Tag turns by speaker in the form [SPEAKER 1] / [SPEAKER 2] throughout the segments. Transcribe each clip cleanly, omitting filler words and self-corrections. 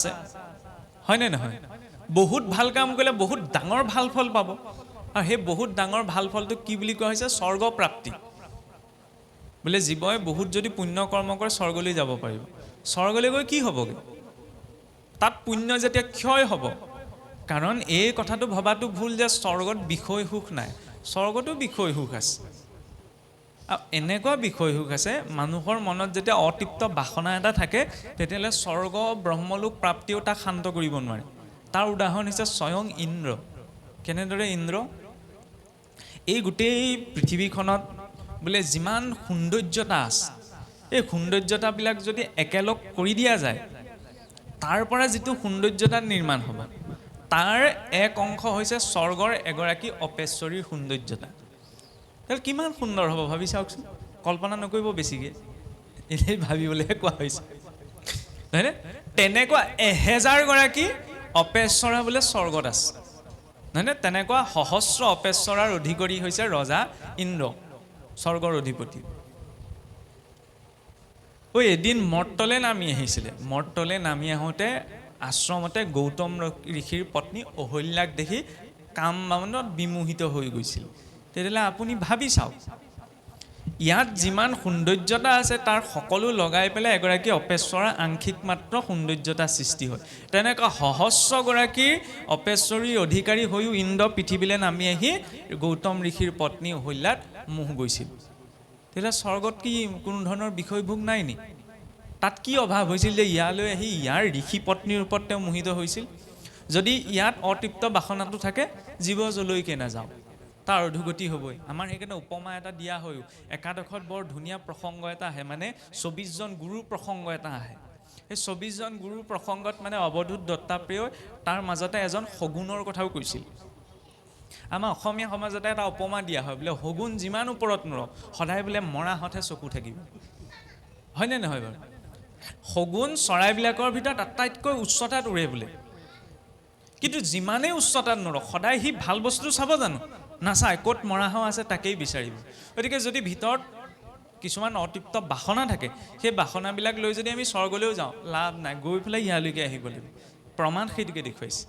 [SPEAKER 1] আছে হয়নে নহয় বহুত ভাল কাম কৰিলে বহুত ডাঙৰ ভাল ফল পাব আৰু সেই বহুত ডাঙৰ ভাল ফলটো কি বুলি কোৱা হৈছে স্বৰ্গ প্ৰাপ্তি বোলে জীৱই বহুত যদি পুণ্য কৰ্ম কৰে স্বৰ্গলৈ যাব পাৰিব স্বৰ্গলৈ গৈ কি হ'বগে তাত পুণ্য যেতিয়া ক্ষয় হ'ব কাৰণ এই কথাটো ভবাটো ভুল যে স্বৰ্গত বিষয় সুখ নাই স্বৰ্গতো বিষয় সুখ আছে এনেকুৱা বিষয় সুখ আছে মানুহৰ মনত যেতিয়া অতৃপ্ত বাসনা এটা থাকে তেতিয়াহ'লে স্বৰ্গ ব্ৰহ্মলোক প্ৰাপ্তিও তাক শান্ত কৰিব নোৱাৰে তাৰ উদাহৰণ হৈছে স্বয়ং ইন্দ্ৰ কেনেদৰে ইন্দ্ৰ এই গোটেই পৃথিৱীখনত বোলে যিমান সৌন্দৰ্যতা আছে এই সৌন্দৰ্যতাবিলাক যদি একেলগ কৰি দিয়া যায় তাৰ পৰা যিটো সৌন্দৰ্যতা নিৰ্মাণ হ'ব তাৰ এক অংশ হৈছে স্বৰ্গৰ এগৰাকী অপেশ্বৰীৰ সৌন্দৰ্যতা তাহলে কিমান সুন্দৰ হ'ব ভাবি চাওকচোন কল্পনা নকৰিব বেছিকৈ এনেই ভাবিবলৈহে কোৱা হৈছে হয়নে তেনেকুৱা 1000 গৰাকী অপেশ্বৰা বোলে স্বৰ্গত আছে নহয়নে তেনেকুৱা সহস্ৰ অপেশ্বৰাৰ অধিকাৰী হৈছে ৰজা ইন্দ্ৰ স্বৰ্গৰ অধিপতি এদিন মৰ্তলে নামি আহিছিলে মৰ্তলে নামি আহোঁতে আশ্ৰমতে গৌতম ঋষিৰ পত্নী অহল্যাক দেখি কাম বামনত বিমোহিত হৈ গৈছিল তেতিয়াহ'লে আপুনি ভাবি চাওক ইয়াত যিমান সৌন্দৰ্যতা আছে তাৰ সকলো লগাই পেলাই এগৰাকী অপেশ্বৰা আংশিক মাত্ৰ সৌন্দৰ্যতা সৃষ্টি হয় তেনেকুৱা সহস্ৰগৰাকীৰ অপেশ্বৰীৰ অধিকাৰী হৈও ইন্দ্ৰ পৃথিৱীলৈ নামি আহি গৌতম ঋষিৰ পত্নী অহল্যাত মোহ গৈছিল তেতিয়াহ'লে স্বৰ্গত কি কোনো ধৰণৰ বিষয়ভোগ নাই নি তাত কি অভাৱ হৈছিল যে ইয়ালৈ আহি ইয়াৰ ঋষি পত্নীৰ ওপৰত তেওঁ মোহিত হৈছিল যদি ইয়াত অতৃপ্ত বাসনাটো থাকে জীৱ জলৈকে নাযাওঁ তাৰ অধুগতি হ'বই আমাৰ সেইকাৰণে উপমা এটা দিয়া হয়ও একাদশত বৰ ধুনীয়া প্ৰসংগ এটা আহে মানে 24 জন গুৰুৰ প্ৰসংগ এটা আহে সেই 24 জন গুৰুৰ প্ৰসংগত মানে অৱধূত দত্তাত্ৰেয় তাৰ মাজতে এজন সগুণৰ কথাও কৈছিল আমাৰ অসমীয়া সমাজতে এটা উপমা দিয়া হয় বোলে সগুণ যিমান ওপৰত নুৰক সদায় বোলে মৰাহঁতহে চকু থাকিব হয়নে নহয় বাৰু সগুণ চৰাইবিলাকৰ ভিতৰত আটাইতকৈ উচ্চতাত উৰে বোলে কিন্তু যিমানেই উচ্চতাত নুৰক সদায় সি ভাল বস্তু চাব জানো নাচায় ক'ত মৰাহাও আছে তাকেই বিচাৰিব গতিকে যদি ভিতৰত কিছুমান অতৃপ্ত বাসনা থাকে সেই বাসনাবিলাক লৈ যদি আমি স্বৰ্গলৈও যাওঁ লাভ নাই গৈ পেলাই ইয়ালৈকে আহিব লাগিব প্ৰমাণ সেইটোকে দেখুৱাইছে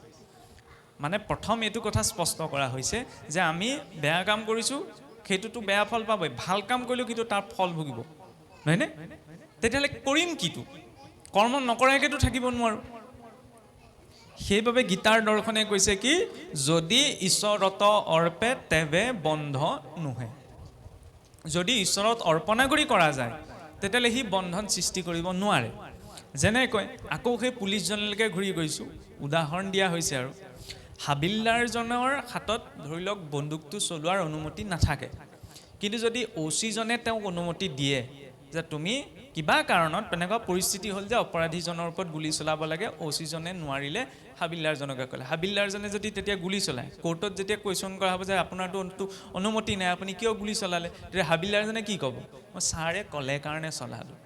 [SPEAKER 1] মানে প্ৰথম এইটো কথা স্পষ্ট কৰা হৈছে যে আমি বেয়া কাম কৰিছোঁ সেইটোতো বেয়া ফল পাবই ভাল কাম কৰিলেও কিন্তু তাৰ ফল ভুগিব নহয়নে তেতিয়াহ'লে কৰিম কিটো কৰ্ম নকৰাকৈতো থাকিব নোৱাৰোঁ সেইবাবে গীতাৰ দৰ্শনে কৈছে কি যদি ঈশ্বৰত অৰ্পে তেবে বন্ধ নোহে যদি ঈশ্বৰত অৰ্পণা কৰি কৰা যায় তেতিয়াহ'লে সি বন্ধন সৃষ্টি কৰিব নোৱাৰে যেনেকৈ আকৌ সেই পুলিচজনলৈকে ঘূৰি গৈছোঁ উদাহৰণ দিয়া হৈছে আৰু হাবিলদাৰজনৰ হাতত ধৰি লওক বন্দুকটো চলোৱাৰ অনুমতি নাথাকে কিন্তু যদি অ'চিজনে তেওঁক অনুমতি দিয়ে যে তুমি কিবা কাৰণত তেনেকুৱা পৰিস্থিতি হ'ল যে অপৰাধীজনৰ ওপৰত গুলি চলাব লাগে অ'চিজনে নোৱাৰিলে হাবিলদাৰজনকে ক'লে হাবিলদাৰজনে যদি তেতিয়া গুলি চলায় কোৰ্টত যেতিয়া কুৱেশ্যন কৰা হ'ব যে আপোনাৰতো অনুমতি নাই আপুনি কিয় গুলি চলালে তেতিয়া হাবিলদাৰজনে কি ক'ব মই ছাৰে ক'লে কাৰণে চলালোঁ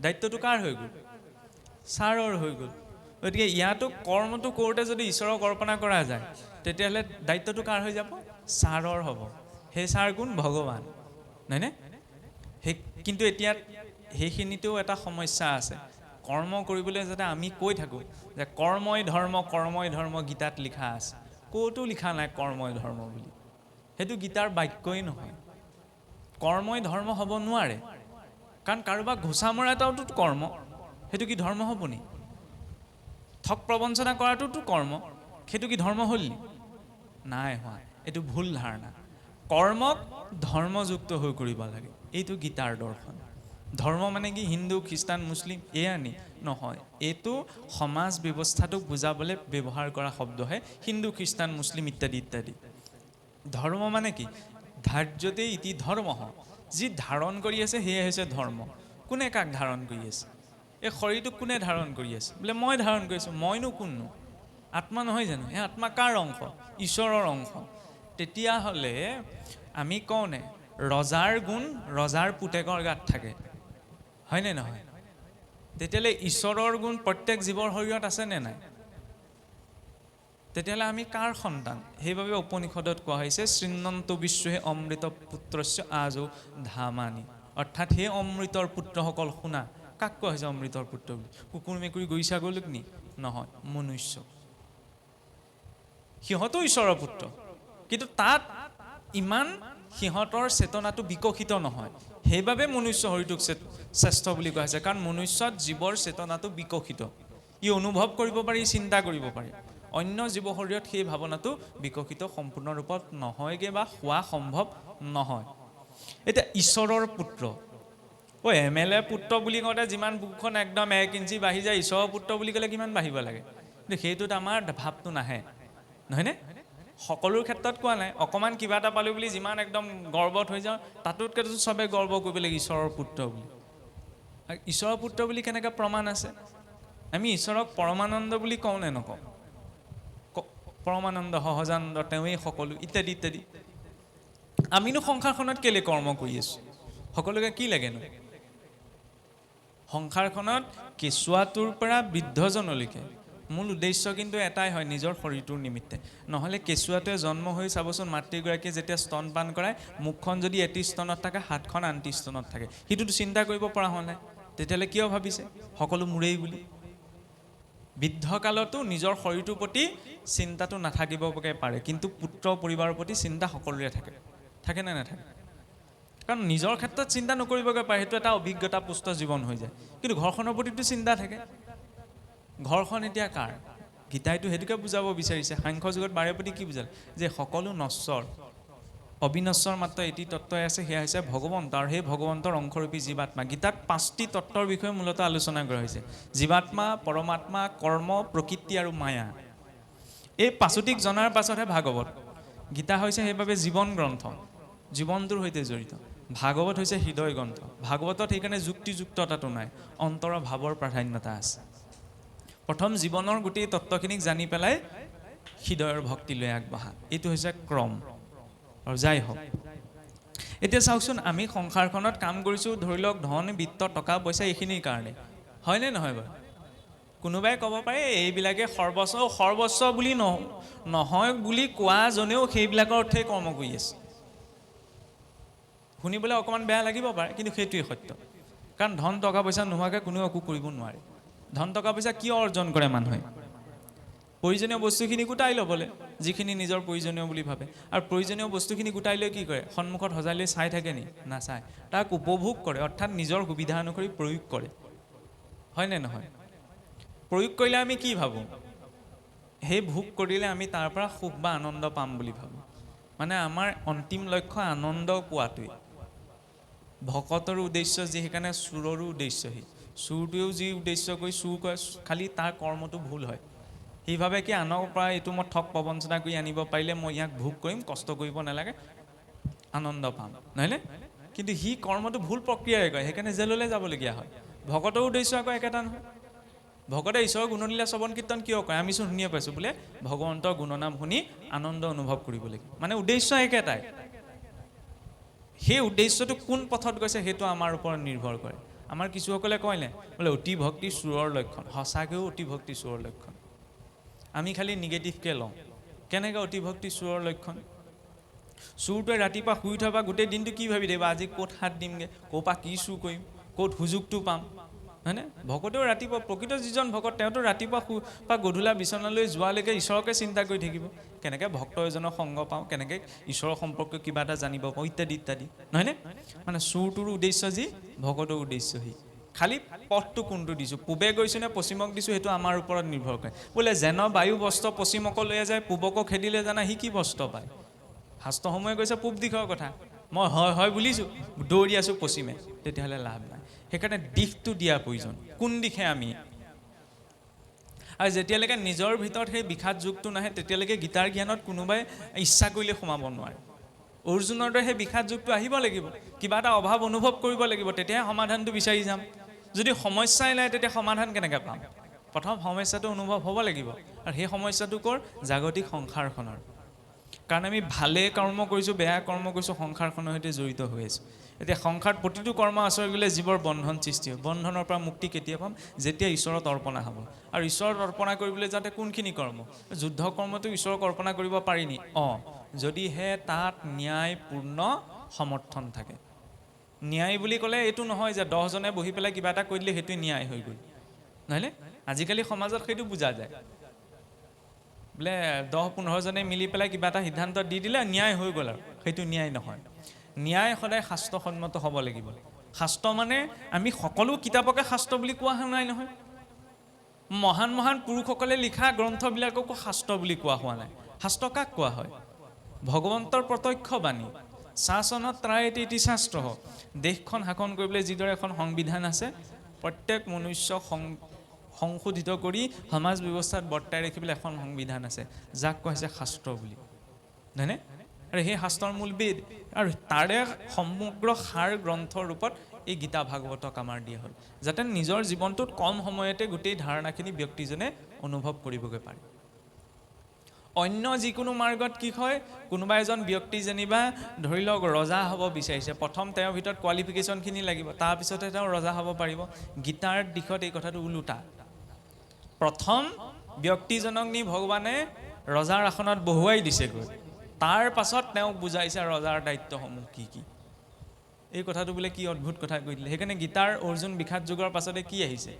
[SPEAKER 1] দায়িত্বটো কাৰ হৈ গ'ল ছাৰৰ হৈ গ'ল গতিকে ইয়াতো কৰ্মটো কৰোঁতে যদি ঈশ্বৰক অৰ্পণা কৰা যায় তেতিয়াহ'লে দায়িত্বটো কাৰ হৈ যাব ছাৰৰ হ'ব সেই ছাৰ কোন ভগৱান নহয়নে সেই কিন্তু এতিয়া সেইখিনিতেও এটা সমস্যা আছে কৰ্ম কৰিবলৈ যাতে আমি কৈ থাকোঁ যে কৰ্মই ধৰ্ম গীতাত লিখা আছে ক'তো লিখা নাই কৰ্মই ধৰ্ম বুলি সেইটো গীতাৰ বাক্যই নহয় কৰ্মই ধৰ্ম হ'ব নোৱাৰে কাৰণ কাৰোবাক ঘোচা মৰা এটাওতো কৰ্ম সেইটো কি ধৰ্ম হ'ব নি ঠগ প্ৰবঞ্চনা কৰাটোতো কৰ্ম সেইটো কি ধৰ্ম হ'ল নাই হোৱা এইটো ভুল ধাৰণা কৰ্মক ধৰ্মযুক্ত হৈ কৰিব লাগে এইটো গীতাৰ দৰ্শন ধৰ্ম মানে কি হিন্দু খ্ৰীষ্টান মুছলিম এয়া নি নহয় এইটো সমাজ ব্যৱস্থাটোক বুজাবলৈ ব্যৱহাৰ কৰা শব্দহে হিন্দু খ্ৰীষ্টান মুছলিম ইত্যাদি ইত্যাদি ধৰ্ম মানে কি ধাৰ্যতে ইতি ধৰ্ম যি ধাৰণ কৰি আছে সেয়াই হৈছে ধৰ্ম কোনে কাক ধাৰণ কৰি আছে এই শৰীৰটোক কোনে ধাৰণ কৰি আছে বোলে মই ধাৰণ কৰিছোঁ মইনো কোননো আত্মা নহয় জানো এই আত্মা কাৰ অংশ ঈশ্বৰৰ অংশ তেতিয়াহ'লে আমি কওঁনে ৰজাৰ গুণ ৰজাৰ পুতেকৰ গাত থাকে হয়নে নহয় তেতিয়াহ'লে ঈশ্বৰৰ গুণ প্ৰত্যেক জীৱৰ শৰীৰত আছেনে নাই তেতিয়াহ'লে আমি কাৰ সন্তান সেইবাবে উপনিষদত কোৱা হৈছে শৃণ্বন্তু বিশ্বহে অমৃত পুত্ৰস্য আজো ধামানি অৰ্থাৎ সেই অমৃতৰ পুত্ৰসকল শুনা কাক কোৱা হৈছে অমৃতৰ পুত্ৰ বুলি কুকুৰ মেকুৰী গৰু ছাগলীক নি নহয়, মনুষ্য। সিহঁতো ঈশ্বৰৰ পুত্ৰ, কিন্তু তাত ইমান সিহঁতৰ চেতনাটো বিকশিত নহয়, সেইবাবে মনুষ্য শৰীৰটোক শ্ৰেষ্ঠ বুলি কোৱা হৈছে। কাৰণ মনুষ্যত জীৱৰ চেতনাটো বিকশিত, ই অনুভৱ কৰিব পাৰি, চিন্তা কৰিব পাৰি। অন্য জীৱ শৰীৰত সেই ভাৱনাটো বিকশিত সম্পূৰ্ণ ৰূপত নহয়গৈ বা হোৱা সম্ভৱ নহয়। এতিয়া ঈশ্বৰৰ পুত্ৰ, MLA পুত্ৰ বুলি কওঁতে যিমান বুকখন একদম 1 ইঞ্চি বাঢ়ি যায়, ঈশ্বৰৰ পুত্ৰ বুলি ক'লে কিমান বাঢ়িব লাগে? কিন্তু সেইটোত আমাৰ ভাৱটো নাহে, নহয়নে? সকলোৰ ক্ষেত্ৰত কোৱা নাই, অকণমান কিবা এটা পালোঁ বুলি যিমান একদম গৰ্বত হৈ যাওঁ, তাতোতকৈ চবেই গৰ্ব কৰিব লাগে ঈশ্বৰৰ পুত্ৰ বুলি। ঈশ্বৰৰ পুত্ৰ বুলি কেনেকৈ প্ৰমাণ আছে? আমি ঈশ্বৰক পৰমানন্দ বুলি কওঁ নে নকওঁ? পৰমানন্দ, সহজানন্দ, তেওঁৱেই সকলো, ইত্যাদি ইত্যাদি। আমিনো সংসাৰখনত কেলৈ কৰ্ম কৰি আছোঁ? সকলোকে কি লাগেনো? সংসাৰখনত কেঁচুৱাটোৰ পৰা বৃদ্ধজনলৈকে মূল উদ্দেশ্য কিন্তু এটাই হয়, নিজৰ শৰীৰটোৰ নিমিত্তে। নহ'লে কেঁচুৱাটোৱে জন্ম হৈ চাবচোন, মাতৃগৰাকীয়ে যেতিয়া স্তনপান কৰায়, মুখখন যদি এটি স্তনত থাকে, হাতখন আনটি স্তনত থাকে, সেইটোতো চিন্তা কৰিব পৰা হোৱা নাই। তেতিয়াহ'লে কিয় ভাবিছে সকলো মোৰেই বুলি? বৃদ্ধকালতো নিজৰ শৰীৰটোৰ প্ৰতি চিন্তাটো নাথাকিবগৈ পাৰে, কিন্তু পুত্ৰ পৰিবাৰৰ প্ৰতি চিন্তা সকলোৰে থাকে। থাকেনে নাথাকে? কাৰণ নিজৰ ক্ষেত্ৰত চিন্তা নকৰিবগৈ পাৰে, সেইটো এটা অভিজ্ঞতা পুষ্ট জীৱন হৈ যায়। কিন্তু ঘৰখনৰ প্ৰতিটো চিন্তা থাকে। ঘৰখন এতিয়া কাৰ? গীতাইতো সেইটোকে বুজাব বিচাৰিছে। সাংখ্য যুগত বাৰেপতি কি বুজালে? যে সকলো নশ্বৰ, অবিনশ্বৰ মাত্ৰ এটি তত্ত্বই আছে, সেয়া হৈছে ভগৱন্ত, আৰু সেই ভগৱন্তৰ অংশৰূপী জীৱাত্মা। গীতাত 5টি তত্ত্বৰ বিষয়ে মূলতঃ আলোচনা কৰা হৈছে: জীৱাত্মা, পৰমাত্মা, কৰ্ম, প্ৰকৃতি আৰু মায়া। এই 5টিক জনাৰ পাছতহে ভাগৱত। গীতা হৈছে সেইবাবে জীৱন গ্ৰন্থ, জীৱনটোৰ সৈতে জড়িত। ভাগৱত হৈছে হৃদয় গ্ৰন্থ। ভাগৱতত সেইকাৰণে যুক্তিযুক্ততাটো নাই, অন্তৰৰ ভাৱৰ প্ৰাধান্যতা আছে। প্ৰথম জীৱনৰ গোটেই তত্ত্বখিনিক জানি পেলাই হৃদয়ৰ ভক্তিলৈ আগবঢ়া, এইটো হৈছে ক্ৰম। আৰু যাই হওক, এতিয়া চাওকচোন, আমি সংসাৰখনত কাম কৰিছোঁ, ধৰি লওক ধন, বিত্ত, টকা পইচা, এইখিনিৰ কাৰণে, হয়নে নহয় বাৰু? কোনোবাই ক'ব পাৰে এইবিলাকে সৰ্বস্ব বুলি নহয় বুলি কোৱাজনেও সেইবিলাকৰ অৰ্থে কৰ্ম কৰি আছে। শুনিবলৈ অকণমান বেয়া লাগিব পাৰে, কিন্তু সেইটোৱে সত্য। কাৰণ ধন টকা পইচা নোহোৱাকৈ কোনেও একো কৰিব নোৱাৰে। ধন টকা পইচা কিয় অৰ্জন কৰে মানুহে? প্ৰয়োজনীয় বস্তুখিনি গোটাই ল'বলৈ, যিখিনি নিজৰ প্ৰয়োজনীয় বুলি ভাবে। আৰু প্ৰয়োজনীয় বস্তুখিনি গোটাই লৈ কি কৰে? সন্মুখত সজাই লৈ চাই থাকে নি? নাচায়, তাক উপভোগ কৰে, অৰ্থাৎ নিজৰ সুবিধা অনুসৰি প্ৰয়োগ কৰে, হয়নে নহয়? প্ৰয়োগ কৰিলে আমি কি ভাবোঁ? সেই ভোগ কৰিলে আমি তাৰ পৰা সুখ বা আনন্দ পাম বুলি ভাবোঁ। মানে আমাৰ অন্তিম লক্ষ্য আনন্দ পোৱাটোৱেই। ভকতৰো উদ্দেশ্য যি, সেইকাৰণে চোৰৰো উদ্দেশ্য সি। চোৰটোৱেও যি উদ্দেশ্য কৰি চুৰ কৰে, খালি তাৰ কৰ্মটো ভুল হয়। সেইভাবে কি আনৰ পৰা এইটো মই ঠগ প্ৰবঞ্চনা কৰি আনিব পাৰিলে মই ইয়াক ভোগ কৰিম, কষ্ট কৰিব নালাগে, আনন্দ পাম, নহয়নে? কিন্তু সি কৰ্মটো ভুল প্ৰক্ৰিয়াৰে কৰে, সেইকাৰণে জেললৈ যাবলগীয়া হয়। ভকতৰ উদ্দেশ্য আকৌ একেটা নহয়। ভকতে ঈশ্বৰৰ গুণলীলা শ্ৰৱণ কীৰ্তন কিয় কৰে? আমি চোন শুনিয়ে পাইছোঁ, বোলে ভগৱন্তৰ গুণনাম শুনি আনন্দ অনুভৱ কৰিব লাগিব। মানে উদ্দেশ্য একেটাই। সেই উদ্দেশ্যটো কোন পথত গৈছে সেইটো আমাৰ ওপৰত নিৰ্ভৰ কৰে। আমাৰ কিছুসকলে কয়নে, বোলে অতি ভক্তি চোৰৰ লক্ষণ। সঁচাকৈও অতি ভক্তি চোৰৰ লক্ষণ। আমি খালি নিগেটিভকৈ লওঁ। কেনেকৈ অতি ভক্তি চোৰৰ লক্ষণ? চোৰটোৱে ৰাতিপুৱা শুই উঠাৰ পৰা গোটেই দিনটো কি ভাবি থাকিব? আজি ক'ত হাত দিমগৈ, ক'ৰ পৰা কি চুৰ কৰিম, ক'ত সুযোগটো পাম, হয়নে? ভকতেও ৰাতিপুৱা, প্ৰকৃত যিজন ভকত তেওঁতো ৰাতিপুৱা শুই বা গধূলা বিচনালৈ যোৱালৈকে ঈশ্বৰকে চিন্তা কৰি থাকিব। কেনেকৈ ভক্ত এজনৰ সংগ পাওঁ, কেনেকৈ ঈশ্বৰৰ সম্পৰ্কে কিবা এটা জানিব পাওঁ, ইত্যাদি ইত্যাদি, নহয়নে? মানে চোৰটোৰো উদ্দেশ্য যি, ভকতৰ উদ্দেশ্য সি। খালি পথটো কোনটো দিছোঁ, পূবে গৈছোঁ নে পশ্চিমক দিছোঁ, সেইটো আমাৰ ওপৰত নিৰ্ভৰ কৰে। বোলে যেন বায়ু বস্ত্ৰ পশ্চিমক লৈ যায়, পূবক খেদিলে জানা সি কি বস্ত্ৰ পায়? শাস্ত্ৰসমূহে কৈছে পূব দিশৰ কথা। মই হয় বুলিছোঁ, দৌৰি আছোঁ পশ্চিমে, তেতিয়াহ'লে লাভ নাই। সেইকাৰণে দিশটো দিয়া প্ৰয়োজন, কোন দিশে আমি। আৰু যেতিয়ালৈকে নিজৰ ভিতৰত সেই বিষাদ যুগটো নাহে, তেতিয়ালৈকে গীতাৰ জ্ঞানত কোনোবাই ইচ্ছা কৰিলে সোমাব নোৱাৰে। অৰ্জুনৰ দৰে সেই বিষাদ যুগটো আহিব লাগিব, কিবা এটা অভাৱ অনুভৱ কৰিব লাগিব, তেতিয়াহে সমাধানটো বিচাৰি যাম। যদি সমস্যাই নাই, তেতিয়া সমাধান কেনেকৈ পাম? প্ৰথম সমস্যাটো অনুভৱ হ'ব লাগিব, আৰু সেই সমস্যাটো ক'ৰ? জাগতিক সংসাৰখনৰ। কাৰণ আমি ভালে কৰ্ম কৰিছোঁ, বেয়া কৰ্ম কৰিছোঁ, সংসাৰখনৰ সৈতে জড়িত হৈ আছোঁ। এতিয়া সংসাৰত প্ৰতিটো কৰ্ম আচৰণ কৰিলে জীৱৰ বন্ধন সৃষ্টি হয়। বন্ধনৰ পৰা মুক্তি কেতিয়া পাম? যেতিয়া ঈশ্বৰৰ অৰ্পণা হ'ব। আৰু ঈশ্বৰৰ অৰ্পণা কৰিবলৈ যাওঁতে কোনখিনি কৰ্ম? যুদ্ধ কৰ্মটো ঈশ্বৰক অৰ্পণা কৰিব পাৰিনি? যদিহে তাত ন্যায়পূৰ্ণ সমৰ্থন থাকে। ন্যায় বুলি ক'লে এইটো নহয় যে 10জনে বহি পেলাই কিবা এটা কৰি দিলে সেইটোৱে ন্যায় হৈ গ'ল। নহয়নে? আজিকালি সমাজত সেইটো বুজা যায়, বোলে 10-15 জনে মিলি পেলাই কিবা এটা সিদ্ধান্ত দি দিলে ন্যায় হৈ গ'ল, আৰু সেইটো ন্যায় নহয়। ন্যায় সদায় শাস্ত্ৰসন্মত হ'ব লাগিব। শাস্ত্ৰ মানে আমি সকলো কিতাপকে শাস্ত্ৰ বুলি কোৱা হোৱা নাই নহয়। মহান মহান পুৰুষসকলে লিখা গ্ৰন্থবিলাককো শাস্ত্ৰ বুলি কোৱা হোৱা নাই। শাস্ত্ৰ কাক কোৱা হয়? ভগৱন্তৰ প্ৰত্যক্ষ বাণী। শাসনত ত্ৰায়েতি ইতি শাস্ত্ৰ। দেশখন শাসন কৰিবলৈ যিদৰে এখন সংবিধান আছে, প্ৰত্যেক মনুষ্য সংশোধিত কৰি সমাজ ব্যৱস্থাত বৰ্তাই ৰাখিবলৈ এখন সংবিধান আছে, যাক কোৱা হৈছে শাস্ত্ৰ বুলি, নহয়নে? আৰু সেই শাস্ত্ৰৰ মূল বেদ, আৰু তাৰে সমগ্ৰ সাৰ গ্ৰন্থৰ ৰূপত এই গীতা ভাগৱতক আমাৰ দিয়া হ'ল, যাতে নিজৰ জীৱনটোত কম সময়তে গোটেই ধাৰণাখিনি ব্যক্তিজনে অনুভৱ কৰিবগৈ পাৰে। অন্য যিকোনো মাৰ্গত কি হয়, কোনোবা এজন ব্যক্তি যেনিবা ধৰি লওক ৰজা হ'ব বিচাৰিছে, প্ৰথম তেওঁৰ ভিতৰত কোৱালিফিকেশ্যনখিনি লাগিব, তাৰপিছতহে তেওঁ ৰজা হ'ব পাৰিব। গীতাৰ দিশত এই কথাটো ওলোটা। প্ৰথম ব্যক্তিজনক নি ভগৱানে ৰজাৰ আসনত বহুৱাই দিছেগৈ, তাৰ পাছত তেওঁক বুজাইছে ৰজাৰ দায়িত্বসমূহ কি কি। এই কথাটো বোলে কি অদ্ভুত কথা কৈ দিলে। সেইকাৰণে গীতাৰ অৰ্জুন বিষাদ যুগৰ পাছতে কি আহিছে?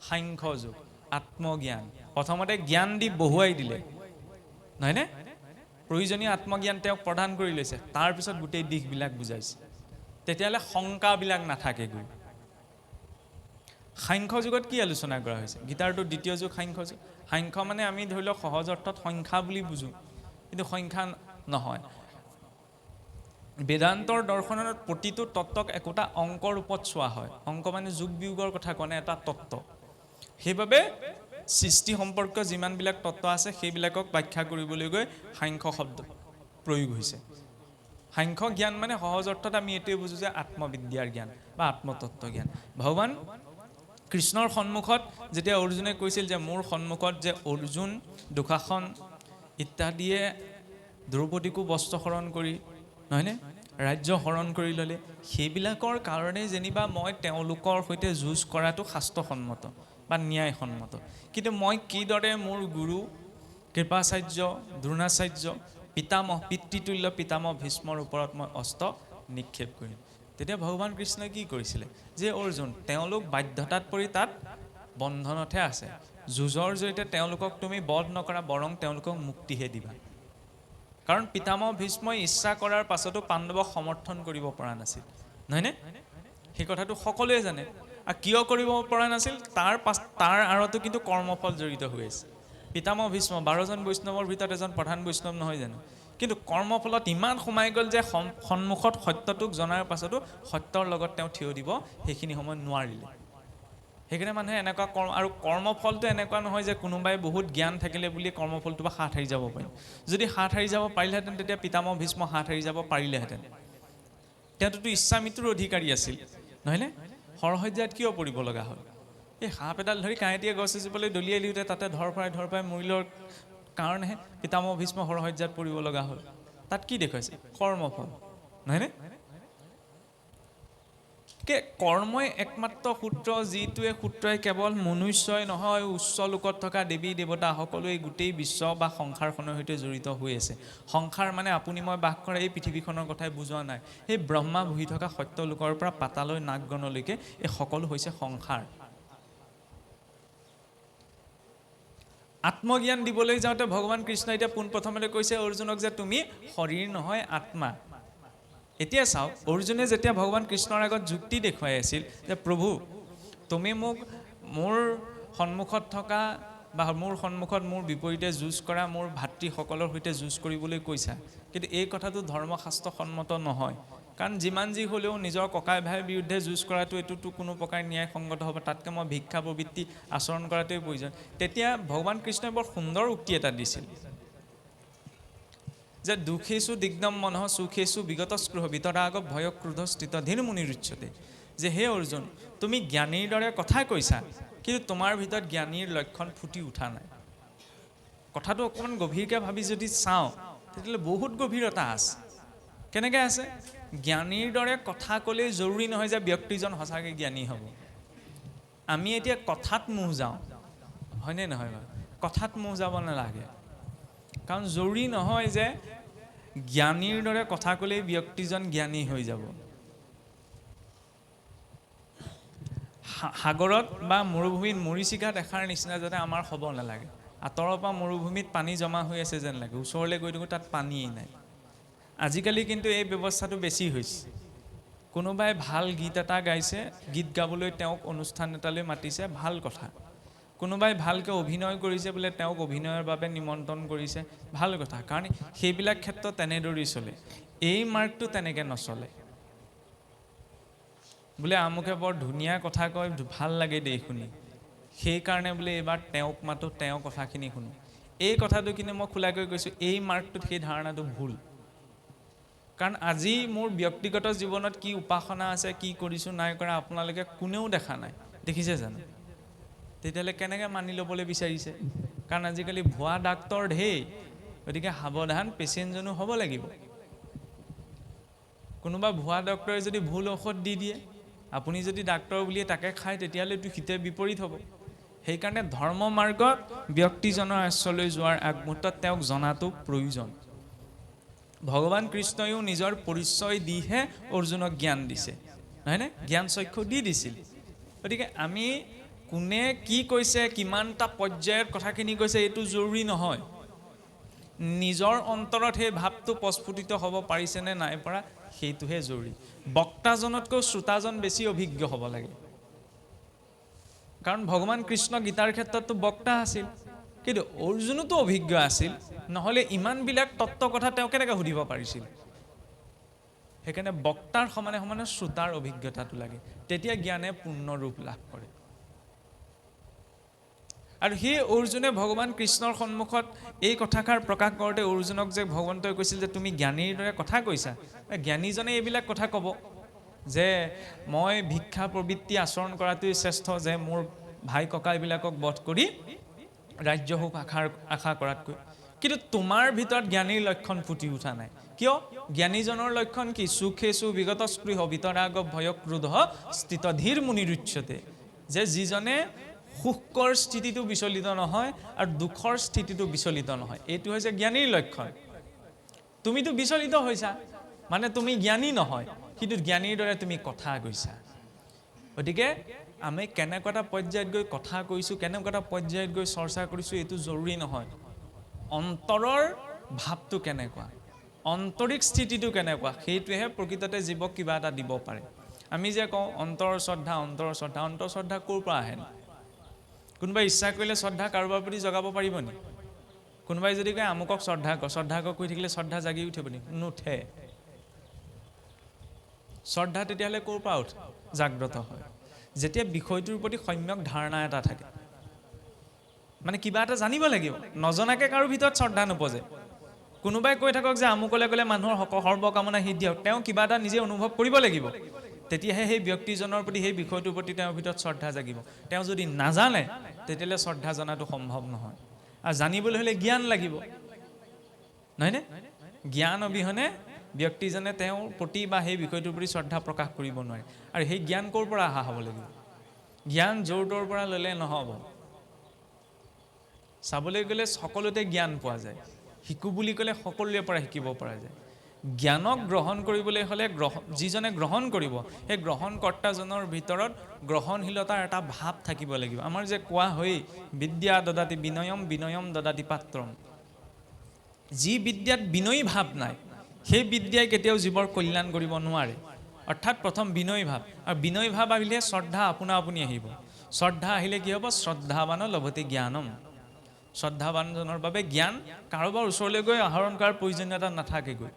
[SPEAKER 1] সাংখ্য যুগ, আত্মজ্ঞান। প্ৰথমতে জ্ঞান দি বহুৱাই দিলে, নহয়নে? প্ৰয়োজনীয় আত্মজ্ঞান তেওঁক প্ৰদান কৰি লৈছে, তাৰপিছত গোটেই দিশবিলাক বুজাইছে। তেতিয়াহ'লে শংকাবিলাক নাথাকেগৈ। সাংখ্য যুগত কি আলোচনা কৰা হৈছে? গীতাৰটো দ্বিতীয় যুগ সাংখ্য যুগ। সাংখ্য মানে আমি ধৰি লওক সহজ অৰ্থত সংখ্যা বুলি বুজোঁ, কিন্তু সংখ্যা নহয়। বেদান্তৰ দৰ্শনত প্ৰতিটো তত্ত্বক একোটা অংকৰ ৰূপত চোৱা হয়। অংক মানে যোগ বিয়োগৰ কথা কোৱা এটা তত্ত্ব। সেইবাবে সৃষ্টি সম্পৰ্কীয় যিমানবিলাক তত্ত্ব আছে সেইবিলাকক ব্যাখ্যা কৰিবলৈ গৈ সাংখ্য শব্দ প্ৰয়োগ হৈছে। সাংখ্য জ্ঞান মানে সহজ অৰ্থত আমি এইটোৱে বুজোঁ যে আত্মবিদ্যাৰ জ্ঞান বা আত্মতত্ত্ব জ্ঞান। ভগৱান কৃষ্ণৰ সন্মুখত যেতিয়া অৰ্জুনে কৈছিল যে মোৰ সন্মুখত যে অৰ্জুন, দুশাসন ইত্যাদিয়ে দ্ৰৌপদীকো বস্ত্ৰ হৰণ কৰি, নহয়নে, ৰাজ্য হৰণ কৰি ল'লে, সেইবিলাকৰ কাৰণে যেনিবা মই তেওঁলোকৰ সৈতে যুঁজ কৰাটো শাস্ত্ৰসন্মত বা ন্যায়সন্মত। কিন্তু মই কিদৰে মোৰ গুৰু কৃপাচাৰ্য, দ্ৰোণাচাৰ্য, পিতৃতুল্য পিতামহ ভীষ্মৰ ওপৰত মই অস্ত্ৰ নিক্ষেপ কৰিম। তেতিয়া ভগৱান কৃষ্ণই কি কৰিছিলে? যে অৰ্জুন, তেওঁলোক বাধ্যতাত পৰি তাত বন্ধনতহে আছে, যুঁজৰ জৰিয়তে তেওঁলোকক তুমি বধ নকৰা, বৰং তেওঁলোকক মুক্তিহে দিবা। কাৰণ পিতামহ ভীষ্মই ইচ্ছা কৰাৰ পাছতো পাণ্ডৱক সমৰ্থন কৰিব পৰা নাছিল, নহয়নে? সেই কথাটো সকলোৱে জানে। আৰু কিয় কৰিব পৰা নাছিল? তাৰ আঁৰতো কিন্তু কৰ্মফল জড়িত হৈ আছে। পিতামহ ভীষ্ম 12জন বৈষ্ণৱৰ ভিতৰত এজন প্ৰধান বৈষ্ণৱ নহয় জানো? কিন্তু কৰ্মফলত ইমান সোমাই গ'ল যে সন্মুখত সত্যটোক জনাৰ পাছতো সত্যৰ লগত তেওঁ থিয় দিব সেইখিনি সময়ত নোৱাৰিলে। সেইকাৰণে মানুহে এনেকুৱা আৰু কৰ্মফলটো এনেকুৱা নহয় যে কোনোবাই বহুত জ্ঞান থাকিলে বুলি কৰ্মফলটোৰ পৰা হাত সাৰি যাব পাৰিম। যদি হাত সাৰি যাব পাৰিলেহেঁতেন তেতিয়া পিতামহ ভীষ্ম হাত সাৰি যাব পাৰিলেহেঁতেন। তেওঁতো ইচ্ছামৃত্যুৰ অধিকাৰী আছিল, নহয়নে? সৰহজ্যাত কিয় পৰিব লগা হ'ল? এই সাপ এডাল ধৰি কাঁইটীয়ে গছ এজোপালৈ দলিয়াই দিওঁতে তাতে ধৰফৰাই মৰিলৰ কাৰণেহে পিতামহ ভীষ্ম সৰহজ্যাত পৰিব লগা হ'ল। তাত কি দেখুৱাইছে? কৰ্মফল, নহয়নে? কৰ্মই একমাত্ৰ সূত্ৰ, যিটোৱে সূত্ৰই কেৱল মনুষ্যই নহয়, উচ্চ লোকত থকা দেৱী দেৱতা সকলোৱে গোটেই বিশ্ব বা সংসাৰখনৰ সৈতে জড়িত হৈ আছে। সংসাৰ মানে আপুনি মই বাস কৰা এই পৃথিৱীখনৰ কথাই বুজোৱা নাই। সেই ব্ৰহ্মা বহি থকা সত্য লোকৰ পৰা পাতালৈ নাগগণলৈকে এই সকলো হৈছে সংসাৰ। আত্মজ্ঞান দিবলৈ যাওঁতে ভগৱান কৃষ্ণই এতিয়া পোনপ্ৰথমতে কৈছে অৰ্জুনক যে তুমি শৰীৰ নহয় আত্মা। এতিয়া চাওক, অৰ্জুনে যেতিয়া ভগৱান কৃষ্ণৰ আগত যুক্তি দেখুৱাই আছিল যে প্ৰভু তুমি মোক মোৰ সন্মুখত থকা বা মোৰ সন্মুখত মোৰ বিপৰীতে যুঁজ কৰা মোৰ ভাতৃসকলৰ সৈতে যুঁজ কৰিবলৈ কৈছা, কিন্তু এই কথাটো ধৰ্মশাস্ত্ৰসন্মত নহয়। কাৰণ যিমান যি হ'লেও নিজৰ ককাই ভাইৰ বিৰুদ্ধে যুঁজ কৰাটো এইটোতো কোনো প্ৰকাৰ ন্যায়সংগত হ'ব, তাতকৈ মই ভিক্ষা প্ৰবৃত্তি আচৰণ কৰাটোৱে প্ৰয়োজন। তেতিয়া ভগৱান কৃষ্ণই বৰ সুন্দৰ উক্তি এটা দিছিল যে দুখেষু দিগ্নম মনঃ সুখেষু বিগত স্পৃহ বিতৰাগ ভয় ক্ৰোধ স্থিত ধীৰ মুনিৰুচ্যতে। যে হে অৰ্জুন, তুমি জ্ঞানীৰ দৰে কথা কৈছা, কিন্তু তোমাৰ ভিতৰত জ্ঞানীৰ লক্ষণ ফুটি উঠা নাই। কথাটো অকণমান গভীৰকৈ ভাবি যদি চাওঁ তেতিয়াহ'লে বহুত গভীৰতা আছে। কেনেকৈ আছে? জ্ঞানীৰ দৰে কথা ক'লেই জৰুৰী নহয় যে ব্যক্তিজন সঁচাকৈ জ্ঞানী হ'ব। আমি এতিয়া কথাত মোহ যাওঁ, হয়নে নহয় বাৰু? কথাত মোহ যাব নালাগে। কাৰণ জৰুৰী নহয় যে জ্ঞানীৰ দৰে কথা ক'লেই ব্যক্তিজন জ্ঞানী হৈ যাব। সাগৰত বা মৰুভূমিত মৰীচিকা দেখাৰ নিচিনা যাতে আমাৰ হ'ব নালাগে। আঁতৰৰ পৰা মৰুভূমিত পানী জমা হৈ আছে যেন লাগে, ওচৰলৈ গৈ থাকোঁ তাত পানীয়েই নাই। আজিকালি কিন্তু এই ব্যৱস্থাটো বেছি হৈছে। কোনোবাই ভাল গীত এটা গাইছে, গীত গাবলৈ তেওঁক অনুষ্ঠান এটালৈ মাতিছে, ভাল কথা। কোনোবাই ভালকৈ অভিনয় কৰিছে বোলে, তেওঁক অভিনয়ৰ বাবে নিমন্ত্ৰণ কৰিছে, ভাল কথা। কাৰণ সেইবিলাক ক্ষেত্ৰত তেনেদৰেই চলে। এই মাৰ্গটো তেনেকৈ নচলে। বোলে আমুকে বৰ ধুনীয়া কথা কয়, ভাল লাগে দেই শুনি, সেইকাৰণে বোলে এইবাৰ তেওঁক মাতো, তেওঁৰ কথাখিনি শুনো। এই কথাটো কিন্তু মই খোলাকৈ কৈছোঁ, এই মাৰ্গটোত সেই ধাৰণাটো ভুল। কাৰণ আজি মোৰ ব্যক্তিগত জীৱনত কি উপাসনা আছে, কি কৰিছোঁ নাই কৰা, আপোনালোকে কোনেও দেখা নাই, দেখিছে জানো? তেতিয়াহ'লে কেনেকৈ মানি ল'বলৈ বিচাৰিছে? কাৰণ আজিকালি ভুৱা ডাক্তৰ ঢেৰ, গতিকে সাৱধান, পেচেণ্টজনো হ'ব লাগিব। কোনোবা ভুৱা ডক্তৰে যদি ভুল ঔষধ দি দিয়ে, আপুনি যদি ডাক্তৰ বুলিয়ে তাকে খায়, তেতিয়াহ'লেতো হিতে বিপৰীত হ'ব। সেইকাৰণে ধৰ্ম মাৰ্গত ব্যক্তিজনৰ আশ্ৰয়লৈ যোৱাৰ আগমুহূৰ্তত তেওঁক জনাটো প্ৰয়োজন। ভগৱান কৃষ্ণইও নিজৰ পৰিচয় দিহে অৰ্জুনক জ্ঞান দিছে, নহয়নে? জ্ঞান চক্ষু দি দিছিল। গতিকে আমি কোনে কি কৈছে, কিমানটা পৰ্যায়ত কথাখিনি কৈছে, এইটো জৰুৰী নহয়। নিজৰ অন্তৰত সেই ভাৱটো প্ৰস্ফুটিত হ'ব পাৰিছেনে নাই পৰা, সেইটোহে জৰুৰী। বক্তাজনতকৈ শ্ৰোতাজন বেছি অভিজ্ঞ হ'ব লাগে। কাৰণ ভগৱান কৃষ্ণ গীতাৰ ক্ষেত্ৰততো বক্তা আছিল, কিন্তু অৰ্জুনোতো অভিজ্ঞ আছিল, নহ'লে ইমানবিলাক তত্ত্ব কথা তেওঁ কেনেকৈ সুধিব পাৰিছিল? সেইকাৰণে বক্তাৰ সমানে সমানে শ্ৰোতাৰ অভিজ্ঞতাটো লাগে, তেতিয়া জ্ঞানে পূৰ্ণ ৰূপ লাভ কৰে। আৰু সেই অৰ্জুনে ভগৱান কৃষ্ণৰ সন্মুখত এই কথাষাৰ প্ৰকাশ কৰোঁতে অৰ্জুনক যে ভগৱন্তই কৈছিল যে তুমি জ্ঞানীৰ দৰে কথা কৈছা, জ্ঞানীজনে এইবিলাক কথা ক'ব যে মই ভিক্ষা প্ৰবৃত্তি আচৰণ কৰাটোৱেই শ্ৰেষ্ঠ, যে মোৰ ভাই ককাইবিলাকক বধ কৰি ৰাজ্য সুখ আশা কৰাতকৈ। কিন্তু তোমাৰ ভিতৰত জ্ঞানীৰ লক্ষণ ফুটি উঠা নাই। কিয়? জ্ঞানীজনৰ লক্ষণ কি? সুখেষু বিগত স্পৃহ বিতৰাগ ভয় ক্ৰোধ স্থিত ধীৰ মুনিৰুচ্যতে, যে যিজনে সুখৰ স্থিতিটো বিচলিত নহয় আৰু দুখৰ স্থিতিটো বিচলিত নহয়, এইটো হৈছে জ্ঞানীৰ লক্ষণ। তুমিতো বিচলিত হৈছা, মানে তুমি জ্ঞানী নহয়, কিন্তু জ্ঞানীৰ দৰে তুমি কথা কৈছা। গতিকে আমি কেনেকুৱা এটা পৰ্যায়ত গৈ কথা কৈছোঁ, কেনেকুৱা এটা পৰ্যায়ত গৈ চৰ্চা কৰিছোঁ, এইটো জৰুৰী নহয়। অন্তৰৰ ভাৱটো কেনেকুৱা, আন্তৰিক স্থিতিটো কেনেকুৱা, সেইটোৱেহে প্ৰকৃততে জীৱক কিবা এটা দিব পাৰে। আমি যে কওঁ অন্তৰ শ্ৰদ্ধা, অন্তৰ শ্ৰদ্ধা, অন্তৰ শ্ৰদ্ধা ক'ৰ পৰা আহে? কোনোবাই ইচ্ছা কৰিলে শ্ৰদ্ধা কাৰোবাৰ প্ৰতি জগাব পাৰিব নি? কোনোবাই যদি কয় আমুকক শ্ৰদ্ধা কৰ কৰি থাকিলে শ্ৰদ্ধা জাগি উঠিব নি? নুঠে। শ্ৰদ্ধা তেতিয়াহ'লে ক'ৰ পৰা জাগ্ৰত হয়? যেতিয়া বিষয়টোৰ প্ৰতি সম্যক ধাৰণা এটা থাকে, মানে কিবা এটা জানিব লাগিব। নজনাকৈ কাৰো ভিতৰত শ্ৰদ্ধা নপজে। কোনোবাই কৈ থাকক যে আমুকলৈ গ'লে মানুহৰ সৰ্বকামনা সিদ্ধি হওক, তেওঁ কিবা এটা নিজে অনুভৱ কৰিব লাগিব, তেতিয়াহে সেই ব্যক্তিজনৰ প্ৰতি, সেই বিষয়টোৰ প্ৰতি তেওঁৰ ভিতৰত শ্ৰদ্ধা জাগিব। তেওঁ যদি নাজানে, তেতিয়াহ'লে শ্ৰদ্ধা জনাটো সম্ভৱ নহয়। আৰু জানিবলৈ হ'লে জ্ঞান লাগিব, নহয়নে? জ্ঞান অবিহনে ব্যক্তিজনে তেওঁৰ প্ৰতি বা সেই বিষয়টোৰ প্ৰতি শ্ৰদ্ধা প্ৰকাশ কৰিব নোৱাৰে। আৰু সেই জ্ঞান ক'ৰ পৰা অহা হ'ব লাগিব? জ্ঞান য'ৰ ত'ৰ পৰা ল'লে নহ'ব। চাবলৈ গ'লে সকলোতে জ্ঞান পোৱা যায়, শিকো বুলি ক'লে সকলোৰে পৰা শিকিব পৰা যায়। জ্ঞানক গ্ৰহণ কৰিবলৈ হ'লে যিজনে গ্ৰহণ কৰিব, সেই গ্ৰহণকৰ্তাজনৰ ভিতৰত গ্ৰহণশীলতাৰ এটা ভাৱ থাকিব লাগিব। আমাৰ যে কোৱা হয় বিদ্যা দদাতি বিনয়ম, বিনয়ম দদাতি পাত্ৰম। যি বিদ্যাত বিনয়ী ভাৱ নাই, সেই বিদ্যাই কেতিয়াও জীৱৰ কল্যাণ কৰিব নোৱাৰে। অৰ্থাৎ প্ৰথম বিনয়ী ভাৱ, আৰু বিনয়ী ভাৱ আহিলে শ্ৰদ্ধা আপোনা আপুনি আহিব। শ্ৰদ্ধা আহিলে কি হ'ব? শ্ৰদ্ধাৱান লভতে জ্ঞানম। শ্ৰদ্ধাৱানজনৰ বাবে জ্ঞান কাৰোবাৰ ওচৰলৈ গৈ আহৰণ কৰাৰ প্ৰয়োজনীয়তা নাথাকেগৈ।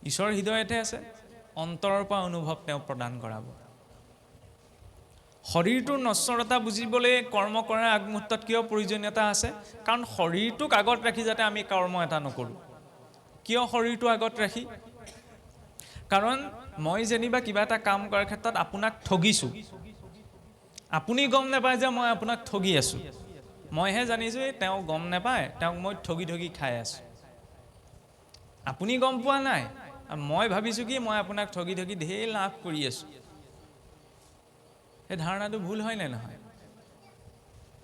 [SPEAKER 1] ঈশ্বৰৰ হৃদয়তে আছে, অন্তৰৰ পৰা অনুভৱ তেওঁ প্ৰদান কৰাব। শৰীৰটোৰ নশ্বৰতা বুজিবলৈ কৰ্ম কৰাৰ আগমুহূৰ্তত কিয় প্ৰয়োজনীয়তা আছে? কাৰণ শৰীৰটোক আগত ৰাখি যাতে আমি কৰ্ম এটা নকৰোঁ। কিয় শৰীৰটো আগত ৰাখি? কাৰণ মই যেনিবা কিবা এটা কাম কৰাৰ ক্ষেত্ৰত আপোনাক ঠগিছোঁ, আপুনি গম নাপায় যে মই আপোনাক ঠগি আছোঁ, মইহে জানিছোঁ তেওঁ গম নাপায়, তেওঁক মই ঠগি ঠগি খাই আছোঁ। আপুনি গম পোৱা নাই, মই ভাবিছোঁ কি মই আপোনাক ঠগি ঠগি ঢেৰ লাভ কৰি আছোঁ। সেই ধাৰণাটো ভুল হয় নে নহয়?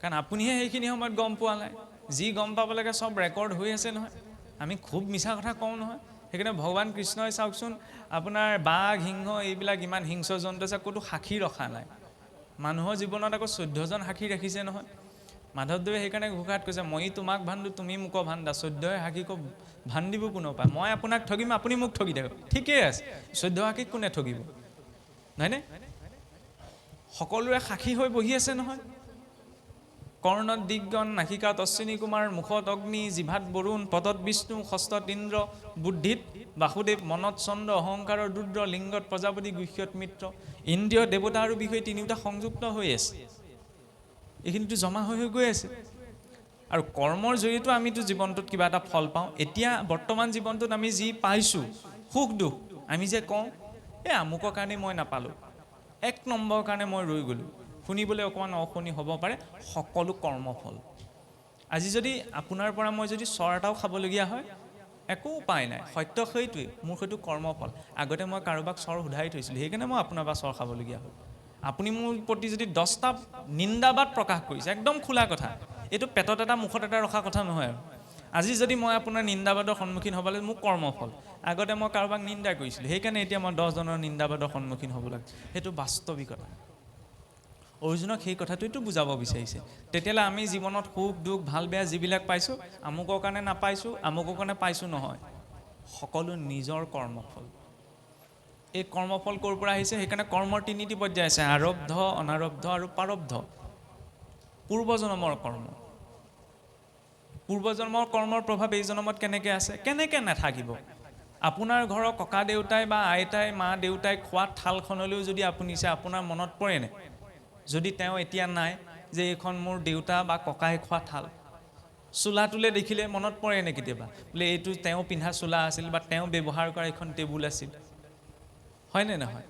[SPEAKER 1] কাৰণ আপুনিহে সেইখিনি সময়ত গম পোৱা নাই। যি গম পাব লাগে চব ৰেকৰ্ড হৈ আছে নহয়। আমি খুব মিছা কথা কওঁ নহয়। সেইকাৰণে ভগৱান কৃষ্ণই চাওকচোন, আপোনাৰ বাঘ, সিংহ এইবিলাক ইমান হিংস্ৰ জন্তু আছে, ক'তো সাক্ষী ৰখা নাই। মানুহৰ জীৱনত আকৌ 14জন সাক্ষী ৰাখিছে নহয়। মাধৱদেৱে সেইকাৰণে ঘোষাত কৈছে মই তোমাক ভান্দো তুমি মোক ভান্দা, 14 সাক্ষীক ভান্দিব কোনে পায়, মই আপোনাক ঠগিম আপুনি মোক ঠগি থাকক। ঠিকেই আছে, 14 সাক্ষীক কোনে ঠগিব, নহয়নে? সকলোৰে সাক্ষী হৈ বহি আছে নহয়। কৰ্ণত দিগগণ, নাসিকাত অশ্বিনী কুমাৰ, মুখত অগ্নি, জিভাত বৰুণ, পদত বিষ্ণু, হস্তত ইন্দ্ৰ, বুদ্ধিত বাসুদেৱ, মনত চন্দ্ৰ, অহংকাৰৰ ৰুদ্ৰ, লিংগত প্ৰজাপতি, গুহ্যত মিত্ৰ। ইন্দ্ৰিয় দেৱতা আৰু বিষয় তিনিওটা সংযুক্ত হৈ আছে, এইখিনিতো জমা হৈ গৈ আছে। আৰু কৰ্মৰ জৰিয়তে আমিতো জীৱনটোত কিবা এটা ফল পাওঁ। এতিয়া বৰ্তমান জীৱনটোত আমি যি পাইছোঁ সুখ দুখ, আমি যে কওঁ এই আমুকৰ কাৰণে মই নাপালোঁ, 1 নম্বৰৰ কাৰণে মই ৰৈ গ'লোঁ, শুনিবলৈ অকণমান অশুনি হ'ব পাৰে, সকলো কৰ্মফল। আজি যদি আপোনাৰ পৰা মই যদি চৰ এটাও খাবলগীয়া হয়, একো উপায় নাই, সত্য সেইটোৱেই, মোৰ সেইটো কৰ্মফল। আগতে মই কাৰোবাক চৰ সোধাই থৈছিলোঁ, সেইকাৰণে মই আপোনাৰ পৰা চৰ খাবলগীয়া হ'ল। আপুনি মোৰ প্ৰতি যদি 10টা নিন্দাবাদ প্ৰকাশ কৰিছে, একদম খোলা কথা, এইটো পেটত এটা মুখত এটা ৰখা কথা নহয় আৰু। আজি যদি মই আপোনাৰ নিন্দাবাদৰ সন্মুখীন হ'ব লাগে, মোৰ কৰ্মফল। আগতে মই কাৰোবাক নিন্দা কৰিছিলোঁ, সেইকাৰণে এতিয়া মই 10জনৰ নিন্দাবাদৰ সন্মুখীন হ'ব লাগে, সেইটো বাস্তৱিকতা। অৰ্জুনক সেই কথাটোৱেতো বুজাব বিচাৰিছে। তেতিয়াহ'লে আমি জীৱনত সুখ দুখ ভাল বেয়া যিবিলাক পাইছোঁ, আমুকৰ কাৰণে নাপাইছোঁ, আমুকৰ কাৰণে পাইছোঁ নহয়, সকলো নিজৰ কৰ্মফল। এই কৰ্মফল ক'ৰ পৰা আহিছে? সেইকাৰণে কৰ্মৰ 3টি পৰ্যায় আছে, আৰব্ধ, অনাৰব্ধ আৰু প্ৰাৰব্ধ। পূৰ্বজন্মৰ কৰ্ম, পূৰ্বজন্মৰ কৰ্মৰ প্ৰভাৱ এই জন্মত কেনেকৈ আছে, কেনেকৈ নাথাকিব? আপোনাৰ ঘৰৰ ককা দেউতাই বা আইতাই মা দেউতাই খোৱা থালখনলৈও যদি আপুনি চাই, আপোনাৰ মনত পৰেনে যদি তেওঁ এতিয়া নাই, যে এইখন মোৰ দেউতা বা ককাই খোৱা থাল? চোলাটোলে দেখিলে মনত পৰেনে কেতিয়াবা, বোলে এইটো তেওঁ পিন্ধা চোলা আছিল বা তেওঁ ব্যৱহাৰ কৰা এখন টেবুল আছিল, হয়নে নহয়?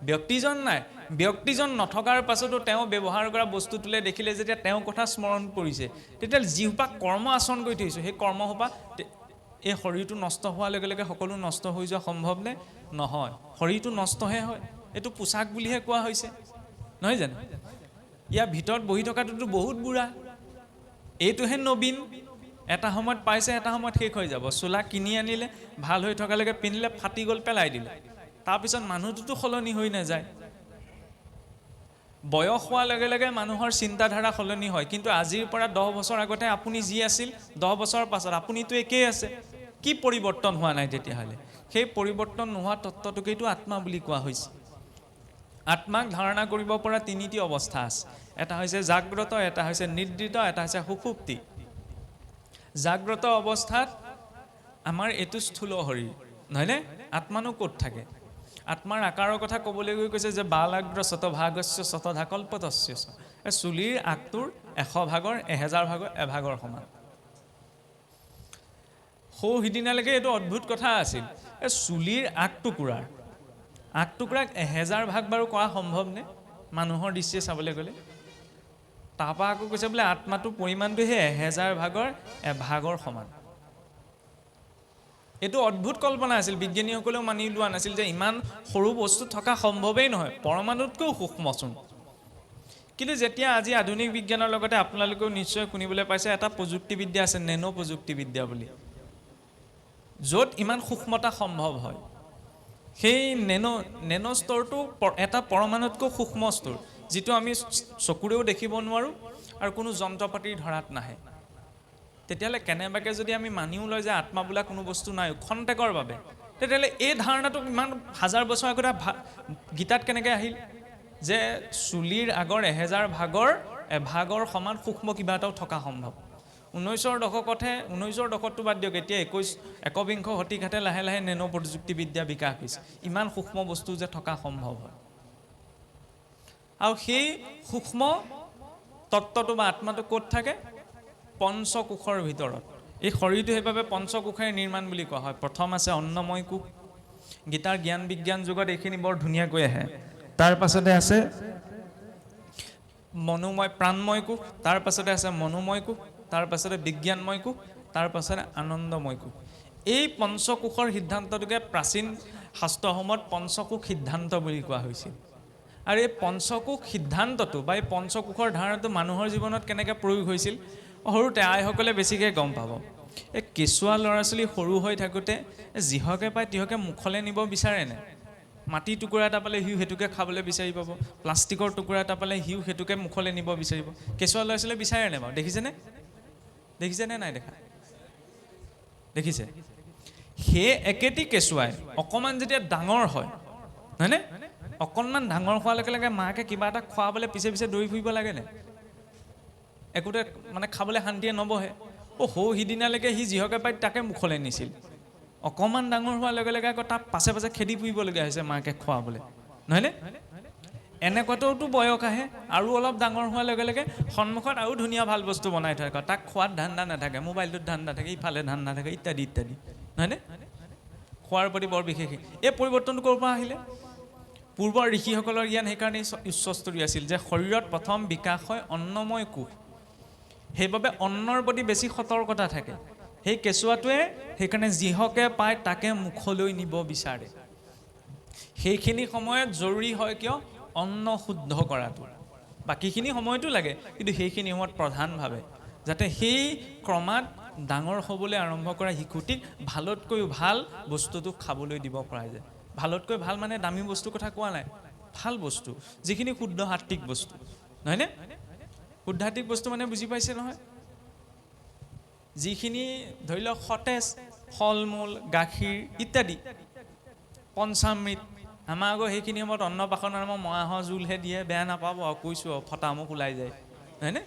[SPEAKER 1] ব্যক্তিজন নাই, ব্যক্তিজন নথকাৰ পাছতো তেওঁ ব্যৱহাৰ কৰা বস্তুটোলে দেখিলে যেতিয়া তেওঁৰ কথা স্মৰণ পৰিছে, তেতিয়া যিসোপা কৰ্ম আচৰণ কৰি থৈছোঁ, সেই কৰ্মসোপা এই শৰীৰটো নষ্ট হোৱাৰ লগে লগে সকলো নষ্ট হৈ যোৱা সম্ভৱনে? নহয়, শৰীৰটো নষ্টহে হয়, এইটো পোচাক বুলিহে কোৱা হৈছে, নহয় জানো? ইয়াৰ ভিতৰত বহি থকাটোতো বহুত বুঢ়া, এইটোহে নবীন, এটা সময়ত পাইছে, এটা সময়ত শেষ হৈ যাব। চোলা কিনি আনিলে, ভাল হৈ থকালৈকে পিন্ধিলে, ফাটি গ'ল, পেলাই দিলে, তাৰপিছত মানুহটোতো সলনি হৈ নাযায়। বয়স হোৱাৰ লগে লগে মানুহৰ চিন্তাধাৰা সলনি হয়, কিন্তু আজিৰ পৰা 10 বছৰ আগতে আপুনি যি আছিল, 10 বছৰৰ পাছত আপুনিতো একেই আছে। কি পৰিৱৰ্তন হোৱা নাই তেতিয়াহ'লে? সেই পৰিৱৰ্তন নোহোৱা তত্ত্বটোকেইতো আত্মা বুলি কোৱা হৈছে। আত্মাক ধাৰণা কৰিব পৰা 3টি অৱস্থা আছে, এটা হৈছে জাগ্ৰত, এটা হৈছে নিদ্ৰিত, এটা হৈছে সুষুপ্তি। জাগ্ৰত অৱস্থাত আমাৰ এইটো স্থূল শৰীৰ, নহয়নে? আত্মানো ক'ত থাকে? আত্মাৰ আকাৰৰ কথা ক'বলৈ গৈ কৈছে যে বালাগ্ৰ শতভাগস্য শতধাকল্পতস্য, চুলিৰ আগটোৰ 100 ভাগৰ 1000 ভাগৰ এভাগৰ সমান। সৌ সিদিনালৈকে এইটো অদ্ভুত কথা আছিল, এই চুলিৰ আগটুকুৰাক 1000 ভাগ বাৰু কৰা সম্ভৱনে মানুহৰ দৃষ্টিয়ে চাবলৈ গ'লে? তাৰপৰা আকৌ কৈছে বোলে আত্মাটোৰ পৰিমাণটো সেই 1000 ভাগৰ এভাগৰ সমান। এইটো অদ্ভুত কল্পনা আছিল, বিজ্ঞানীসকলেও মানি লোৱা নাছিল যে ইমান সৰু বস্তু থকা সম্ভৱেই নহয়, পৰমাণুতকৈও সূক্ষ্মচোন। কিন্তু যেতিয়া আজি আধুনিক বিজ্ঞানৰ লগতে আপোনালোকেও নিশ্চয় শুনিবলৈ পাইছে, এটা প্ৰযুক্তিবিদ্যা আছে নেনো প্ৰযুক্তিবিদ্যা বুলি, য'ত ইমান সূক্ষ্মতা সম্ভৱ হয়। সেই নেনো স্তৰটো এটা পৰমাণুতকৈ সূক্ষ্ম স্তৰ, যিটো আমি চকুৰেও দেখিব নোৱাৰোঁ আৰু কোনো যন্ত্ৰ পাতিৰ ধৰাত নাহে। তেতিয়াহ'লে কেনেবাকৈ যদি আমি মানিও লয় যে আত্মা বোলা কোনো বস্তু নাই ক্ষন্তেকৰ বাবে, তেতিয়াহ'লে এই ধাৰণাটো ইমান 1000 বছৰ আগতে গীতাত কেনেকৈ আহিল যে চুলিৰ আগৰ 1000 ভাগৰ এভাগৰ সমান সূক্ষ্ম কিবা এটাও থকা সম্ভৱ? 19ৰ দশকতো বাদ দিয়ক, এতিয়া 21শ শতিকাতে লাহে লাহে নেনো প্ৰযুক্তিবিদ্যা বিকাশ হৈছে, ইমান সূক্ষ্ম বস্তু যে থকা সম্ভৱ হয়। আৰু সেই সূক্ষ্ম তত্ত্বটো বা আত্মাটো ক'ত থাকে? পঞ্চকোষৰ ভিতৰত। এই শৰীৰটো সেইবাবে পঞ্চকোষেৰে নিৰ্মাণ বুলি কোৱা হয়। প্ৰথম আছে অন্নময় কোষ, গীতাৰ জ্ঞান বিজ্ঞান যুগত এইখিনি বৰ ধুনীয়াকৈ আহে। তাৰ পাছতে আছে প্ৰাণময় কোষ, তাৰ পাছতে আছে মনোময় কোষ, তাৰ পাছতে বিজ্ঞানময় কোষ, তাৰ পাছতে আনন্দময় কোষ। এই পঞ্চকোষৰ সিদ্ধান্তটোকে প্ৰাচীন শাস্ত্ৰসমূহত পঞ্চকোষ সিদ্ধান্ত বুলি কোৱা হৈছিল। আৰু এই পঞ্চকোষ সিদ্ধান্তটো বা এই পঞ্চকোষৰ ধাৰণাটো মানুহৰ জীৱনত কেনেকৈ প্ৰয়োগ হৈছিল, সৰুতে আইসকলে বেছিকৈ গম পাব। এই কেঁচুৱা ল'ৰা ছোৱালী সৰু হৈ থাকোঁতে যিহকে পায় তিহকে মুখলৈ নিব বিচাৰেনে? মাটি টুকুৰা এটা পালে সিও সেইটোকে খাবলৈ বিচাৰি পাব, প্লাষ্টিকৰ টুকুৰা এটা পালে সিও সেইটোকে মুখলৈ নিব বিচাৰিব। কেঁচুৱা ল'ৰা ছোৱালীয়ে বিচাৰেনে বাৰু? দেখিছেনে নাই দেখা? দেখিছে? সেই একেটি কেঁচুৱাই অকণমান যেতিয়া ডাঙৰ হয়, হয়নে, অকণমান ডাঙৰ হোৱাৰ লগে লগে মাকে কিবা এটা খোৱাবলৈ পিছে পিছে দৌৰি ফুৰিব লাগেনে? একোতে মানে খাবলৈ শান্তিয়ে নবহে। সৌ সিদিনালৈকে সি যিহকে পাই তাকে মুখলৈ নিছিল, অকণমান ডাঙৰ হোৱাৰ লগে লগে আকৌ তাৰ পাছে পাছে খেদি ফুৰিবলগীয়া হৈছে মাকে খোৱাবলৈ, নহয়নে? এনেকুৱাটোতো বয়স আহে, আৰু অলপ ডাঙৰ হোৱাৰ লগে লগে সন্মুখত আৰু ধুনীয়া ভাল বস্তু বনাই থয়, তাক খোৱাত ধান্দা নাথাকে, মোবাইলটোত ধান্দা থাকে, ইফালে ধান্দা থাকে, ইত্যাদি ইত্যাদি, নহয়নে? খোৱাৰ প্ৰতি বৰ বিশেষ। এই পৰিৱৰ্তনটো ক'ৰ পৰা আহিলে? পূৰ্বৰ ঋষিসকলৰ জ্ঞান সেইকাৰণেই উচ্চস্তৰীয় আছিল যে শৰীৰত প্ৰথম বিকাশ হয় অন্নময় কোষ, সেইবাবে অন্নৰ প্ৰতি বেছি সতৰ্কতা থাকে। সেই কেঁচুৱাটোৱে সেইকাৰণে যিহকে পায় তাকে মুখলৈ নিব বিচাৰে। সেইখিনি সময়ত জৰুৰী হয় কিয়? অন্ন শুদ্ধ কৰাটো। বাকীখিনি সময়তো লাগে, কিন্তু সেইখিনি সময়ত প্ৰধানভাৱে যাতে সেই ক্ৰমাৎ ডাঙৰ হ'বলৈ আৰম্ভ কৰা শিশুটিক ভালতকৈও ভাল বস্তুটো খাবলৈ দিব পৰা যায়। ভালতকৈ ভাল মানে দামী বস্তুৰ কথা কোৱা নাই, ভাল বস্তু, যিখিনি শুদ্ধ সাত্বিক বস্তু, নহয়নে? শুদ্ধাত্মিক বস্তু মানে বুজি পাইছে নহয়? যিখিনি ধৰি লওক সতেজ, ফল মূল, গাখীৰ ইত্যাদি, পঞ্চামৃত। আমাৰ আকৌ সেইখিনি সময়ত অন্নপ্ৰাশনৰ নামৰ মৰাহৰ জোলহে দিয়ে, বেয়া নাপাব আৰু কৈছোঁ আৰু ফটামুখ ওলাই যায়, হয়নে?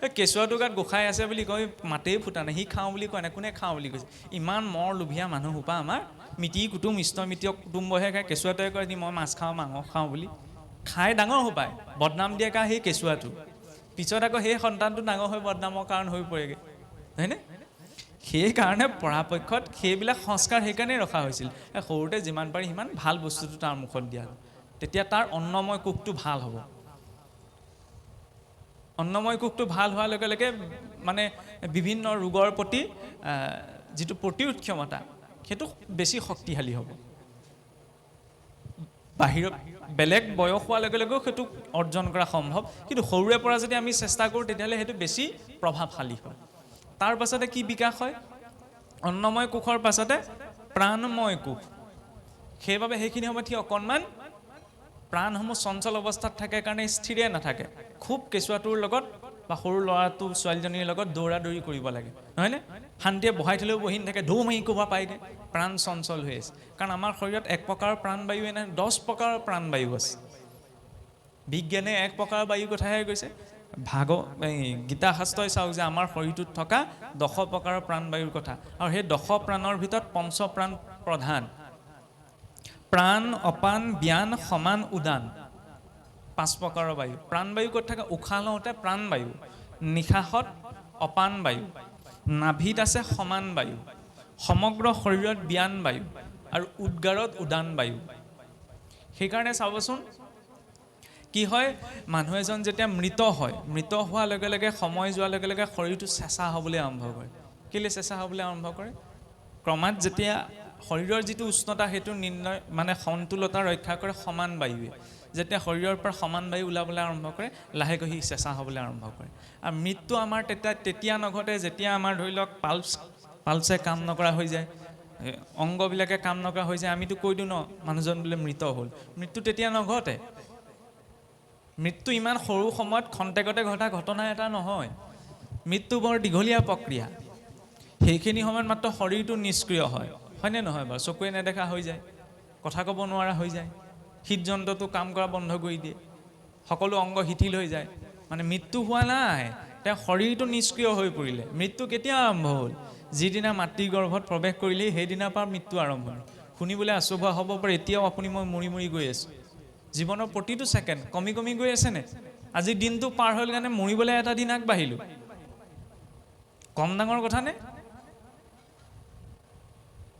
[SPEAKER 1] এই কেঁচুৱাটো গাত গোসাঁই আছে বুলি কৈ মাতেই ফুটা নাই, সি খাওঁ বুলি কয় নাই, কোনে খাওঁ বুলি কৈছে? ইমান মৰ লোভীয়া মানুহ সোপা আমাৰ, মিতিৰ কুটুম ইষ্ট মিতিৰ কুটুম্বহে খায়, কেঁচুৱাটোৱে কয় মই মাছ খাওঁ মাংস খাওঁ বুলি, খাই ডাঙৰ সোপায় বদনাম দিয়ে কাৰ? সেই কেঁচুৱাটো। পিছত আকৌ সেই সন্তানটো ডাঙৰ হৈ বদনামৰ কাৰণ হৈ পৰেগৈ, হয়নে? সেইকাৰণে পৰাপক্ষত সেইবিলাক সংস্কাৰ সেইকাৰণেই ৰখা হৈছিল, সৰুতে যিমান পাৰি সিমান ভাল বস্তুটো তাৰ মুখত দিয়া, তেতিয়া তাৰ অন্নময় কোষটো ভাল হ'ব। অন্নময় কোষটো ভাল হোৱাৰ লগে লগে মানে বিভিন্ন ৰোগৰ প্ৰতি যিটো প্ৰতিৰোধ ক্ষমতা সেইটো বেছি শক্তিশালী হ'ব। বাহিৰত বেলেগ বয়স হোৱাৰ লগে লগেও সেইটো অৰ্জন কৰা সম্ভৱ, কিন্তু সৰুৰে পৰা যদি আমি চেষ্টা কৰোঁ তেতিয়াহ'লে সেইটো বেছি প্ৰভাৱশালী হয়। তাৰ পাছতে কি বিকাশ হয়? অন্নময় কোষৰ পাছতে প্ৰাণময় কোষ। সেইবাবে সেইখিনি সময়ত সি অকণমান প্ৰাণসমূহ চঞ্চল অৱস্থাত থাকে কাৰণে স্থিৰে নাথাকে, খুব কেঁচুৱাটোৰ লগত বা সৰু ল'ৰাটো ছোৱালীজনীৰ লগত দৌৰা দৌৰি কৰিব লাগে, নহয়নে? শান্তিয়ে বহাই থ'লেও বহি নাথাকে, ঢৌ মাৰি ক'ৰবাৰ পায়গৈ, প্ৰাণ চঞ্চল হৈ আছে। কাৰণ আমাৰ শৰীৰত এক প্ৰকাৰৰ প্ৰাণবায়ুৱে নাই, 10 প্ৰকাৰৰ প্ৰাণবায়ু আছে। বিজ্ঞানে এক প্ৰকাৰৰ বায়ুৰ কথাহে কৈছে। গীতা শাস্ত্ৰই চাওক যে আমাৰ শৰীৰটোত থকা 10 প্ৰকাৰৰ প্ৰাণবায়ুৰ কথা, আৰু সেই 10 প্ৰাণৰ ভিতৰত পঞ্চপ্ৰাণ প্ৰধান। প্ৰাণ, অপান, ব্যান, সমান, উদান, 5 প্ৰকাৰৰ বায়ু। প্ৰাণবায়ু ক'ত থাকে? উশাহ লওঁতে প্ৰাণবায়ু, নিশাহত অপান বায়ু, নাভিত আছে সমান বায়ু, সমগ্ৰ শৰীৰত ব্যান বায়ু, আৰু উদ্গাৰত উদান বায়ু। সেইকাৰণে চাবচোন কি হয়, মানুহ এজন যেতিয়া মৃত হয়, মৃত হোৱাৰ লগে লগে সময় যোৱাৰ লগে লগে শৰীৰটো চেঁচা হ'বলৈ আৰম্ভ কৰে। কেলৈ চেঁচা হ'বলৈ আৰম্ভ কৰে? ক্ৰমাৎ যেতিয়া শৰীৰৰ যিটো উষ্ণতা সেইটো নিৰ্ণয় মানে সন্তুলতা ৰক্ষা কৰে সমান বায়ুৱে। যেতিয়া শৰীৰৰ পৰা সমান বায়ু ওলাবলৈ আৰম্ভ কৰে, লাহেকৈ সি চেঁচা হ'বলৈ আৰম্ভ কৰে। আৰু মৃত্যু আমাৰ তেতিয়া নঘটে যেতিয়া আমাৰ ধৰি লওক পালছে কাম নকৰা হৈ যায়, অংগবিলাকে কাম নকৰা হৈ যায়, আমিতো কৈ দিওঁ ন মানুহজন বোলে মৃত হ'ল। মৃত্যু তেতিয়া নঘটে। মৃত্যু ইমান সৰু সময়ত খন্তেকতে ঘটা ঘটনা এটা নহয়, মৃত্যু বৰ দীঘলীয়া প্ৰক্ৰিয়া। সেইখিনি সময়ত মাত্ৰ শৰীৰটো নিষ্ক্ৰিয় হয়, হয়নে নহয় বাৰু? চকুৱে নেদেখা হৈ যায়, কথা ক'ব নোৱাৰা হৈ যায়, হৃদযন্ত্ৰটো কাম কৰা বন্ধ কৰি দিয়ে, সকলো অংগ শিথিল হৈ যায়। মানে মৃত্যু হোৱা নাই, তেওঁ শৰীৰটো নিষ্ক্ৰিয় হৈ পৰিলে। মৃত্যু কেতিয়া আৰম্ভ হ'ল? যিদিনা মাতৃ গৰ্ভত প্ৰৱেশ কৰিলে সেইদিনাৰ পৰা মৃত্যু আৰম্ভণি। শুনিবলৈ আচৰিত হ'ব পাৰে, এতিয়াও আপুনি মই মৰি মৰি গৈ আছোঁ। জীৱনৰ প্ৰতিটো ছেকেণ্ড কমি কমি গৈ আছেনে? আজি দিনটো পাৰ হ'ল কাৰণে মৰিবলৈ এটা দিন আগবাঢ়িলোঁ, কম ডাঙৰ কথা নে?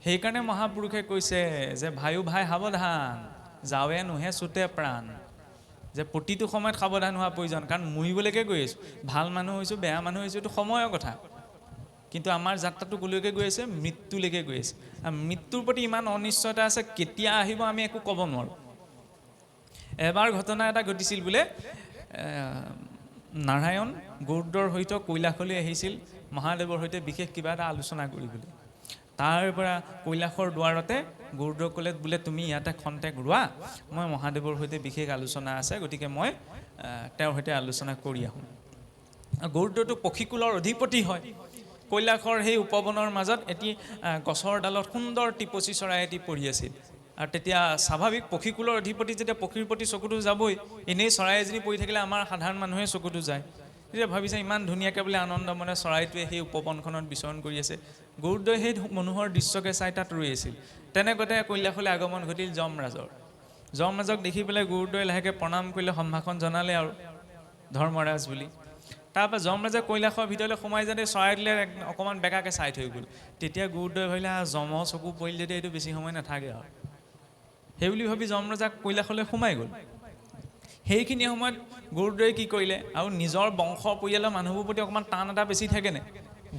[SPEAKER 1] সেইকাৰণে মহাপুৰুষে কৈছে যে ভায়ু ভাই সাৱধান, যাৱে নোহে চুতে প্ৰাণ। যে প্ৰতিটো সময়ত সাৱধান হোৱা প্ৰয়োজন, কাৰণ মৰিবলৈকে গৈ আছোঁ। ভাল মানুহ হৈছোঁ, বেয়া মানুহ হৈছোঁ, এইটো সময়ৰ কথা, কিন্তু আমাৰ যাত্ৰাটো কলৈকে গৈ আছে? মৃত্যুলৈকে গৈ আছে। আৰু মৃত্যুৰ প্ৰতি ইমান অনিশ্চয়তা আছে, কেতিয়া আহিব আমি একো ক'ব নোৱাৰোঁ। এবাৰ ঘটনা এটা ঘটিছিল বোলে, নাৰায়ণ গৰুড়ৰ সৈতে কৈলাশলৈ আহিছিল মহাদেৱৰ সৈতে বিশেষ কিবা এটা আলোচনা কৰিবলৈ। তাৰ পৰা কৈলাশৰ দুৱাৰতে গৰুড়ক ক'লে বোলে তুমি ইয়াতে খন্তেক ৰোৱা, মই মহাদেৱৰ সৈতে বিশেষ আলোচনা আছে, গতিকে মই তেওঁৰ সৈতে আলোচনা কৰি আহোঁ। গৰুড়টো পক্ষীকুলৰ অধিপতি হয়। কৈলাশৰ সেই উপবনৰ মাজত এটি গছৰ ডালত সুন্দৰ টিপচী চৰাই এটি পৰি আছিল। আৰু তেতিয়া স্বাভাৱিক পক্ষীকুলৰ অধিপতি যেতিয়া পক্ষীৰ প্ৰতি চকুটো যাবই, এনেই চৰাই এজনী পৰি থাকিলে আমাৰ সাধাৰণ মানুহে চকুটো যায়। তেতিয়া ভাবিছে ইমান ধুনীয়াকৈ বোলে আনন্দ মনে চৰাইটোৱে সেই উপবনখনত বিচৰণ কৰি আছে। গৰুড়ই সেই মনোহৰ দৃশ্যকে চাই তাত ৰৈ আছিল। তেনেকুৱাতে কৈলাশলৈ আগমন ঘটিল যমৰাজৰ। যমৰাজক দেখি পেলাই গৰুড়ই লাহেকৈ প্ৰণাম কৰিলে, সম্ভাষণ জনালে আৰু ধৰ্মৰাজ বুলি। তাৰপৰা যমৰাজে কৈলাশৰ ভিতৰলৈ সোমাই যাতে চৰাইটোলৈ অকণমান বেকাকৈ চাই থৈ গ'ল। তেতিয়া গৰুড়ই ভাবিলে যমৰ চকু পৰিল যেতিয়া এইটো বেছি সময় নাথাকে আৰু, সেইবুলি ভাবি যমৰাজাক কৈলাশলৈ সোমাই গ'ল। সেইখিনি সময়ত গৰুড়ই কি কৰিলে, আৰু নিজৰ বংশ পৰিয়ালৰ মানুহবোৰৰ প্ৰতি অকণমান টান এটা বেছি থাকেনে।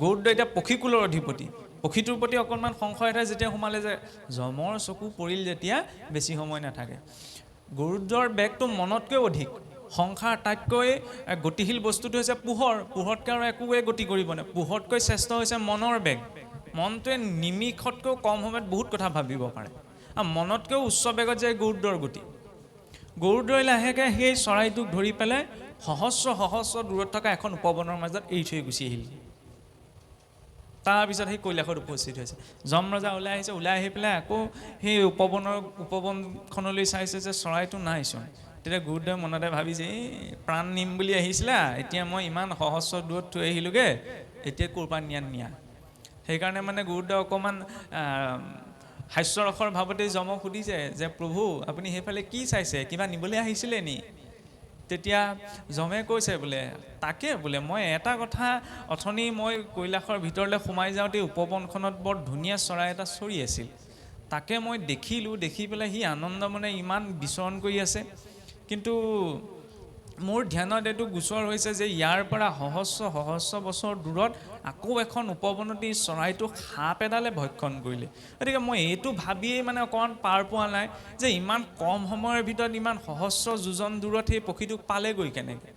[SPEAKER 1] গৰুড় এতিয়া পক্ষীকুলৰ অধিপতি, পক্ষীটোৰ প্ৰতি অকণমান সংশয় এটা যেতিয়া সোমালে যে যমৰ চকু পৰিল যেতিয়া বেছি সময় নাথাকে। গৰুড়ৰ বেগটো মনতকৈ অধিক। সংসাৰ আটাইতকৈ গতিশীল বস্তুটো হৈছে পোহৰ, পোহৰতকৈ আৰু একোৱে গতি কৰিব নোৱাৰে। পোহৰতকৈ শ্ৰেষ্ঠ হৈছে মনৰ বেগ। মনটোৱে নিমিষতকৈ কম সময়ত বহুত কথা ভাবিব পাৰে, আৰু মনতকৈও উচ্চ বেগত যায় গৰুড়ৰ গতি। গৰুড়ই লাহেকৈ সেই চৰাইটোক ধৰি পেলাই সহস্ৰ সহস্ৰ দূৰত থকা এখন উপবনৰ মাজত এৰি থৈ গুচি আহিল। তাৰপিছত সেই কৈলাশত উপস্থিত হৈছে। যমৰাজা ওলাই আহিছে, ওলাই আহি পেলাই আকৌ সেই উপবনখনলৈ চাইছে যে চৰাইটো নাইচোন। তেতিয়া গৰুড়ই মনতে ভাবিছে, এই প্ৰাণ নিম বুলি আহিছিলা, এতিয়া মই ইমান সহস্ৰ দূৰত থৈ আহিলোগৈ, এতিয়া ক'ৰ পৰা নিয়া। সেইকাৰণে মানে গৰুড়ই অকণমান হাস্যৰসৰ ভাৱতে যমক সুধিছে যে প্ৰভু আপুনি সেইফালে কি চাইছে, কিবা নিবলৈ আহিছিলে নি? তেতিয়া যমে কৈছে বোলে তাকে বোলে মই এটা কথা, অথনি মই কৈলাশৰ ভিতৰলৈ সোমাই যাওঁতে উপবনখনত বৰ ধুনীয়া চৰাই এটা চৰি আছিল, তাকে মই দেখিলোঁ, দেখি পেলাই সি আনন্দ মনে ইমান বিচৰণ কৰি আছে। কিন্তু মোৰ ধ্যানত এইটো গোচৰ হৈছে যে ইয়াৰ পৰা সহস্ৰ সহস্ৰ বছৰ দূৰত আকৌ এখন উপবনতে চৰাইটো সাপ এডালে ভক্ষণ কৰিলে। গতিকে মই এইটো ভাবিয়েই মানে অকণমান পাৰ পোৱা নাই যে ইমান কম সময়ৰ ভিতৰত ইমান সহস্ৰ যোজন দূৰত সেই পক্ষীটোক পালেগৈ কেনেকৈ।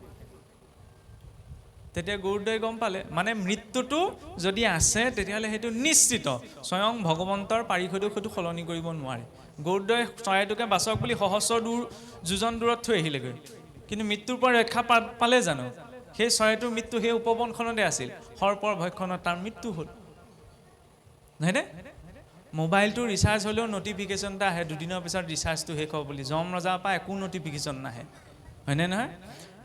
[SPEAKER 1] তেতিয়া গৰুড়ই গম পালে মানে মৃত্যুটো যদি আছে তেতিয়াহ'লে সেইটো নিশ্চিত, স্বয়ং ভগৱন্তৰ পাৰিষদেও সেইটো সলনি কৰিব নোৱাৰে। গৰুড়ই চৰাইটোকে বাচক বুলি সহস্ৰ যোজন দূৰত থৈ আহিলেগৈ, কিন্তু মৃত্যুৰ পৰা ৰক্ষা পালে জানো? সেই চৰাইটোৰ মৃত্যু সেই উপবনখনতে আছিল, সৰ্পৰ ভক্ষণত তাৰ মৃত্যু হ'ল, নহয়নে? মোবাইলটো ৰিচাৰ্জ হ'লেও নটিফিকেশ্যন এটা আহে দুদিনৰ পিছত ৰিচাৰ্জটো শেষ হ'ব বুলি, যমৰাজাৰ পৰা একো নটিফিকেশ্যন নাহে, হয়নে নহয়?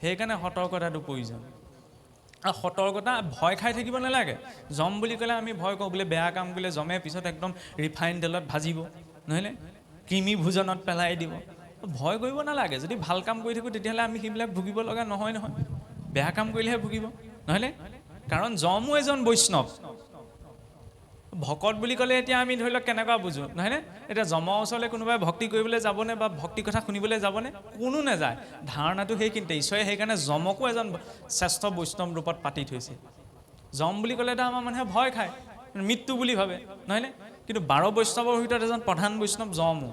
[SPEAKER 1] সেইকাৰণে সতৰ্কতাটো প্ৰয়োজন। আৰু সতৰ্কতা, ভয় খাই থাকিব নালাগে। যম বুলি ক'লে আমি ভয় কৰোঁ, বোলে বেয়া কাম কৰিলে যমে পিছত একদম ৰিফাইন তেলত ভাজিব, নহয়নে? কৃমি ভোজনত পেলাই দিব। ভয় কৰিব নালাগে। যদি ভাল কাম কৰি থাকোঁ তেতিয়াহ'লে আমি সেইবিলাক ভুগিব লগা নহয়। বেয়া কাম কৰিলেহে ভুগিব, নহয়নে? কাৰণ যমো এজন বৈষ্ণৱ। ভকত বুলি ক'লে এতিয়া আমি ধৰি লওক কেনেকুৱা বুজোঁ, নহয়নে? এতিয়া যমৰ ওচৰলৈ কোনোবাই ভক্তি কৰিবলৈ যাবনে বা ভক্তি কথা শুনিবলৈ যাবনে? কোনো নাযায়। ধাৰণাটো সেইখিনিতে। ঈশ্বৰে সেইকাৰণে যমকো এজন শ্ৰেষ্ঠ বৈষ্ণৱ ৰূপত পাতি থৈছে। যম বুলি ক'লেতো আমাৰ মানুহে ভয় খায়, মৃত্যু বুলি ভাবে, নহয়নে? কিন্তু 12 বৈষ্ণৱৰ ভিতৰত এজন প্ৰধান বৈষ্ণৱ যমো।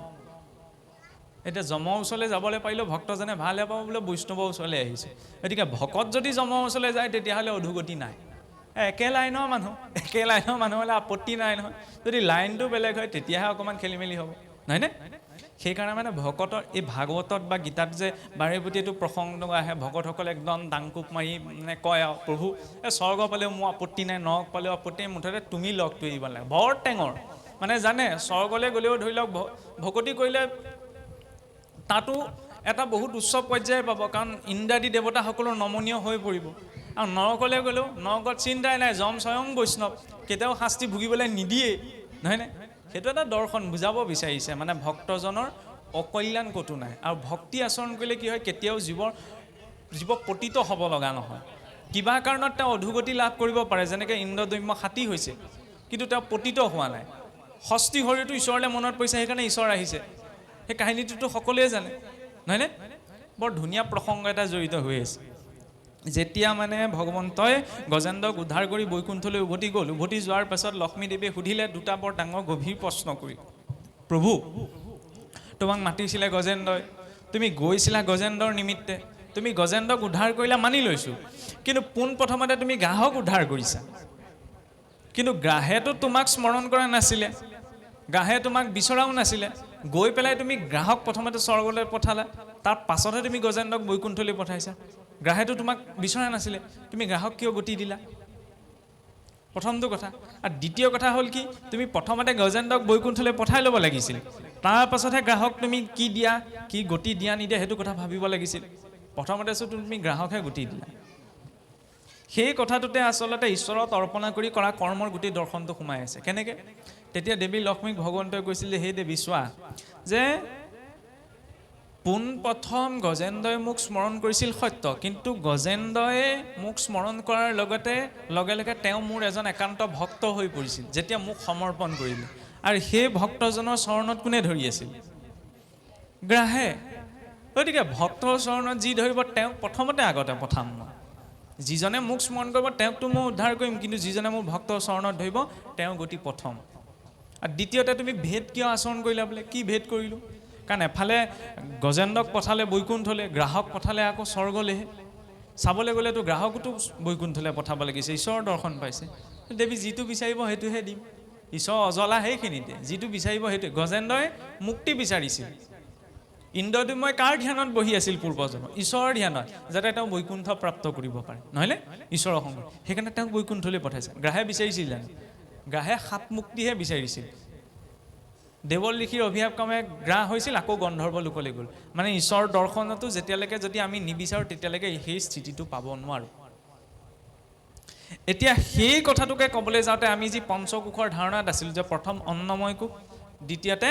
[SPEAKER 1] এতিয়া যমৰ ওচৰলৈ যাবলৈ পাৰিলেও ভক্তজনে ভালহে পাব বোলে বৈষ্ণৱৰ ওচৰলৈ আহিছে। গতিকে ভকত যদি যমৰ ওচৰলৈ যায় তেতিয়াহ'লে অধোগতি নাই। একে লাইনৰ মানুহ হ'লে আপত্তি নাই নহয়। যদি লাইনটো বেলেগ হয় তেতিয়াহে অকণমান খেলি মেলি হ'ব, নহয়নে? সেইকাৰণে মানে ভকতৰ এই ভাগৱতত বা গীতাত যে বাৰে প্ৰতি এইটো প্ৰসংগ আহে, ভকতসকলে একদম ডাংকুপ মাৰি মানে কয় আৰু প্ৰভু এই স্বৰ্গ পালেও মোৰ আপত্তি নাই, নৰক পালেও আপত্তি নাই, মুঠতে তুমি লগটো এৰিব লাগে। বৰ টেঙৰ মানে জানে, স্বৰ্গলৈ গ'লেও ধৰি লওক ভকতি কৰিলে তাতো এটা বহুত উচ্চ পৰ্যায় পাব, কাৰণ ইন্দ্ৰাদি দেৱতাসকলৰ নমনীয় হৈ পৰিব। আৰু নৰকলৈ গ'লেও নৰকত চিন্তাই নাই, যম স্বয়ং বৈষ্ণৱ, কেতিয়াও শাস্তি ভুগিবলৈ নিদিয়েই, নহয়নে? সেইটো এটা দৰ্শন বুজাব বিচাৰিছে, মানে ভক্তজনৰ অকল্যাণ ক'তো নাই। আৰু ভক্তি আচৰণ কৰিলে কি হয়, কেতিয়াও জীৱ পতিত হ'ব লগা নহয়। কিবা কাৰণত তেওঁ অধোগতি লাভ কৰিব পাৰে, যেনেকৈ ইন্দ্ৰদম্য হাতী হৈছে, কিন্তু তেওঁ পতিত হোৱা নাই। ষষ্ঠী শৰীৰটো ঈশ্বৰলৈ মনত পৰিছে, সেইকাৰণে ঈশ্বৰ আহিছে। সেই কাহিনীটোতো সকলোৱে জানে, নহয়নে? বৰ ধুনীয়া প্ৰসংগ এটা জড়িত হৈ আছে। যেতিয়া মানে ভগৱন্তই গজেন্দ্ৰক উদ্ধাৰ কৰি বৈকুণ্ঠলৈ উভতি গ'ল, উভতি যোৱাৰ পাছত লক্ষ্মীদেৱীয়ে সুধিলে দুটা বৰ ডাঙৰ গভীৰ প্ৰশ্ন কৰি, প্ৰভু তোমাক মাতিছিলে গজেন্দ্ৰই, তুমি গৈছিলা গজেন্দ্ৰৰ নিমিত্তে, তুমি গজেন্দ্ৰক উদ্ধাৰ কৰিলা মানি লৈছোঁ, কিন্তু পোনপ্ৰথমতে তুমি গ্ৰাহক উদ্ধাৰ কৰিছা, কিন্তু গ্ৰাহেতো তোমাক স্মৰণ কৰা নাছিলে, গ্ৰাহে তোমাক বিচৰাও নাছিলে। গৈ পেলাই তুমি গ্ৰাহক প্ৰথমতে স্বৰ্গলৈ পঠালা, তাৰ পাছতহে তুমি গজেন্দ্ৰক বৈকুণ্ঠলৈ পঠাইছা। গ্ৰাহেতো তোমাক বিচৰা নাছিলে, তুমি গ্ৰাহক কিয় গতি দিলা? প্ৰথমটো কথা। আৰু দ্বিতীয় কথা হ'ল কি, তুমি প্ৰথমতে গজেন্দ্ৰক বৈকুণ্ঠলৈ পঠাই ল'ব লাগিছিল, তাৰ পাছতহে গ্ৰাহক তুমি কি দিয়া, কি গতি দিয়া নিদিয়া সেইটো কথা ভাবিব লাগিছিল। প্ৰথমতে তুমি গ্ৰাহকহে গতি দিলা। সেই কথাটোতে আচলতে ঈশ্বৰত অৰ্পণা কৰি কৰা কৰ্মৰ গোটেই দৰ্শনটো সোমাই আছে। কেনেকৈ? তেতিয়া দেৱী লক্ষ্মীক ভগৱন্তই কৈছিল যে, হে দেৱী চোৱা, যে পোনপ্ৰথম গজেন্দ্ৰই মোক স্মৰণ কৰিছিল সত্য, কিন্তু গজেন্দ্ৰই মোক স্মৰণ কৰাৰ লগে লগে তেওঁ মোৰ এজন একান্ত ভক্ত হৈ পৰিছিল, যেতিয়া মোক সমৰ্পণ কৰিলে। আৰু সেই ভক্তজনৰ চৰণত কোনে ধৰি আছিল? গ্ৰাহে। গতিকে ভক্তৰ চৰণত যি ধৰিব তেওঁক প্ৰথমতে আগতে পঠাম মই। যিজনে মোক স্মৰণ কৰিব তেওঁকতো মই উদ্ধাৰ কৰিম, কিন্তু যিজনে মোৰ ভক্তৰ চৰণত ধৰিব তেওঁ গতি প্ৰথম। আৰু দ্বিতীয়তে তুমি ভেদ কিয় আচৰণ কৰিলা বোলে? কি ভেদ কৰিলোঁ? কাৰণ এফালে গজেন্দ্ৰক পঠালে বৈকুণ্ঠলৈ, গ্ৰাহক পঠালে আকৌ স্বৰ্গলৈহে। চাবলৈ গ'লেতো গ্ৰাহকতো বৈকুণ্ঠলৈ পঠাব লাগিছে, ঈশ্বৰৰ দৰ্শন পাইছে। দেৱী যিটো বিচাৰিব সেইটোহে দিম। ঈশ্বৰ অজলা সেইখিনিতে, যিটো বিচাৰিব সেইটোৱে। গজেন্দ্ৰই মুক্তি বিচাৰিছিল। ইন্দ্ৰদ্যুম্নই কাৰ ধ্যানত বহি আছিল পূৰ্বজন্ম? ঈশ্বৰৰ ধ্যানত, যাতে তেওঁ বৈকুণ্ঠ প্ৰাপ্ত কৰিব পাৰে, নহয়নে? ঈশ্বৰৰ সংগ। সেইকাৰণে তেওঁক বৈকুণ্ঠলৈ পঠাইছে। গ্ৰাহে বিচাৰিছিল জানো? গ্ৰাহে সাপ মুক্তিহে বিচাৰিছিল। দেৱল ঋষিৰ অভিশাপ ক্ৰমে গ্ৰাহ হৈছিল, আকৌ গন্ধৰ্ব লোকলৈ গ'ল। মানে ঈশ্বৰৰ দৰ্শনতো যেতিয়ালৈকে যদি আমি নিবিচাৰোঁ তেতিয়ালৈকে সেই স্থিতিটো পাব নোৱাৰোঁ। এতিয়া সেই কথাটোকে ক'বলৈ যাওঁতে আমি যি পঞ্চকোষৰ ধাৰণাত আছিলোঁ, যে প্ৰথম অন্নময় কোষ, দ্বিতীয়তে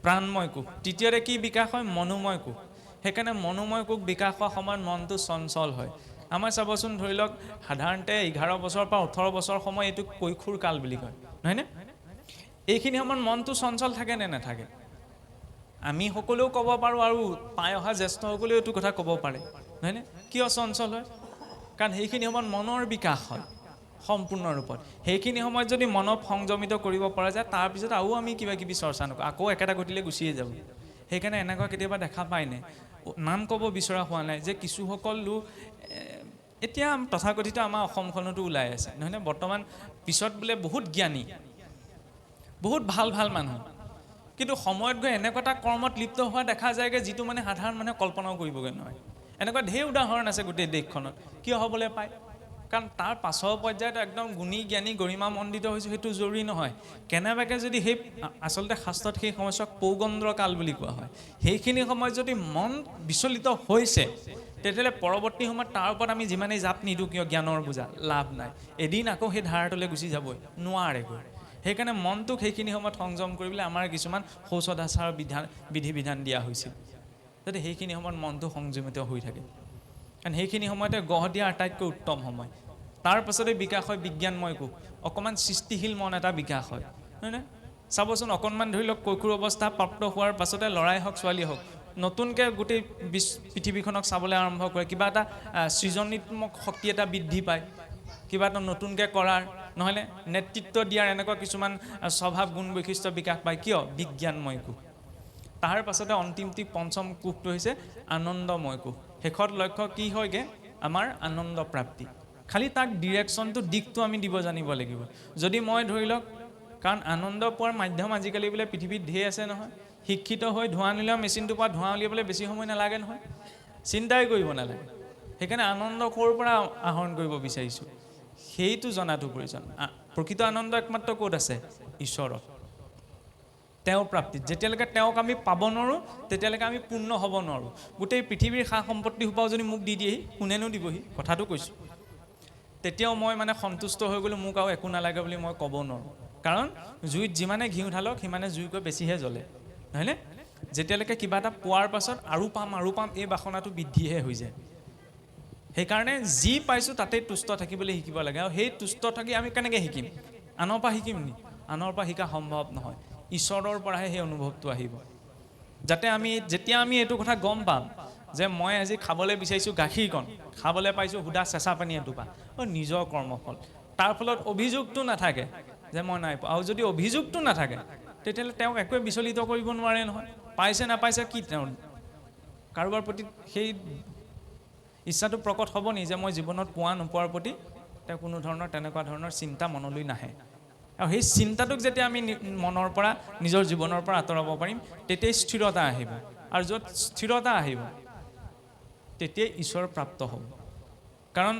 [SPEAKER 1] প্ৰাণময় কোষ, তৃতীয়তে কি বিকাশ হয়? মনোময় কোষ। সেইকাৰণে মনোময় কোষ বিকাশ হোৱাৰ সময়ত মনটো চঞ্চল হয়। আমাৰ চাবচোন, ধৰি লওক সাধাৰণতে 11 বছৰৰ পৰা 18 বছৰ সময় এইটো কৈশোৰ কাল বুলি কয়, নহয়নে? এইখিনি সময়ত মনটো চঞ্চল থাকে নে নাথাকে? আমি সকলেও ক'ব পাৰোঁ, আৰু পাই অহা জ্যেষ্ঠসকলেও এইটো কথা ক'ব পাৰে, নহয়নে? কিয় চঞ্চল হয়? কাৰণ সেইখিনি সময়ত মনৰ বিকাশ হয় সম্পূৰ্ণ ৰূপত। সেইখিনি সময়ত যদি মনক সংযমিত কৰিব পৰা যায়, তাৰপিছত আৰু আমি কিবা কিবি চৰ্চা নকৰোঁ, আকৌ একেটা গতিলে গুচিয়ে যাব। সেইকাৰণে এনেকুৱা কেতিয়াবা দেখা পায়নে, নাম ক'ব বিচৰা হোৱা নাই, যে কিছুসকল লোক এতিয়া তথাকথিত আমাৰ অসমখনতো ওলাই আছে, নহয়নে? বৰ্তমান পিছত বোলে বহুত জ্ঞানী, বহুত ভাল ভাল মানুহ, কিন্তু সময়ত গৈ এনেকুৱা এটা কৰ্মত লিপ্ত হোৱা দেখা যায়গৈ যিটো মানে সাধাৰণ মানুহে কল্পনাও কৰিবগৈ নোৱাৰে। এনেকুৱা ঢেৰ উদাহৰণ আছে গোটেই দেশখনত। কিয় হ'বলৈ পায়? কাৰণ তাৰ পাছৰ পৰ্যায়ত একদম গুণী জ্ঞানী গৰিমামণ্ডিত হৈছোঁ, সেইটো জৰুৰী নহয়। কেনেবাকৈ যদি সেই আচলতে শাস্ত্ৰত সেই সময়ছোৱাক পৌগন্দ্ৰ কাল বুলি কোৱা হয়, সেইখিনি সময়ত যদি মন বিচলিত হৈছে, তেতিয়াহ'লে পৰৱৰ্তী সময়ত তাৰ ওপৰত আমি যিমানেই জাপ নিদিওঁ কিয় জ্ঞানৰ বোজা, লাভ নাই। এদিন আকৌ সেই ধাৰাটোলৈ গুচি যাবই নোৱাৰেগৈ। সেইকাৰণে মনটোক সেইখিনি সময়ত সংযম কৰিবলৈ আমাৰ কিছুমান শৌচদাচাৰ বিধি বিধান দিয়া হৈছিল, যাতে সেইখিনি সময়ত মনটো সংযমিত হৈ থাকে। কাৰণ সেইখিনি সময়তে গঢ় দিয়া আটাইতকৈ উত্তম সময়। তাৰ পাছতে বিকাশ হয় বিজ্ঞানময় কোষ, অকণমান সৃষ্টিশীল মন এটা বিকাশ হয়, হয়নে? চাবচোন, অকণমান ধৰি লওক কৈশোৰ অৱস্থা প্ৰাপ্ত হোৱাৰ পাছতে ল'ৰাই হওক ছোৱালীয়ে হওক, নতুনকৈ গোটেই পৃথিৱীখনক চাবলৈ আৰম্ভ কৰে, কিবা এটা সৃজনীত্মক শক্তি এটা বৃদ্ধি পায়, কিবা এটা নতুনকৈ কৰাৰ, নহ'লে নেতৃত্ব দিয়াৰ এনেকুৱা কিছুমান স্বভাৱ গুণ বৈশিষ্ট্য বিকাশ পায়। কিয়? বিজ্ঞানময় কোষ। তাৰ পাছতে অন্তিমটি পঞ্চম কোষটো হৈছে আনন্দময় কোষ। শেষত লক্ষ্য কি হয়গৈ? আমাৰ আনন্দ প্ৰাপ্তি। খালি তাক ডিৰেকশ্যনটো, দিশটো আমি দিব জানিব লাগিব। যদি মই ধৰি লওক, কাৰণ আনন্দ পোৱাৰ মাধ্যম আজিকালি বোলে পৃথিৱীত ঢেৰ আছে নহয়। শিক্ষিত হৈ ধোঁৱা নোলোৱা মেচিনটোৰ পৰা ধোঁৱা উলিয়াবলৈ বেছি সময় নালাগে নহয়, চিন্তাই কৰিব নালাগে। সেইকাৰণে আনন্দ ক'ৰ পৰা আহৰণ কৰিব বিচাৰিছোঁ, সেইটো জনাটো প্ৰয়োজন। প্ৰকৃত আনন্দ একমাত্ৰ ক'ত আছে? ঈশ্বৰত, তেওঁৰ প্ৰাপ্তিত। যেতিয়ালৈকে তেওঁক আমি পাব নোৱাৰোঁ, তেতিয়ালৈকে আমি পূৰ্ণ হ'ব নোৱাৰোঁ। গোটেই পৃথিৱীৰ সা সম্পত্তি সোপাও যদি মোক দি দিয়েহি, কোনেনো দিবহি? কথাটো কৈছোঁ। তেতিয়াও মই মানে সন্তুষ্ট হৈ গ'লোঁ, মোক আৰু একো নালাগে বুলি মই ক'ব নোৱাৰোঁ। কাৰণ জুইত যিমানে ঘিউ ঢালক সিমানে জুইকৈ বেছিহে জ্বলে, নহয়নে? যেতিয়ালৈকে কিবা এটা পোৱাৰ পাছত আৰু পাম এই বাসনাটো বৃদ্ধিহে হৈ যায়। সেইকাৰণে যি পাইছোঁ তাতেই তুষ্ট থাকিবলৈ শিকিব লাগে। আৰু সেই তুষ্ট থাকি আমি কেনেকৈ শিকিম? আনৰ পৰা শিকিম নি? আনৰ পৰা শিকা সম্ভৱ নহয়। ঈশ্বৰৰ পৰাহে সেই অনুভৱটো আহিব। যাতে যেতিয়া আমি এইটো কথা গম পাম যে মই আজি খাবলৈ বিচাৰিছোঁ গাখীৰকণ, খাবলৈ পাইছোঁ সুদা চেঁচা পানী এটোপা, নিজৰ কৰ্মফল। তাৰ ফলত অভিযোগটো নাথাকে যে মই নাই পোৱা। আৰু যদি অভিযোগটো নাথাকে, তেতিয়াহ'লে তেওঁক একোৱে বিচলিত কৰিব নোৱাৰে নহয়। পাইছে নাপাইছে কি তেওঁ কাৰোবাৰ প্ৰতি সেই ইচ্ছাটো প্ৰকট হ'ব নি যে মই জীৱনত পোৱা নোপোৱাৰ প্ৰতি তেওঁ কোনো ধৰণৰ তেনেকুৱা ধৰণৰ চিন্তা মনলৈ নাহে। আৰু সেই চিন্তাটোক যেতিয়া আমি মনৰ পৰা নিজৰ জীৱনৰ পৰা আঁতৰাব পাৰিম তেতিয়াই স্থিৰতা আহিব আৰু য'ত স্থিৰতা আহিব তেতিয়াই ঈশ্বৰ প্ৰাপ্ত হ'ব কাৰণ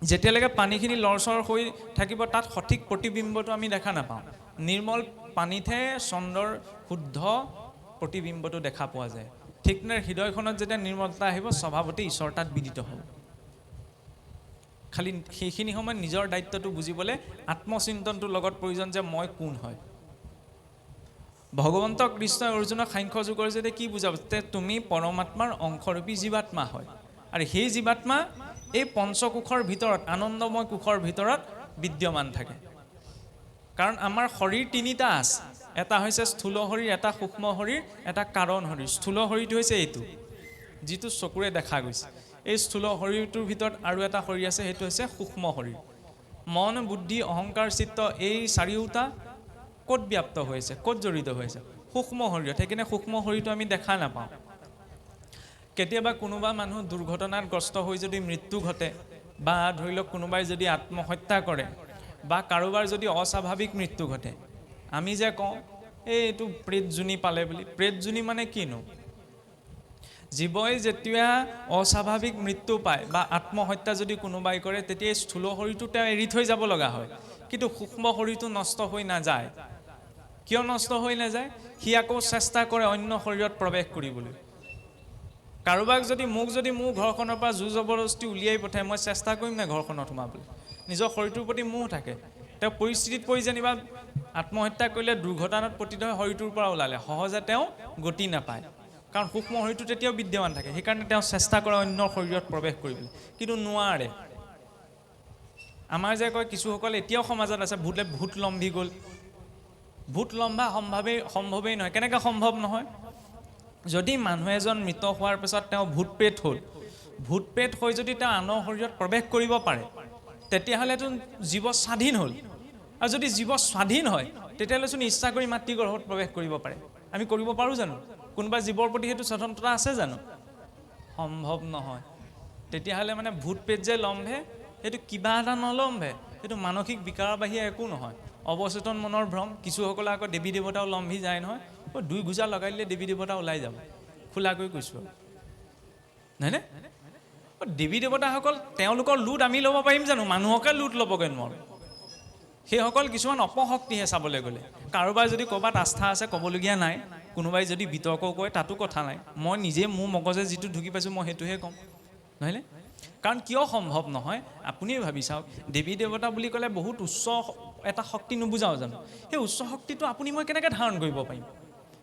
[SPEAKER 1] যেতিয়ালৈকে পানীখিনি লৰচৰ হৈ থাকিব তাত সঠিক প্ৰতিবিম্বটো আমি দেখা নাপাওঁ নিৰ্মল পানীতহে চন্দ্ৰৰ শুদ্ধ প্ৰতিবিম্বটো দেখা পোৱা যায় ঠিক নে হৃদয়খনত যেতিয়া নিৰ্মলতা আহিব স্বভাৱতে ঈশ্বৰ তাত বিদিত হ'ব খালি সেইখিনি সময়ত নিজৰ দায়িত্বটো বুজিবলৈ আত্মচিন্তনটোৰ লগত প্ৰয়োজন যে মই কোন হয় ভগৱন্ত কৃষ্ণই অৰ্জুনক সাংখ্য যোগৰ যেতিয়া কি বুজাব যে তুমি পৰমাত্মাৰ অংশৰূপী জীৱাত্মা হয় আৰু সেই জীৱাত্মা এই পঞ্চকোষৰ ভিতৰত আনন্দময় কোষৰ ভিতৰত বিদ্যমান থাকে কাৰণ আমাৰ শৰীৰ তিনিটা আছে এটা হৈছে স্থূল শৰীৰ এটা সূক্ষ্ম শৰীৰ এটা কাৰণ শৰীৰ স্থূল শৰীৰটো হৈছে এইটো যিটো চকুৰে দেখা গৈছে এই স্থূল শৰীৰটোৰ ভিতৰত আৰু এটা শৰীৰ আছে সেইটো হৈছে সূক্ষ্ম শৰীৰ মন বুদ্ধি অহংকাৰ চিত্ত এই চাৰিওটা ক'ত ব্যাপ্ত হৈছে ক'ত জড়িত হৈছে সূক্ষ্ম শৰীৰত সেইকাৰণে সূক্ষ্ম শৰীৰটো আমি দেখা নাপাওঁ কেতিয়াবা কোনোবা মানুহ দুৰ্ঘটনাগ্ৰস্ত হৈ যদি মৃত্যু ঘটে বা ধৰি লওক কোনোবাই যদি আত্মহত্যা কৰে বা কাৰোবাৰ যদি অস্বাভাৱিক মৃত্যু ঘটে আমি যে কওঁ এইটো প্ৰেতজনী পালে বুলি প্ৰেতজনী মানে কিনো জীৱই যেতিয়া অস্বাভাৱিক মৃত্যু পায় বা আত্মহত্যা যদি কোনোবাই কৰে তেতিয়া স্থূল শৰীৰটো তেওঁ এৰি থৈ যাব লগা হয় কিন্তু সূক্ষ্ম শৰীৰটো নষ্ট হৈ নাযায় কিয় নষ্ট হৈ নাযায় সি আকৌ চেষ্টা কৰে অন্য শৰীৰত প্ৰৱেশ কৰিবলৈ কাৰোবাক যদি মোক মোৰ ঘৰখনৰ পৰা জোৰ জবৰদস্তি উলিয়াই পঠায় মই চেষ্টা কৰিম নে ঘৰখনত সোমাবলৈ নিজৰ শৰীৰটোৰ প্ৰতি মোহ থাকে তেওঁ পৰিস্থিতিত পৰি যেনিবা আত্মহত্যা কৰিলে দুৰ্ঘটনাত পতিত হৈ শৰীৰটোৰ পৰা ওলালে সহজে তেওঁ গতি নাপায় কাৰণ সূক্ষ্ম শৰীৰটো তেতিয়াও বিদ্যমান থাকে সেইকাৰণে তেওঁ চেষ্টা কৰে অন্য শৰীৰত প্ৰৱেশ কৰিবলৈ কিন্তু নোৱাৰে আমাৰ যে কয় কিছুসকল এতিয়াও সমাজত আছে ভূত লম্ভি গ'ল ভূত লম্ভা সম্ভৱেই নহয় কেনেকৈ সম্ভৱ নহয় যদি মানুহ এজন মৃত হোৱাৰ পিছত তেওঁ ভূত প্ৰেত হৈ যদি তেওঁ আনৰ শৰীৰত প্ৰৱেশ কৰিব পাৰে তেতিয়াহ'লেতো জীৱ স্বাধীন হ'ল আৰু যদি জীৱ স্বাধীন হয় তেতিয়াহ'লেচোন ইচ্ছা কৰি মাতৃগৰ্ভত প্ৰৱেশ কৰিব পাৰে আমি কৰিব পাৰোঁ জানো কোনোবা জীৱৰ প্ৰতি সেইটো স্বতন্ত্ৰতা আছে জানো সম্ভৱ নহয় তেতিয়াহ'লে মানে ভূত প্ৰেত যে লম্ভে সেইটো কিবা এটা নলম্ভে সেইটো মানসিক বিকাৰৰ বাহিৰে একো নহয় অৱচেতন মনৰ ভ্ৰম কিছুসকলে আকৌ দেৱী দেৱতাও লম্ভি যায় নহয় দুই গুজা লগাই দিলে দেৱী দেৱতা ওলাই যাব খোলাকৈ কৈছোঁ নহয়নে দেৱী দেৱতাসকল তেওঁলোকৰ লুট আমি ল'ব পাৰিম জানো মানুহকে লুট ল'বগৈ নোৱাৰোঁ সেইসকল কিছুমান অপশক্তিহে চাবলৈ গ'লে কাৰোবাৰ যদি ক'ৰবাত আস্থা আছে ক'বলগীয়া নাই কোনোবাই যদি বিতৰ্কও কয় তাতো কথা নাই মই নিজে মোৰ মগজে যিটো ঢুকি পাইছোঁ মই সেইটোহে ক'ম নহয়নে কাৰণ কিয় সম্ভৱ নহয় আপুনিয়ে ভাবি চাওক দেৱী দেৱতা বুলি ক'লে বহুত উচ্চ এটা শক্তি নুবুজাওঁ জানো সেই উচ্চ শক্তিটো আপুনি মই কেনেকৈ ধাৰণ কৰিব পাৰিম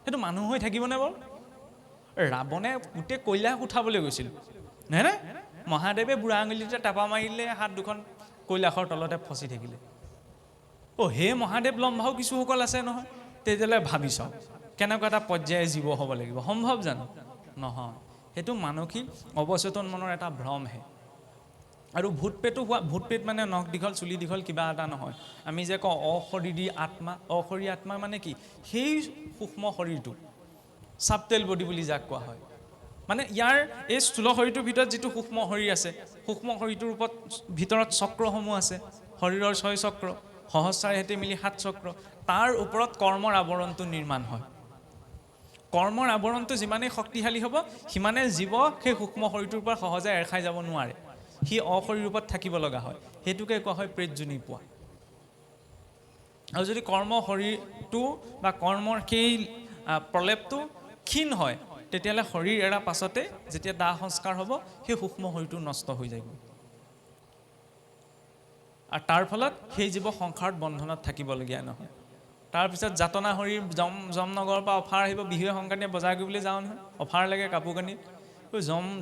[SPEAKER 1] সেইটো মানুহ হৈ থাকিবনে বাৰু ৰাৱণে গোটেই কৈলাশ উঠাবলৈ গৈছিল নহয়নে মহাদেৱে বুঢ়া আঙুলিতে টাপা মাৰিলে হাত দুখন কৈলাশৰ তলতে ফচি থাকিলে হে মহাদেৱ লম্ভাও কিছুসকল আছে নহয় তেতিয়াহ'লে ভাবি চাওক কেনেকুৱা এটা পৰ্যায়ৰ জীৱ হ'ব লাগিব সম্ভৱ জানো নহয় সেইটো মানসিক অৱচেতন মনৰ এটা ভ্ৰমহে আৰু ভূত প্ৰেত মানে নখ দীঘল চুলি দীঘল কিবা এটা নহয় আমি যে কওঁ অশৰীৰী আত্মা মানে কি সেই সূক্ষ্ম শৰীৰটো চাবটেল বডি বুলি যাক কোৱা হয় মানে ইয়াৰ এই স্থূল শৰীৰটোৰ ভিতৰত যিটো সূক্ষ্ম শৰীৰ আছে সূক্ষ্ম শৰীৰটোৰ ভিতৰত চক্ৰসমূহ আছে শৰীৰৰ 6 চক্ৰ সহস্ৰাৰে হেঁতে মিলি 7 চক্ৰ তাৰ ওপৰত কৰ্মৰ আৱৰণটো নিৰ্মাণ হয় কৰ্মৰ আৱৰণটো যিমানেই শক্তিশালী হ'ব সিমানে জীৱ সেই সূক্ষ্ম শৰীৰটোৰ পৰা সহজে এৰ খাই যাব নোৱাৰে সি অশৰীৰ ৰূপত থাকিব লগা হয় সেইটোকে কোৱা হয় প্ৰেতজনী পোৱা আৰু যদি কৰ্ম শৰীৰটো বা কৰ্মৰ সেই প্ৰলেপটো ক্ষীণ হয় তেতিয়াহ'লে শৰীৰ এৰা পাছতে যেতিয়া দাহ সংস্কাৰ হ'ব সেই সূক্ষ্ম শৰীৰটো নষ্ট হৈ যাব আৰু তাৰ ফলত সেই জীৱ সংসাৰত বন্ধনত থাকিবলগীয়া নহয় তাৰপিছত যাতনা শৰীৰ যমনগৰৰ পৰা অফাৰ আহিব বিহুৱে সংক্ৰান্তিয়ে বজাৰ কৰিবলৈ যাওঁ নহয় অফাৰ লাগে কাপোৰ কানি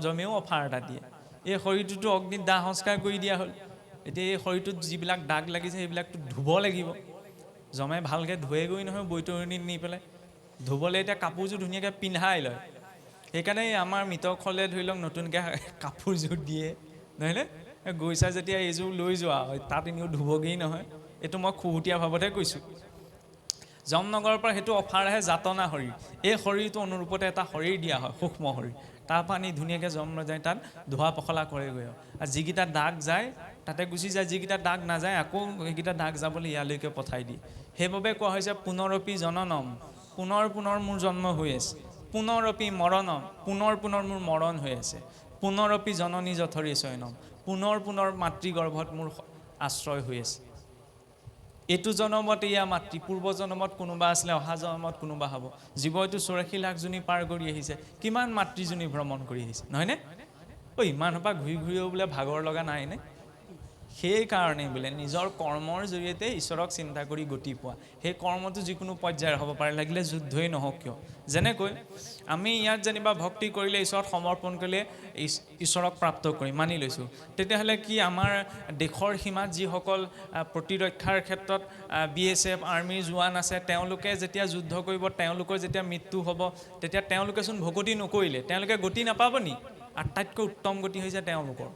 [SPEAKER 1] জমেও অফাৰ এটা দিয়ে এই শৰীৰটোতো অগ্নিত দাহ সংস্কাৰ কৰি দিয়া হ'ল এতিয়া এই শৰীৰটোত যিবিলাক দাগ লাগিছে সেইবিলাকতো ধুব লাগিব জমে ভালকৈ ধুৱেগৈ নহয় বৈতৰণিত নি পেলাই ধুবলৈ এতিয়া কাপোৰযোৰ ধুনীয়াকৈ পিন্ধাই লয় সেইকাৰণে আমাৰ মৃতকসকলে ধৰি লওক নতুনকৈ কাপোৰযোৰ দিয়ে নহয়নে গৈছা যেতিয়া এইযোৰ লৈ যোৱা হয় তাত এনেও ধুবগৈ নহয় এইটো মই খুহুতীয়া ভাৱতহে কৈছোঁ যমনগৰৰ পৰা সেইটো অফাৰ আহে যাতনা শৰীৰ এই শৰীৰটো অনুৰূপতে এটা শৰীৰ দিয়া হয় সূক্ষ্ম শৰীৰ তাৰপৰা আনি ধুনীয়াকৈ যম যায় তাত ধোৱা পখলা কৰেগৈ আৰু যিকেইটা দাগ যায় তাতে গুচি যায়, যিকেইটা দাগ নাযায় আকৌ সেইকেইটা দাগ যাবলৈ ইয়ালৈকে পঠাই দিয়ে। সেইবাবে কোৱা হৈছে পুনৰপি জননম, পুনৰ পুনৰ মোৰ জন্ম হৈ আছে, পুনৰপি মৰণম, পুনৰ পুনৰ মোৰ মৰণ হৈ আছে, পুনৰপি জননী জঠৰী চয়নম, পুনৰ পুনৰ মাতৃগৰ্ভত মোৰ আশ্ৰয় হৈ আছে। এইটো জনমত এয়া মাতৃ, পূৰ্ব জনমত কোনোবা আছিলে, অহা জনমত কোনোবা হ'ব। জীৱইটো 84 লাখ জনী পাৰ কৰি আহিছে, কিমান মাতৃজনী ভ্ৰমণ কৰি আহিছে, নহয়নে? ইমান সোপা ঘূৰি ঘূৰিও বোলে ভাগৰ লগা নাইনে? সেইকাৰণে বোলে নিজৰ কৰ্মৰ জৰিয়তে ঈশ্বৰক চিন্তা কৰি গতি পোৱা। সেই কৰ্মটো যিকোনো পৰ্যায়ৰ হ'ব পাৰে, লাগিলে যুদ্ধই নহওক কিয়। যেনেকৈ আমি ইয়াত যেনিবা ভক্তি কৰিলে, ঈশ্বৰত সমৰ্পণ কৰিলে ঈশ্বৰক প্ৰাপ্ত কৰিম মানি লৈছোঁ, তেতিয়াহ'লে কি আমাৰ দেশৰ সীমাত যিসকল প্ৰতিৰক্ষাৰ ক্ষেত্ৰত BSF আৰ্মিৰ জোৱান আছে, তেওঁলোকে যেতিয়া যুদ্ধ কৰিব, তেওঁলোকৰ যেতিয়া মৃত্যু হ'ব, তেতিয়া তেওঁলোকেচোন ভকতি নকৰিলে তেওঁলোকে গতি নাপাব নি? আটাইতকৈ উত্তম গতি হৈছে তেওঁলোকৰ।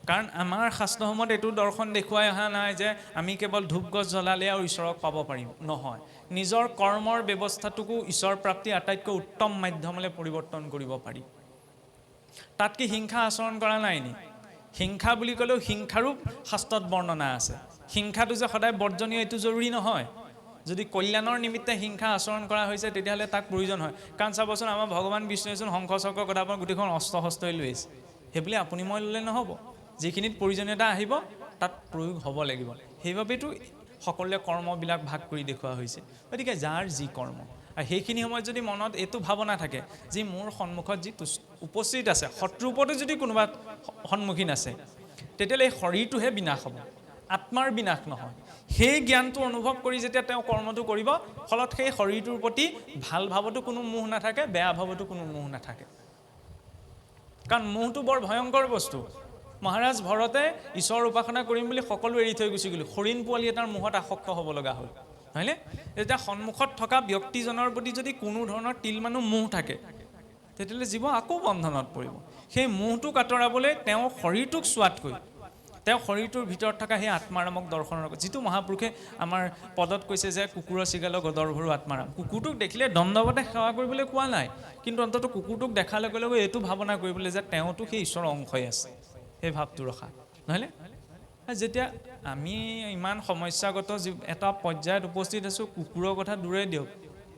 [SPEAKER 1] কাৰণ আমাৰ শাস্ত্ৰসমূহত এইটো দৰ্শন দেখুৱাই অহা নাই যে আমি কেৱল ধূপ গছ জ্বলালে আৰু ঈশ্বৰক পাব পাৰিম, নহয়। নিজৰ কৰ্মৰ ব্যৱস্থাটোকো ঈশ্বৰ প্ৰাপ্তি আটাইতকৈ উত্তম মাধ্যমলৈ পৰিৱৰ্তন কৰিব পাৰি। তাত কি হিংসা আচৰণ কৰা নাই নি? হিংসা বুলি ক'লেও হিংসাৰো শাস্ত্ৰত বৰ্ণনা আছে। হিংসাটো যে সদায় বৰ্জনীয় এইটো জৰুৰী নহয়। যদি কল্যাণৰ নিমিত্তে হিংসা আচৰণ কৰা হৈছে, তেতিয়াহ'লে তাক প্ৰয়োজন হয়। কাৰণ চাবচোন, আমাৰ ভগৱান বিষ্ণুৱেচোন শংখ চক্ৰৰ কথা গোটেইখন অস্ত্ৰ শস্ত্ৰই লৈ আছে। সেইবুলি আপুনি মই ল'লে নহ'ব, যিখিনিত প্ৰয়োজনীয়তা আহিব তাত প্ৰয়োগ হ'ব লাগিব। সেইবাবেতো সকলোৱে কৰ্মবিলাক ভাগ কৰি দেখুওৱা হৈছে। গতিকে যাৰ যি কৰ্ম, আৰু সেইখিনি সময়ত যদি মনত এইটো ভাৱনা থাকে যে মোৰ সন্মুখত যি উপস্থিত আছে, শত্ৰুৰূপতো যদি কোনোবা সন্মুখীন আছে, তেতিয়াহ'লে এই শৰীৰটোহে বিনাশ হ'ব, আত্মাৰ বিনাশ নহয়। সেই জ্ঞানটো অনুভৱ কৰি যেতিয়া তেওঁ কৰ্মটো কৰিব, ফলত সেই শৰীৰটোৰ প্ৰতি ভাল ভাৱতো কোনো মোহ নাথাকে, বেয়া ভাৱতো কোনো মোহ নাথাকে। কাৰণ মোহটো বৰ ভয়ংকৰ বস্তু। মহাৰাজ ভৰতে ঈশ্বৰৰ উপাসনা কৰিম বুলি সকলো এৰি থৈ গুচি গ'ল, হৰিণ পোৱালি এটাৰ মোহত আসক্ত হ'ব লগা হ'ল, হয়নে? এতিয়া সন্মুখত থকা ব্যক্তিজনৰ প্ৰতি যদি কোনো ধৰণৰ তিল মানুহ মোহ থাকে, তেতিয়াহ'লে জীৱ আকৌ বন্ধনত পৰিব। সেই মোহটোক আঁতৰাবলৈ তেওঁ শৰীৰটোক চোৱাতকৈ তেওঁ শৰীৰটোৰ ভিতৰত থকা সেই আত্মাৰামক দৰ্শনৰ, যিটো মহাপুৰুষে আমাৰ পদত কৈছে যে কুকুৰৰ চিগালৰ গদৰ ভৰু আত্মাৰাম। কুকুৰটোক দেখিলে দণ্ডৱতে সেৱা কৰিবলৈ কোৱা নাই, কিন্তু অন্ততঃ কুকুৰটোক দেখাৰ লগে লগে এইটো ভাৱনা কৰিবলৈ যে তেওঁতো সেই ঈশ্বৰৰ অংশই আছে, সেই ভাৱটো ৰখা, নহয়নে? যেতিয়া আমি ইমান সমস্যাগত এটা পৰ্যায়ত উপস্থিত আছোঁ, কুকুৰৰ কথা দূৰে দিয়ক,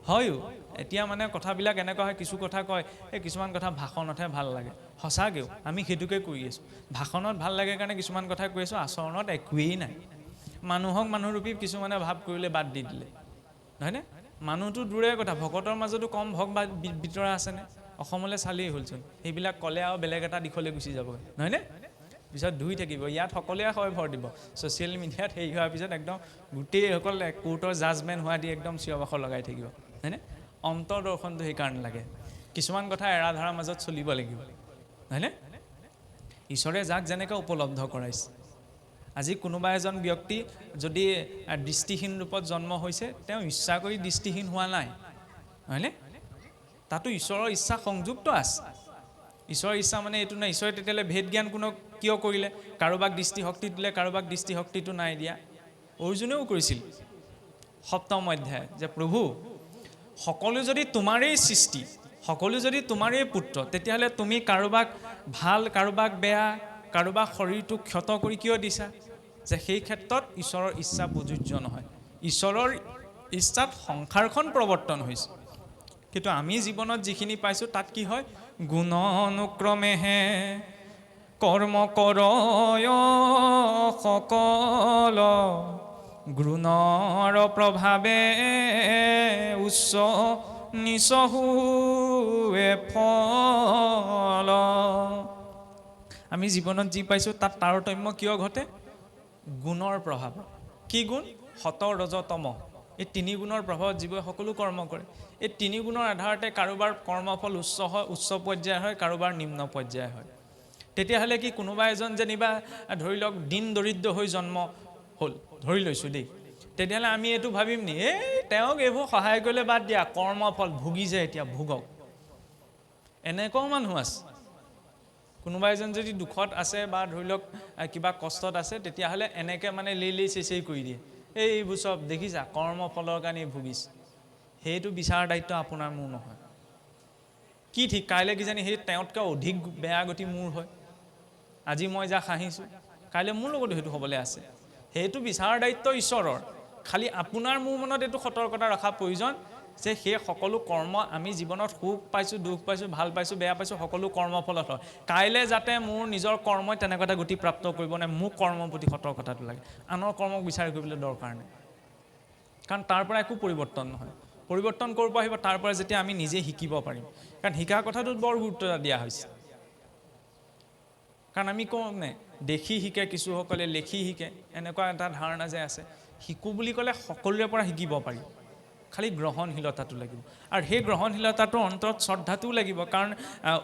[SPEAKER 1] হয়ো এতিয়া মানে কথাবিলাক এনেকুৱা হয়, কিছু কথা কয়, এই কিছুমান কথা ভাষণতহে ভাল লাগে। সঁচাকৈও আমি সেইটোকে কৰি আছোঁ। ভাষণত ভাল লাগে কাৰণে কিছুমান কথা কৈ আছোঁ, আচৰণত একোৱেই নাই। মানুহক মানুহৰূপী কিছুমানে ভাৱ কৰিলে বাদ দি দিলে, নহয়নে? মানুহটো দূৰে কথা, ভকতৰ মাজতো কম ভক বা বিতৰা আছেনে? অসমলৈ চালেই হ'লচোন, সেইবিলাক ক'লে আৰু বেলেগ এটা দিশলৈ গুচি যাব, নহয়নে? পিছত ধুই থাকিব, ইয়াত সকলোৱে হয় ভৰ দিব। ছ'চিয়েল মিডিয়াত হেৰি হোৱাৰ পিছত একদম গোটেইসকল কোৰ্টৰ জাজমেণ্ট হোৱা দি একদম চিঞৰ বাখৰ লগাই থাকিব, হয়নে? অন্তৰ্দৰ্শনটো সেইকাৰণে লাগে। কিছুমান কথা এৰা ধৰাৰ মাজত চলিব লাগিব, হয়নে? ঈশ্বৰে যাক যেনেকৈ উপলব্ধ কৰাইছে। আজি কোনোবা এজন ব্যক্তি যদি দৃষ্টিহীন ৰূপত জন্ম হৈছে, তেওঁ ইচ্ছা কৰি দৃষ্টিহীন হোৱা নাই, হয়নে? তাতো ঈশ্বৰৰ ইচ্ছা সংযুক্ত আছে। ঈশ্বৰৰ ইচ্ছা মানে এইটো নাই, ঈশ্বৰে তেতিয়াহ'লে ভেদ জ্ঞান কোনক কিয় কৰিলে? কাৰোবাক দৃষ্টিশক্তি দিলে, কাৰোবাক দৃষ্টিশক্তিটো নাই দিয়া। অৰ্জুনেও কৰিছিল 7ম অধ্যায়, যে প্ৰভু সকলো যদি তোমাৰেই সৃষ্টি, সকলো যদি তোমাৰেই পুত্ৰ, তেতিয়াহ'লে তুমি কাৰোবাক ভাল, কাৰোবাক বেয়া, কাৰোবাক শৰীৰটোক ক্ষত কৰি কিয় দিছা? যে সেই ক্ষেত্ৰত ঈশ্বৰৰ ইচ্ছা প্ৰযোজ্য নহয়। ঈশ্বৰৰ ইচ্ছাত সংসাৰখন প্ৰৱৰ্তন হৈছে, কিন্তু আমি জীৱনত যিখিনি পাইছোঁ তাত কি হয়? গুণ অনুক্ৰমেহে কৰ্ম কৰয় সকল, গুণৰ প্ৰভাৱে উচ্চ নিচ হুৱে ফল। আমি জীৱনত যি পাইছোঁ তাত তাৰতম্য কিয় ঘটে? গুণৰ প্ৰভাৱ। কি গুণ? সত, ৰজ, তম। এই 3 গুণৰ প্ৰভাৱত জীৱই সকলো কৰ্ম কৰে। এই 3 গুণৰ আধাৰতে কাৰোবাৰ কৰ্মফল উচ্চ হয়, উচ্চ পৰ্যায় হয়, কাৰোবাৰ নিম্ন পৰ্যায় হয়। তেতিয়াহ'লে কি কোনোবা এজন যেনিবা ধৰি লওক দিন দৰিদ্ৰ হৈ জন্ম হ'ল, ধৰি লৈছোঁ দেই, তেতিয়াহ'লে আমি এইটো ভাবিম নি, তেওঁক এইবোৰ সহায় কৰিলে বাদ দিয়া, কৰ্মফল ভুগিছে এতিয়া ভুগক। এনেকুৱাও মানুহ আছে। কোনোবা এজন যদি দুখত আছে বা ধৰি লওক কিবা কষ্টত আছে, তেতিয়াহ'লে এনেকৈ মানে লেই চেচেই কৰি দিয়ে, এইবোৰ চব দেখিছা কৰ্মফলৰ কাৰণে ভুগিছে। সেইটো বিচাৰ দায়িত্ব আপোনাৰ মোৰ নহয়। কি ঠিক কাইলৈ কিজানি সেই তেওঁতকৈ অধিক বেয়া গতি মোৰ হয়। আজি মই যাক হাঁহিছোঁ কাইলৈ মোৰ লগতো সেইটো হ'বলৈ আছে সেইটো বিচাৰৰ দায়িত্ব ঈশ্বৰৰ খালি আপোনাৰ মোৰ মনত এইটো সতৰ্কতা ৰখা প্ৰয়োজন যে সেই সকলো কৰ্ম আমি জীৱনত সুখ পাইছোঁ দুখ পাইছোঁ ভাল পাইছোঁ বেয়া পাইছোঁ সকলো কৰ্মফলত হয় কাইলৈ যাতে মোৰ নিজৰ কৰ্মই তেনেকুৱা এটা গতি প্ৰাপ্ত কৰিব নাই মোক কৰ্মৰ প্ৰতি সতৰ্কতাটো লাগে আনৰ কৰ্মক বিচাৰ কৰিবলৈ দৰকাৰ নাই কাৰণ তাৰ পৰা একো পৰিৱৰ্তন নহয় পৰিৱৰ্তন কৰিব আহিব তাৰ পৰা যেতিয়া আমি নিজে শিকিব পাৰিম কাৰণ শিকাৰ কথাটোত বৰ গুৰুত্ব দিয়া হৈছে কাৰণ আমি কওঁ নে দেখি শিকে কিছুসকলে লেখি শিকে এনেকুৱা এটা ধাৰণা যে আছে শিকোঁ বুলি ক'লে সকলোৰে পৰা শিকিব পাৰি খালি গ্ৰহণশীলতাটো লাগিব আৰু সেই গ্ৰহণশীলতাটোৰ অন্তৰত শ্ৰদ্ধাটোও লাগিব কাৰণ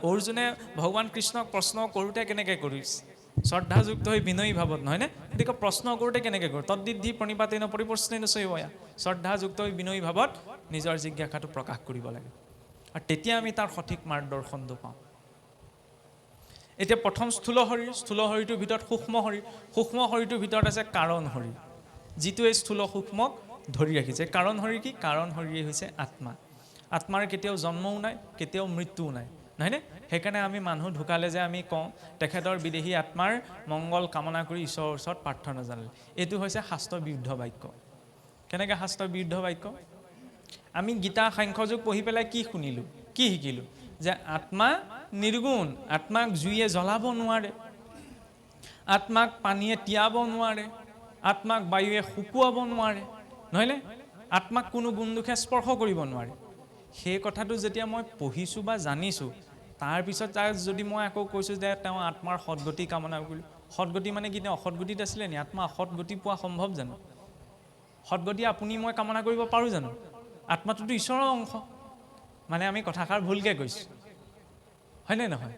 [SPEAKER 1] অৰ্জুনে ভগৱান কৃষ্ণক প্ৰশ্ন কৰোঁতে কেনেকৈ কৰিছে শ্ৰদ্ধাযুক্ত হৈ বিনয়ী ভাৱত নহয়নে গতিকে প্ৰশ্ন কৰোঁতে কেনেকৈ কৰোঁ তদ্দিদ্ধি প্ৰণিপাতেন পৰিপ্ৰশ্নেন চৈৱয়া শ্ৰদ্ধাযুক্ত হৈ বিনয়ী ভাৱত নিজৰ জিজ্ঞাসাটো প্ৰকাশ কৰিব লাগে আৰু তেতিয়া আমি তাৰ সঠিক মাৰ্গদৰ্শনটো পাওঁ এতিয়া প্ৰথম স্থূল শৰীৰটোৰ ভিতৰত সূক্ষ্ম শৰীৰটোৰ ভিতৰত আছে কাৰণ শৰীৰ যিটো এই স্থূল সূক্ষ্মক ধৰি ৰাখিছে কাৰণ শৰীৰ কি কাৰণ শৰীৰেই হৈছে আত্মা আত্মাৰ কেতিয়াও জন্মও নাই কেতিয়াও মৃত্যুও নাই নহয়নে সেইকাৰণে আমি মানুহ ঢুকালে যে আমি কওঁ তেখেতৰ বিদেহী আত্মাৰ মংগল কামনা কৰি ঈশ্বৰৰ ওচৰত প্ৰাৰ্থনা জনালে এইটো হৈছে শাস্ত্ৰ বিৰুদ্ধ বাক্য কেনেকৈ শাস্ত্ৰ বিৰুদ্ধ বাক্য আমি গীতা সাংখ্যযোগ পঢ়ি পেলাই কি শুনিলোঁ কি শিকিলোঁ যে আত্মা নিৰ্গুণ আত্মাক জুইয়ে জ্বলাব নোৱাৰে আত্মাক পানীয়ে তিয়াব নোৱাৰে আত্মাক বায়ুৱে শুকুৱাব নোৱাৰে নহয়নে আত্মাক কোনো গুণ দুখে স্পৰ্শ কৰিব নোৱাৰে সেই কথাটো যেতিয়া মই পঢ়িছোঁ বা জানিছোঁ তাৰপিছত তাৰ যদি মই আকৌ কৈছোঁ যে তেওঁ আত্মাৰ সদগতি কামনা কৰিলোঁ সদগতি মানে কি তেওঁ অসদগতিত আছিলে নি আত্মা অসদগতি পোৱা সম্ভৱ জানো সদগতি আপুনি মই কামনা কৰিব পাৰোঁ জানো আত্মাটোতো ঈশ্বৰৰ অংশ মানে আমি কথাষাৰ ভুলকৈ কৈছোঁ হয়নে নহয়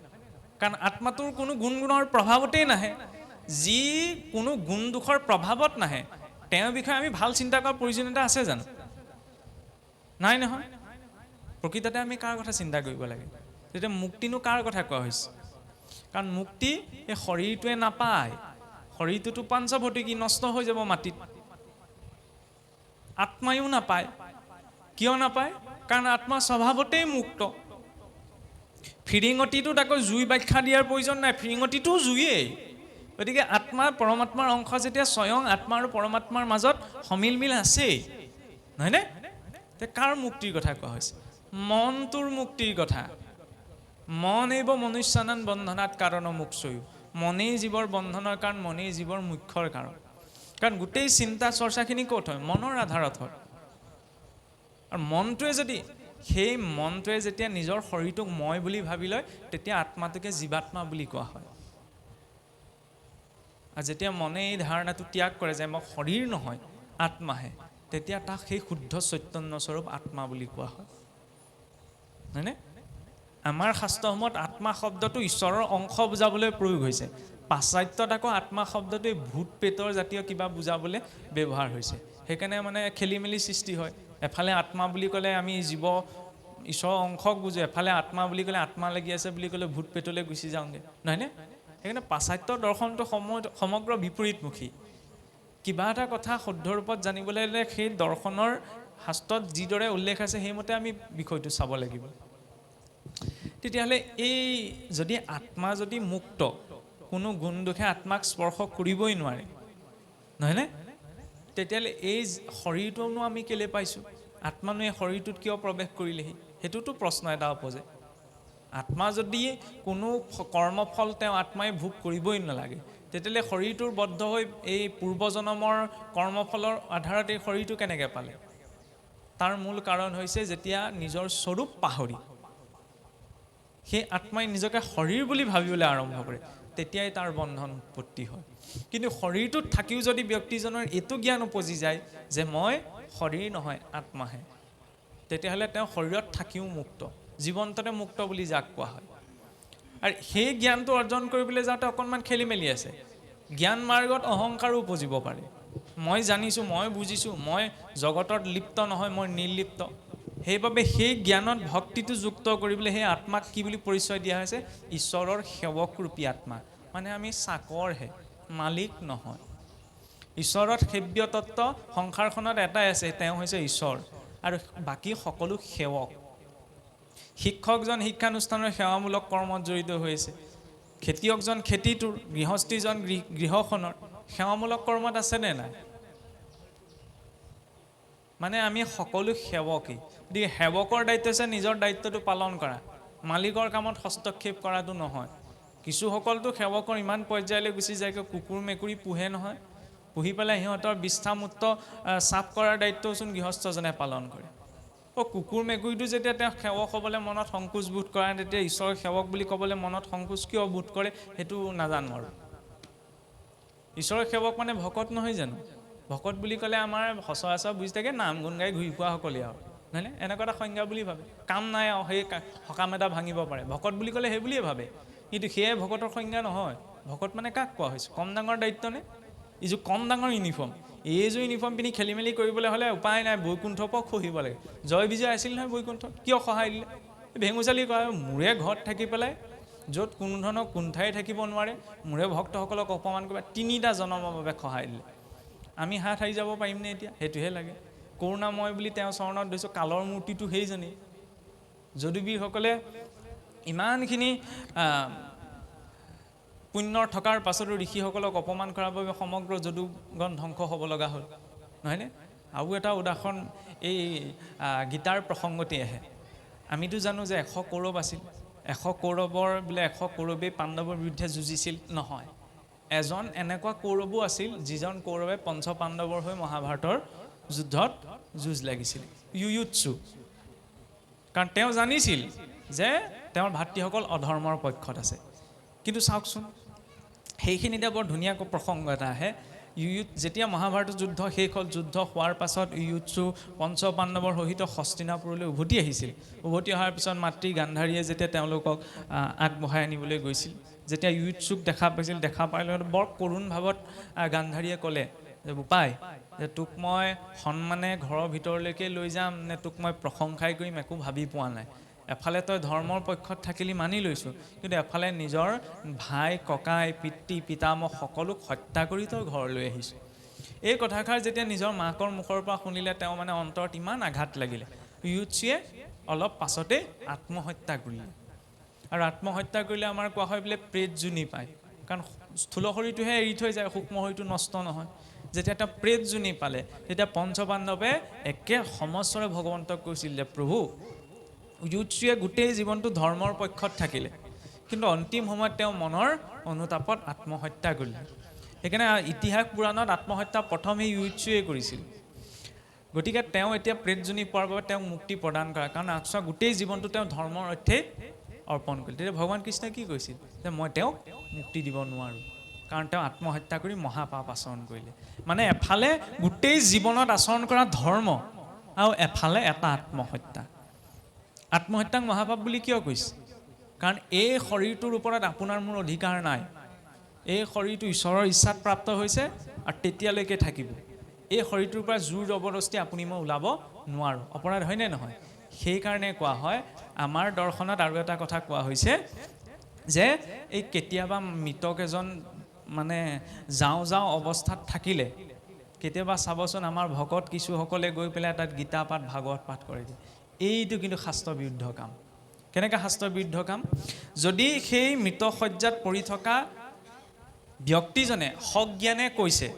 [SPEAKER 1] কাৰণ আত্মাটোৰ কোনো গুণৰ প্ৰভাৱতেই নাহে যি কোনো গুণ দুখৰ প্ৰভাৱত নাহে তেওঁৰ বিষয়ে আমি ভাল চিন্তা কৰাৰ প্ৰয়োজনীয়তা আছে জানো নাই নহয় প্ৰকৃততে আমি কাৰ কথা চিন্তা কৰিব লাগে তেতিয়া মুক্তিনো কাৰ কথা কোৱা হৈছে কাৰণ মুক্তি এই শৰীৰটোৱে নাপায় শৰীৰটোতো পাঞ্চভৌতিকী নষ্ট হৈ যাব মাটিত আত্মায়ো নাপায় কিয় নাপায় কাৰণ আত্মা স্বভাৱতেই মুক্ত ফিৰিঙতিটোত আকৌ জুই ব্যাখ্যা দিয়াৰ প্ৰয়োজন নাই ফিৰিঙতিটোও জুইয়েই গতিকে আত্মা পৰমাত্মাৰ অংশ যেতিয়া স্বয়ং আত্মা আৰু পৰমাত্মাৰ মাজত সমিল মিল আছেই নহয়নে কাৰ মুক্তিৰ কথা কোৱা হৈছে মনটোৰ মুক্তিৰ কথা মন এইব মনুষ্যানান বন্ধনাত কাৰণ মোক্ষয়ো মনেই জীৱৰ বন্ধনৰ কাৰণ মনেই জীৱৰ মুখ্যৰ কাৰণ গোটেই চিন্তা চৰ্চাখিনি ক'ত হয় মনৰ আধাৰত হয় আৰু মনটোৱে যদি সেই মনটোৱে যেতিয়া নিজৰ শৰীৰটোক মই বুলি ভাবি লয় তেতিয়া আত্মাটোকে জীৱাত্মা বুলি কোৱা হয় আৰু যেতিয়া মনে এই ধাৰণাটো ত্যাগ কৰে যে মই শৰীৰ নহয় আত্মাহে তেতিয়া তাক সেই শুদ্ধ চৈতন্য স্বৰূপ আত্মা বুলি কোৱা হয় হয়নে আমাৰ শাস্ত্ৰসমূহত আত্মা শব্দটো ঈশ্বৰৰ অংশ বুজাবলৈ প্ৰয়োগ হৈছে পাশ্চাত্যত আকৌ আত্মা শব্দটোৱে ভূত প্ৰেতৰ জাতীয় কিবা বুজাবলৈ ব্যৱহাৰ হৈছে সেইকাৰণে মানে খেলি মেলি সৃষ্টি হয় এফালে আত্মা বুলি ক'লে আমি জীৱ ঈশ্বৰৰ অংশক বুজোঁ এফালে আত্মা বুলি ক'লে আত্মা লাগি আছে বুলি ক'লে ভূত প্ৰেতলৈ গুচি যাওঁগৈ নহয়নে সেইকাৰণে পাশ্চাত্য দৰ্শনটো সমগ্ৰ বিপৰীতমুখী কিবা এটা কথা শুদ্ধ ৰূপত জানিবলৈ হ'লে সেই দৰ্শনৰ শাস্ত্ৰত যিদৰে উল্লেখ আছে সেইমতে আমি বিষয়টো চাব লাগিব তেতিয়াহ'লে এই যদি আত্মা যদি মুক্ত কোনো গুণ দোষে আত্মাক স্পৰ্শ কৰিবই নোৱাৰে নহয়নে তেতিয়াহ'লে এই শৰীৰটোনো আমি কেলৈ পাইছোঁ আত্মানো এই শৰীৰটোত কিয় প্ৰৱেশ কৰিলেহি সেইটোতো প্ৰশ্ন এটা উপজে আত্মা যদি কোনো কৰ্মফল তেওঁ আত্মাই ভোগ কৰিবই নালাগে তেতিয়াহ'লে শৰীৰটোৰ বদ্ধ হৈ এই পূৰ্বজন্মৰ কৰ্মফলৰ আধাৰত এই শৰীৰটো কেনেকৈ পালে তাৰ মূল কাৰণ হৈছে যেতিয়া নিজৰ স্বৰূপ পাহৰি সেই আত্মাই নিজকে শৰীৰ বুলি ভাবিবলৈ আৰম্ভ কৰে তেতিয়াই তাৰ বন্ধন উৎপত্তি হয় কিন্তু শৰীৰটোত থাকিও যদি ব্যক্তিজনৰ এইটো জ্ঞান উপজি যায় যে মই শৰীৰ নহয় আত্মাহে তেতিয়াহ'লে তেওঁ শৰীৰত থাকিও মুক্ত জীৱন্ততে মুক্ত বুলি যাক কোৱা হয় আৰু সেই জ্ঞানটো অৰ্জন কৰিবলৈ যাওঁতে অকণমান খেলি মেলি আছে জ্ঞান মাৰ্গত অহংকাৰো উপজিব পাৰে মই জানিছোঁ মই বুজিছোঁ মই জগতত লিপ্ত নহয় মই নিৰ্লিপ্ত সেইবাবে সেই জ্ঞানত ভক্তিটো যুক্ত কৰিবলৈ সেই আত্মাক কি বুলি পৰিচয় দিয়া হৈছে ঈশ্বৰৰ সেৱকৰূপী আত্মা মানে আমি চাকৰহে মালিক নহয় ঈশ্বৰৰ সেব্য তত্ত্ব সংসাৰখনত এটাই আছে তেওঁ হৈছে ঈশ্বৰ আৰু বাকী সকলো সেৱক শিক্ষকজন শিক্ষানুষ্ঠানৰ সেৱামূলক কৰ্মত জড়িত হৈ আছে খেতিয়কজন খেতিটোৰ, গৃহস্থীজন গৃহখনৰ সেৱামূলক কৰ্মত আছেনে নাই? মানে আমি সকলো সেৱকেই, গতিকে সেৱকৰ দায়িত্ব হৈছে নিজৰ দায়িত্বটো পালন কৰা, মালিকৰ কামত হস্তক্ষেপ কৰাটো নহয়। কিছুসকলতো সেৱকৰ ইমান পৰ্যায়লৈ গুচি যায়, কুকুৰ মেকুৰী পোহে নহয়, পুহি পেলাই সিহঁতৰ বিষ্ঠামূত্ৰ চাফ কৰাৰ দায়িত্বচোন গৃহস্থজনে পালন কৰে। কুকুৰ মেকুৰীটো যেতিয়া তেওঁ সেৱক হ'বলৈ মনত সংকোচ বোধ কৰে, তেতিয়া ঈশ্বৰৰ সেৱক বুলি ক'বলৈ মনত সংকোচ কিয় বোধ কৰে সেইটো নাজানো আৰু। ঈশ্বৰৰ সেৱক মানে ভকত নহয় জানো? ভকত বুলি ক'লে আমাৰ সচৰাচৰ বুজি থাকে নাম গুণ গাই ঘূৰি ফুৰাসকলে আৰু, নহয়নে? এনেকুৱা এটা সংজ্ঞা বুলি ভাবে, কাম নাই আৰু সেই সকাম এটা ভাঙিব পাৰে, ভকত বুলি ক'লে সেই বুলিয়ে ভাবে। কিন্তু সেয়াই ভকতৰ সংজ্ঞা নহয়। ভকত মানে কাক কোৱা হৈছে? কম ডাঙৰ দায়িত্বনে? এইযোৰ কম ডাঙৰ ইউনিফৰ্ম, এইযোৰ ইউনিফৰ্ম পিন্ধি খেলি মেলি কৰিবলৈ হ'লে উপায় নাই, বৈকুণ্ঠৰ পৰা খহিব লাগে। জয় বিজয় আছিল নহয় বৈকুণ্ঠত, কিয় সহায় দিলে? ভেঙুচালি কয় মোৰে ঘৰত থাকি পেলাই য'ত কোনো ধৰণৰ কুণ্ঠাই থাকিব নোৱাৰে, মোৰে ভক্তসকলক অপমান কৰিব, 3টা জনমৰ বাবে সহায় দিলে। আমি হাত সাৰি যাব পাৰিমনে এতিয়া? সেইটোহে লাগে। কৰোণাময় বুলি তেওঁ চৰণত ধৰিছোঁ, কালৰ মূৰ্তিটো সেইজনেই। যদুবীৰসকলে ইমানখিনি পুণ্যৰ থকাৰ পাছতো ঋষিসকলক অপমান কৰাৰ বাবে সমগ্ৰ যদুগণ ধ্বংস হ'ব লগা হ'ল, নহয়নে? আৰু এটা উদাহৰণ এই গীতাৰ প্ৰসংগতে আহে। আমিতো জানো যে 100 কৌৰৱ আছিল, 100 কৌৰৱৰ বোলে 100 কৌৰৱেই পাণ্ডৱৰ বিৰুদ্ধে যুঁজিছিল, নহয়। এজন এনেকুৱা কৌৰৱো আছিল যিজন কৌৰৱে পঞ্চপাণ্ডৱৰ হৈ মহাভাৰতৰ যুদ্ধত যুঁজ লাগিছিল, ইয়ুয়ুৎসু। কাৰণ তেওঁ জানিছিল যে তেওঁৰ ভাতৃসকল অধৰ্মৰ পক্ষত আছে। কিন্তু চাওকচোন, সেইখিনিতে বৰ ধুনীয়াকৈ প্ৰসংগ এটা আহে। যেতিয়া মহাভাৰতৰ যুদ্ধ শেষ হ'ল, যুদ্ধ হোৱাৰ পাছত ইয়ুৎসু পঞ্চপাণ্ডৱৰ সহিত হস্তিনাপুৰলৈ উভতি আহিছিল। উভতি অহাৰ পিছত মাতৃ গান্ধাৰীয়ে যেতিয়া তেওঁলোকক আগবঢ়াই আনিবলৈ গৈছিল, যেতিয়া ইয়ুৎসুক দেখা পাইছিল, দেখা পাই লৈ বৰ কৰুণ ভাৱত গান্ধাৰীয়ে ক'লে যে বোপাই, যে তোক মই সন্মানে ঘৰৰ ভিতৰলৈকে লৈ যাম নে তোক মই প্ৰশংসাই কৰিম একো ভাবি পোৱা নাই। এফালে তই ধৰ্মৰ পক্ষত থাকিলি মানি লৈছোঁ, কিন্তু এফালে নিজৰ ভাই ককাই পিতৃ পিতামহ সকলোক হত্যা কৰি তই ঘৰলৈ আহিছোঁ। এই কথাষাৰ যেতিয়া নিজৰ মাকৰ মুখৰ পৰা শুনিলে, তেওঁ মানে অন্তৰত ইমান আঘাত লাগিলে। ইয়ুৎসুৱে অলপ পাছতে আত্মহত্যা কৰিলে। আৰু আত্মহত্যা কৰিলে আমাৰ কোৱা হয় বোলে প্ৰেত যোনি পায়, কাৰণ স্থূল শৰীৰটোহে এৰি থৈ যায়, সূক্ষ্ম শৰীৰটো নষ্ট নহয়। যেতিয়া তেওঁ প্ৰেত যোনি পালে, তেতিয়া পঞ্চপাণ্ডৱে একে সমস্বৰে ভগৱন্তক কৈছিল যে প্ৰভু, ইয়ুৎসুৱে গোটেই জীৱনটো ধৰ্মৰ পক্ষত থাকিলে, কিন্তু অন্তিম সময়ত তেওঁ মনৰ অনুতাপত আত্মহত্যা কৰিলে। সেইকাৰণে ইতিহাস পুৰাণত আত্মহত্যা প্ৰথম সেই ইয়ুৎসুৱে কৰিছিল। গতিকে তেওঁ এতিয়া প্ৰেতজনী পোৱাৰ বাবে তেওঁক মুক্তি প্ৰদান কৰা, কাৰণ আকস্মাত গোটেই জীৱনটো তেওঁ ধৰ্মৰ অৰ্থে অৰ্পণ কৰিলে। তেতিয়া ভগৱান কৃষ্ণই কি কৈছিল? যে মই তেওঁক মুক্তি দিব নোৱাৰোঁ, কাৰণ তেওঁ আত্মহত্যা কৰি মহাপাপ আচৰণ কৰিলে। মানে এফালে গোটেই জীৱনত আচৰণ কৰা ধৰ্ম, আৰু এফালে এটা আত্মহত্যা। আত্মহত্যাক মহাপাপ বুলি কিয় কৈছে? কাৰণ এই শৰীৰটোৰ ওপৰত আপোনাৰ মোৰ অধিকাৰ নাই। এই শৰীৰটো ঈশ্বৰৰ ইচ্ছাত প্ৰাপ্ত হৈছে আৰু তেতিয়ালৈকে থাকিব। এই শৰীৰটোৰ পৰা জোৰ জবৰদস্তি আপুনি মই ওলাব নোৱাৰোঁ। অপৰাধ হয়নে নহয়? সেইকাৰণে কোৱা হয়, আমাৰ দৰ্শনত আৰু এটা কথা কোৱা হৈছে যে এই কেতিয়াবা মৃতক এজন মানে যাওঁ অৱস্থাত থাকিলে, কেতিয়াবা চাবচোন আমাৰ ভকত কিছুসকলে গৈ পেলাই তাত গীতা পাঠ ভাগৱত পাঠ কৰে। এইটো কিন্তু শাস্ত্ৰ বিৰুদ্ধ কাম। কেনেকৈ শাস্ত্ৰ বিৰুদ্ধ কাম? যদি সেই মৃতশয্যাত পৰি থকা ব্যক্তিজনে সজ্ঞানে কৈছে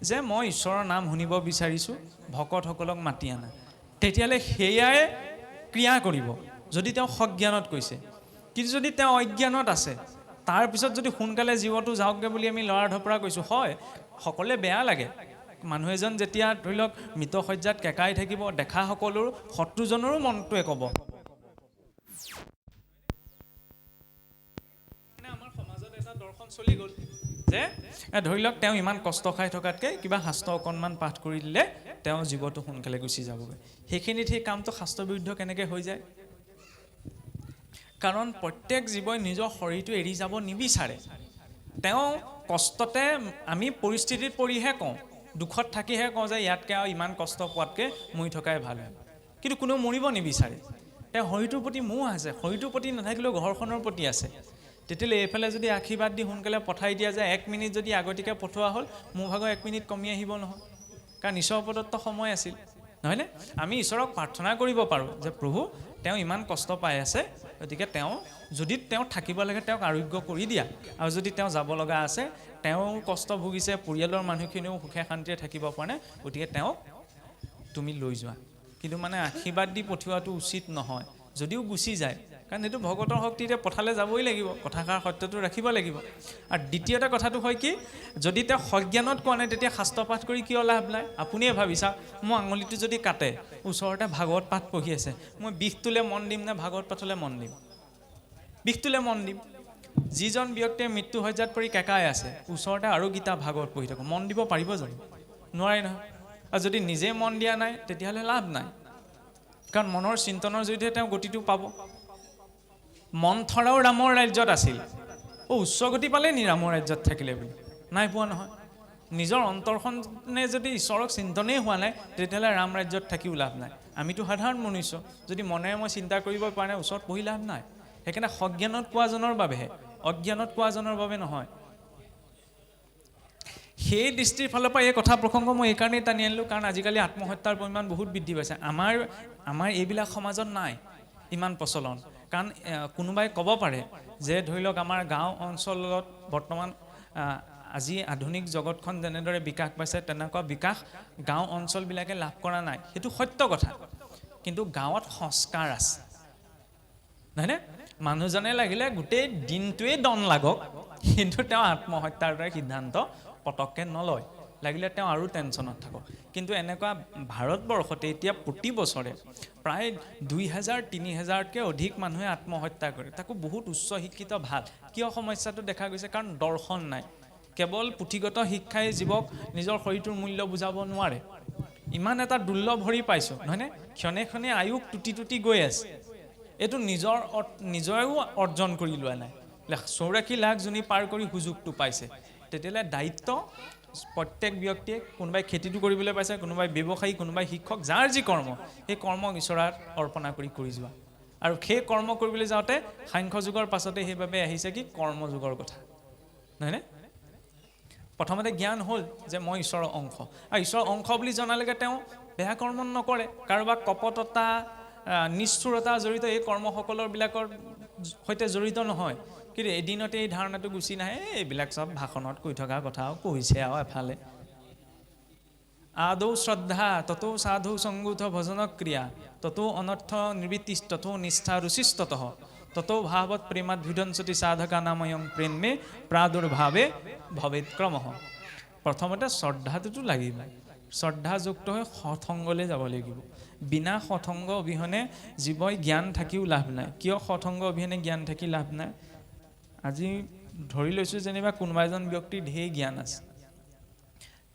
[SPEAKER 1] যে মই ঈশ্বৰৰ নাম শুনিব বিচাৰিছোঁ, ভকতসকলক মাতি আনা, তেতিয়াহ'লে সেয়াই ক্ৰিয়া কৰিব, যদি তেওঁ সজ্ঞানত কৈছে। কিন্তু যদি তেওঁ অজ্ঞানত আছে, তাৰপিছত যদি সোনকালে জীৱটো যাওকগৈ বুলি আমি লৰা ঢপৰা কৈছোঁ, হয় সকলোৱে বেয়া লাগে। মানুহ এজন যেতিয়া ধৰি লওক মৃতশয্যাত কেকাই থাকিব, দেখা সকলোৰ শত্ৰুজনৰো মনটোৱে ক'ব। আমাৰ সমাজত এটা দৰ্শন চলি গ'ল যে ধৰি লওক তেওঁ ইমান কষ্ট খাই থকাতকৈ কিবা শাস্ত্ৰ অকণমান পাঠ কৰি দিলে তেওঁ জীৱটো সোনকালে গুচি যাবগৈ। সেইখিনিত সেই কামটো শাস্ত্ৰ বিৰুদ্ধ কেনেকৈ হৈ যায়? কাৰণ প্ৰত্যেক জীৱই নিজৰ শৰীৰটো এৰি যাব নিবিচাৰে। তেওঁ কষ্টতে, আমি পৰিস্থিতিত পৰিহে কওঁ, দুখত থাকিহে কওঁ যে ইয়াতকৈ আৰু ইমান কষ্ট পোৱাতকৈ মৰি থকাই ভাল হয়। কিন্তু কোনেও মৰিব নিবিচাৰে। তেওঁ শৰীৰটোৰ প্ৰতি মোহ আছে, শৰীৰটোৰ প্ৰতি নাথাকিলেও ঘৰখনৰ প্ৰতি আছে। তেতিয়াহ'লে এইফালে যদি আশীৰ্বাদ দি সোনকালে পঠাই দিয়া যায়, 1 মিনিট যদি আগতীয়াকৈ পঠোৱা হ'ল, মোৰ ভাগৰ 1 মিনিট কমি আহিব নহয়, কাৰণ ঈশ্বৰ প্ৰদত্ত সময় আছিল। নহয়নে? আমি ঈশ্বৰক প্ৰাৰ্থনা কৰিব পাৰোঁ যে প্ৰভু তেওঁ ইমান কষ্ট পাই আছে, গতিকে তেওঁ যদি তেওঁ থাকিব লাগে তেওঁক আৰোগ্য কৰি দিয়া, আৰু যদি তেওঁ যাব লগা আছে, তেওঁ কষ্ট ভুগিছে, পৰিয়ালৰ মানুহখিনিও সুখে শান্তিৰে থাকিব পৰা নাই, গতিকে তেওঁক তুমি লৈ যোৱা। কিন্তু মানে আশীৰ্বাদ দি পঠিওৱাটো উচিত নহয়, যদিও গুচি যায়, কাৰণ এইটো ভগতৰ শক্তিতে পথালে যাবই লাগিব, কথাষাৰ সত্যটো ৰাখিব লাগিব। আৰু দ্বিতীয়তে কথাটো হয় কি, যদি তেওঁ সজ্ঞানত কোৱা নাই তেতিয়া শাস্ত্ৰ পাঠ কৰি কিয় লাভ নাই? আপুনিয়ে ভাবিছা, মোৰ আঙুলিটো যদি কাটে, ওচৰতে ভাগৱত পাঠ পঢ়ি আছে, মই বিষটোলৈ মন দিম নে ভাগৱত পাঠলৈ মন দিম? বিষটোলৈ মন দিম। যিজন ব্যক্তিয়ে মৃত্যুশয্যাত পৰি কেকাই আছে, ওচৰতে আৰু গীতা ভাগৱত পঢ়ি থাকোঁ, মন দিব পাৰিব জানো? নোৱাৰে নহয়। আৰু যদি নিজে মন দিয়া নাই তেতিয়াহ'লে লাভ নাই, কাৰণ মনৰ চিন্তনৰ জৰিয়তে তেওঁ গতিটো পাব। মন্থৰাও ৰামৰ ৰাজ্যত আছিল, উচ্চ গতি পালে নি ৰামৰ ৰাজ্যত থাকিলে বুলি? নাই পোৱা নহয়। নিজৰ অন্তৰখনে যদি ঈশ্বৰক চিন্তনেই হোৱা নাই, তেতিয়াহ'লে ৰাম ৰাজ্যত থাকিও লাভ নাই। আমিতো সাধাৰণ মনুষ্য, যদি মনেৰে মই চিন্তা কৰিব পৰা নাই, ওচৰত পঢ়ি লাভ নাই। সেইকাৰণে সজ্ঞানত কোৱাজনৰ বাবেহে, অজ্ঞানত কোৱাজনৰ বাবে নহয়। সেই দৃষ্টিৰ ফালৰ পৰা এই কথা প্ৰসংগ মই এইকাৰণেই টানি আনিলোঁ, কাৰণ আজিকালি আত্মহত্যাৰ পৰিমাণ বহুত বৃদ্ধি পাইছে। আমাৰ এইবিলাক সমাজত নাই ইমান প্ৰচলন, কাৰণ কোনোবাই ক'ব পাৰে যে ধৰি লওক আমাৰ গাঁও অঞ্চলত বৰ্তমান আজি আধুনিক জগতখন যেনেদৰে বিকাশ পাইছে, তেনেকুৱা বিকাশ গাঁও অঞ্চলবিলাকে লাভ কৰা নাই, সেইটো সত্য কথা। কিন্তু গাঁৱত সংস্কাৰ আছে, নহয়নে? মানুহজনে লাগিলে গোটেই দিনটোৱেই দন লাগক, কিন্তু তেওঁ আত্মহত্যাৰ দৰে সিদ্ধান্ত পটককৈ নলয়, লাগিলে তেওঁ আৰু টেনশ্যনত থাকক। কিন্তু এনেকুৱা ভাৰতবৰ্ষতে এতিয়া প্ৰতি বছৰে প্ৰায় 2000-3000তকৈ অধিক মানুহে আত্মহত্যা কৰে, তাকো বহুত উচ্চ শিক্ষিত। ভাল কিয় সমস্যাটো দেখা গৈছে? কাৰণ দৰ্শন নাই। কেৱল পুথিগত শিক্ষাই জীৱক নিজৰ শৰীৰটোৰ মূল্য বুজাব নোৱাৰে। ইমান এটা দুৰ্লভ ভৰি পাইছোঁ, নহয়নে? ক্ষণে ক্ষণে আয়ুস টুটি গৈ আছে। এইটো নিজৰেও অৰ্জন কৰি লোৱা নাই। 84 লাখ জনী পাৰ কৰি সুযোগটো পাইছে, তেতিয়াহ'লে দায়িত্ব প্ৰত্যেক ব্যক্তিয়ে, কোনোবাই খেতিটো কৰিবলৈ পাইছে, কোনোবাই ব্যৱসায়ী, কোনোবাই শিক্ষক, যাৰ যি কৰ্ম, সেই কৰ্মক ঈশ্বৰত অৰ্পণা কৰি যোৱা। আৰু সেই কৰ্ম কৰিবলৈ যাওঁতে সাংখ্য যুগৰ পাছতে সেইবাবে আহিছে কি কৰ্মযুগৰ কথা, নহয়নে? প্ৰথমতে জ্ঞান হ'ল যে মই ঈশ্বৰৰ অংশ, আৰু ঈশ্বৰৰ অংশ বুলি জনালৈকে তেওঁ বেয়া কৰ্ম নকৰে। কাৰোবাক কপটতা, নিষ্ঠুৰতা জড়িত এই কৰ্মসকলৰবিলাকৰ সৈতে জড়িত নহয়। কিন্তু এদিনতে এই ধাৰণাটো গুচি নাহে, এইবিলাক চব ভাষণত কৈ থকা কথা, কৈছে আৰু এফালে। আদৌ শ্ৰদ্ধা ততো সাধু সংগূঢ় ভজন ক্ৰিয়া, ততো অনৰ্থ নিবৃত্তি, ততো নিষ্ঠা ৰুচিস্ততঃ, ততো ভাৱত প্ৰেমাদ্ভুদঞ্চতি সাধকা নাময়ং প্ৰেমে প্ৰাদুৰ্ভাৱে ভৱেৎ ক্ৰমঃ। প্ৰথমতে শ্ৰদ্ধাটোতো লাগিব, শ্ৰদ্ধাযুক্ত হৈ সৎসংগলৈ যাব লাগিব। বিনা সৎসংগ অবিহনে জীৱই জ্ঞান থাকিও লাভ নাই। কিয় সৎসংগ অবিহনে জ্ঞান থাকি লাভ নাই? আজি ধৰি লৈছোঁ যেনিবা কোনোবা এজন ব্যক্তিৰ ঢেৰ জ্ঞান আছে,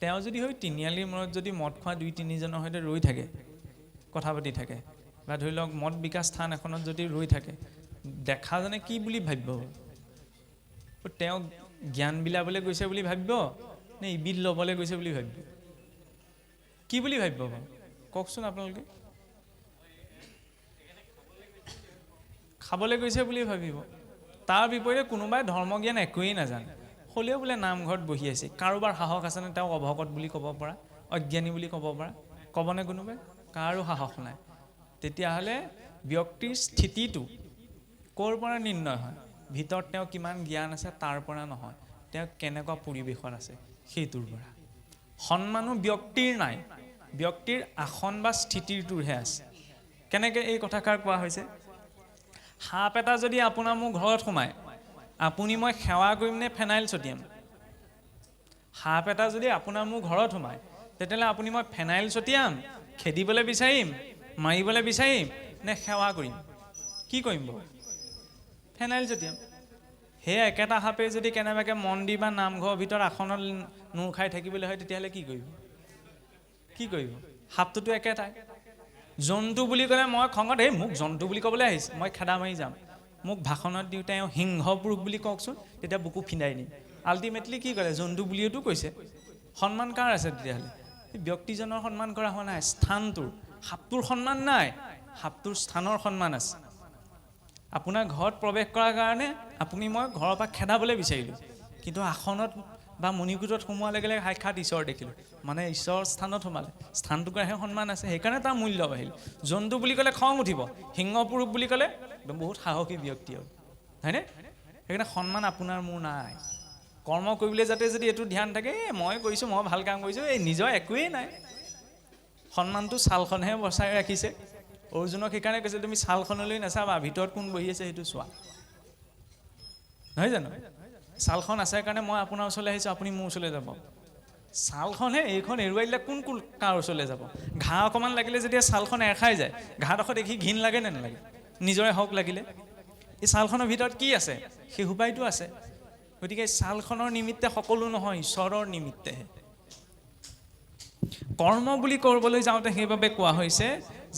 [SPEAKER 1] তেওঁ যদি হয় তিনিআলিৰ মূৰত যদি মদ খোৱা 2-3জনৰ সৈতে ৰৈ থাকে, কথা পাতি থাকে, বা ধৰি লওক মদ বিকাশ স্থান এখনত যদি ৰৈ থাকে, দেখাজনে কি বুলি ভাবিব? তেওঁ জ্ঞান বিলাবলৈ গৈছে বুলি ভাবিব নে ইবিল ল'বলৈ গৈছে বুলি ভাবিব? কি বুলি ভাবিব বাৰু কওকচোন আপোনালোকে? খাবলৈ গৈছে বুলি ভাবিব। তাৰ বিপৰীতে কোনোবাই ধৰ্মজ্ঞান একোৱেই নাজানে, হ'লেও বোলে নামঘৰত বহি আছে, কাৰোবাৰ সাহস আছেনে তেওঁক অভকত বুলি ক'ব পৰা, অজ্ঞানী বুলি ক'ব পৰা? ক'বনে কোনোবাই? কাৰো সাহস নাই। তেতিয়াহ'লে ব্যক্তিৰ স্থিতিটো ক'ৰ পৰা নিৰ্ণয় হয়? ভিতৰত তেওঁ কিমান জ্ঞান আছে তাৰ পৰা নহয়, তেওঁ কেনেকুৱা পৰিৱেশত আছে সেইটোৰ পৰা। সন্মানো ব্যক্তিৰ নাই, ব্যক্তিৰ আসন বা স্থিতিটোৰহে আছে। কেনেকৈ এই কথাষাৰ কোৱা হৈছে? সাপ এটা যদি আপোনাৰ মোৰ ঘৰত সোমায়, আপুনি মই সেৱা কৰিম নে ফেনাইল ছটিয়াম? সাপ এটা যদি আপোনাৰ মোৰ ঘৰত সোমায়, তেতিয়াহ'লে আপুনি মই ফেনাইল ছটিয়াম, খেদিবলৈ বিচাৰিম, মাৰিবলৈ বিচাৰিম নে সেৱা কৰিম? কি কৰিম বাৰু? ফেনাইল ছটিয়াম। সেই একেটা সাপে যদি কেনেবাকৈ মন্দিৰ বা নামঘৰৰ ভিতৰত আসনত নোৰ খাই থাকিবলৈ হয়, তেতিয়াহ'লে কি কৰিব? কি কৰিব? সাপটোতো একেটাই। জন্তু বুলি ক'লে মই খঙত, মোক জন্তু বুলি ক'বলৈ আহিছে, মই খেদা মাৰি যাম। মোক ভাষণত দিওঁতে সিংহ পুৰুষ বুলি কওকচোন, তেতিয়া বুকু ফিন্দাই দিম। আল্টিমেটলি কি কৰে? জন্তু বুলিওতো কৈছে। সন্মান কাৰ আছে তেতিয়াহ'লে? ব্যক্তিজনৰ সন্মান কৰা হোৱা নাই, স্থানটোৰ। সাপটোৰ সন্মান নাই, সাপটোৰ স্থানৰ সন্মান আছে। আপোনাৰ ঘৰত প্ৰৱেশ কৰাৰ কাৰণে আপুনি মই ঘৰৰ পৰা খেদাবলৈ বিচাৰিলোঁ, কিন্তু আসনত বা মণিকূটত সোমোৱাৰ লগে লগে সাক্ষাৎ ঈশ্বৰ দেখিলোঁ, মানে ঈশ্বৰৰ স্থানত সোমালে, স্থানটুকুৰাহে সন্মান আছে, সেইকাৰণে তাৰ মূল্য বাঢ়িল। জন্তু বুলি ক'লে খং উঠিব, সিংহ পুৰুষ বুলি ক'লে একদম বহুত সাহসী ব্যক্তি আৰু, হয়নে? সেইকাৰণে সন্মান আপোনাৰ মোৰ নাই। কৰ্ম কৰিবলৈ যাতে যদি এইটো ধ্যান থাকে, মই কৰিছোঁ, মই ভাল কাম কৰিছোঁ, নিজৰ একোৱেই নাই, সন্মানটো ছালখনহে বচাই ৰাখিছে। অৰ্জুনক সেইকাৰণে কৈছে তুমি ছালখনলৈ নাচাবা, ভিতৰত কোন বহি আছে সেইটো চোৱা, নহয় জানো? ছালখন আছে কাৰণে মই আপোনাৰ ওচৰলৈ আহিছোঁ, আপুনি মোৰ ওচৰলৈ যাব। ছালখনহে, এইখন এৰুৱাই দিলে কোন কাৰ ওচৰলৈ যাব? ঘাঁহ অকণমান লাগিলে যেতিয়া ছালখন এৰ খাই যায়, ঘাঁহডোখৰ দেখি ঘিণ লাগে নে নালাগে? নিজৰে হওক লাগিলে, এই ছালখনৰ ভিতৰত কি আছে? সেই সোপাইটো আছে। গতিকে ছালখনৰ নিমিত্তে সকলো নহয়, ঈশ্বৰৰ নিমিত্তেহে। কৰ্ম বুলি ক'বলৈ যাওঁতে সেইবাবে কোৱা হৈছে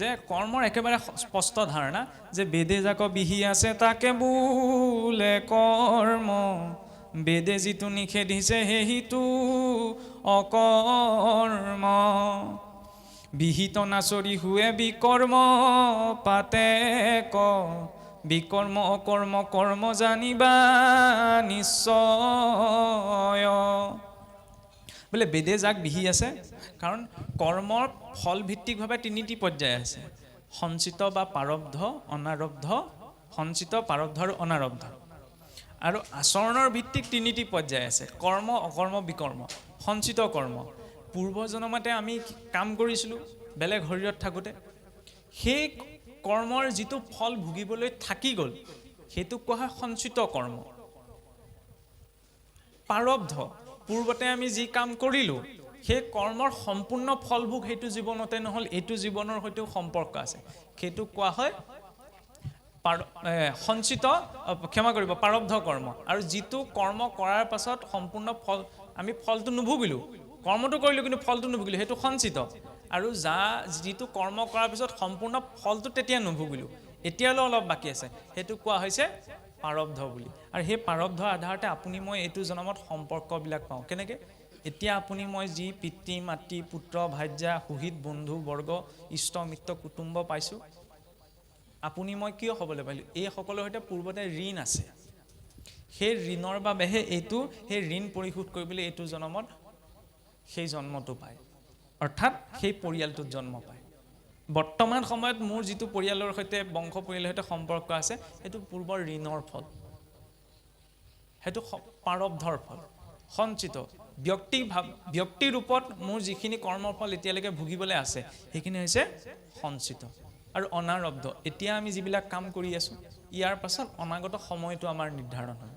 [SPEAKER 1] যে কৰ্মৰ একেবাৰে স্পষ্ট ধাৰণা যে বেদে যাক বিহি আছে তাকে বোলে কৰ্ম, বেদে যিটো নিষেধিছে সেইটো অকৰ্ম, বিহিত নাচৰি হুৱে বিকৰ্ম পাতে ক, বিকৰ্ম অকৰ্ম কৰ্ম জানিবা নিশ্চয়। বোলে বেদে যাক বিহি আছে, কাৰণ কৰ্মৰ ফলভিত্তিকভাৱে তিনিটি পৰ্যায় আছে, সঞ্চিত বা প্ৰাৰব্ধ, অনাৰব্ধ, সঞ্চিত, প্ৰাৰব্ধ আৰু অনাৰব্ধ। আৰু আচৰণৰ ভিত্তিক তিনিটি পৰ্যায় আছে, কৰ্ম, অকৰ্ম, বিকৰ্ম। সঞ্চিত কৰ্ম, পূৰ্বজনমতে আমি কাম কৰিছিলোঁ বেলেগ শৰীৰত থাকোঁতে, সেই কৰ্মৰ যিটো ফল ভুগিবলৈ থাকি গ'ল সেইটোক কোৱা হয় সঞ্চিত কৰ্ম। প্ৰাৰব্ধ, পূৰ্বতে আমি যি কাম কৰিলোঁ সেই কৰ্মৰ সম্পূৰ্ণ ফলভোগ সেইটো জীৱনতে নহ'ল, এইটো জীৱনৰ সৈতেও সম্পৰ্ক আছে, সেইটোক কোৱা হয় সঞ্চিত, ক্ষমা কৰিব, প্ৰাৰব্ধ কৰ্ম। আৰু যিটো কৰ্ম কৰাৰ পাছত সম্পূৰ্ণ ফল, আমি ফলটো নুভুগিলোঁ, কৰ্মটো কৰিলোঁ কিন্তু ফলটো নুভুগিলোঁ, সেইটো সঞ্চিত। আৰু যিটো কৰ্ম কৰাৰ পিছত সম্পূৰ্ণ ফলটো তেতিয়া নুভুগিলোঁ, এতিয়ালৈ অলপ বাকী আছে, সেইটো কোৱা হৈছে প্ৰাৰব্ধ বুলি। আৰু সেই প্ৰাৰব্ধৰ আধাৰতে আপুনি মই এইটো জনমত সম্পৰ্কবিলাক পাওঁ। কেনেকৈ? এতিয়া আপুনি মই যি পিতৃ মাতৃ পুত্ৰ ভাৰ্যা সুহিত বন্ধু বৰ্গ ইষ্ট মিত্ৰ কুটুম্ব পাইছোঁ, আপুনি মই কিয় হ'বলৈ পাৰিলোঁ? এই সকলোৰ সৈতে পূৰ্বতে ঋণ আছে, সেই ঋণৰ বাবেহে সেই ঋণ পৰিশোধ কৰিবলৈ এইটো জনমত সেই জন্মটো পায়, অৰ্থাৎ সেই পৰিয়ালটোত জন্ম পায়। বৰ্তমান সময়ত মোৰ যিটো পৰিয়ালৰ সৈতে, বংশ পৰিয়ালৰ সৈতে সম্পৰ্ক আছে, সেইটো পূৰ্বৰ ঋণৰ ফল, সেইটো প্ৰাৰব্ধৰ ফল, সঞ্চিত। ব্যক্তিৰ ৰূপত মোৰ যিখিনি কৰ্মৰ ফল এতিয়ালৈকে ভুগিবলৈ আছে সেইখিনি হৈছে সঞ্চিত। আৰু অনাৰব্ধ, এতিয়া আমি যিবিলাক কাম কৰি আছোঁ ইয়াৰ পাছত অনাগত সময়টো আমাৰ নিৰ্ধাৰণ হয়,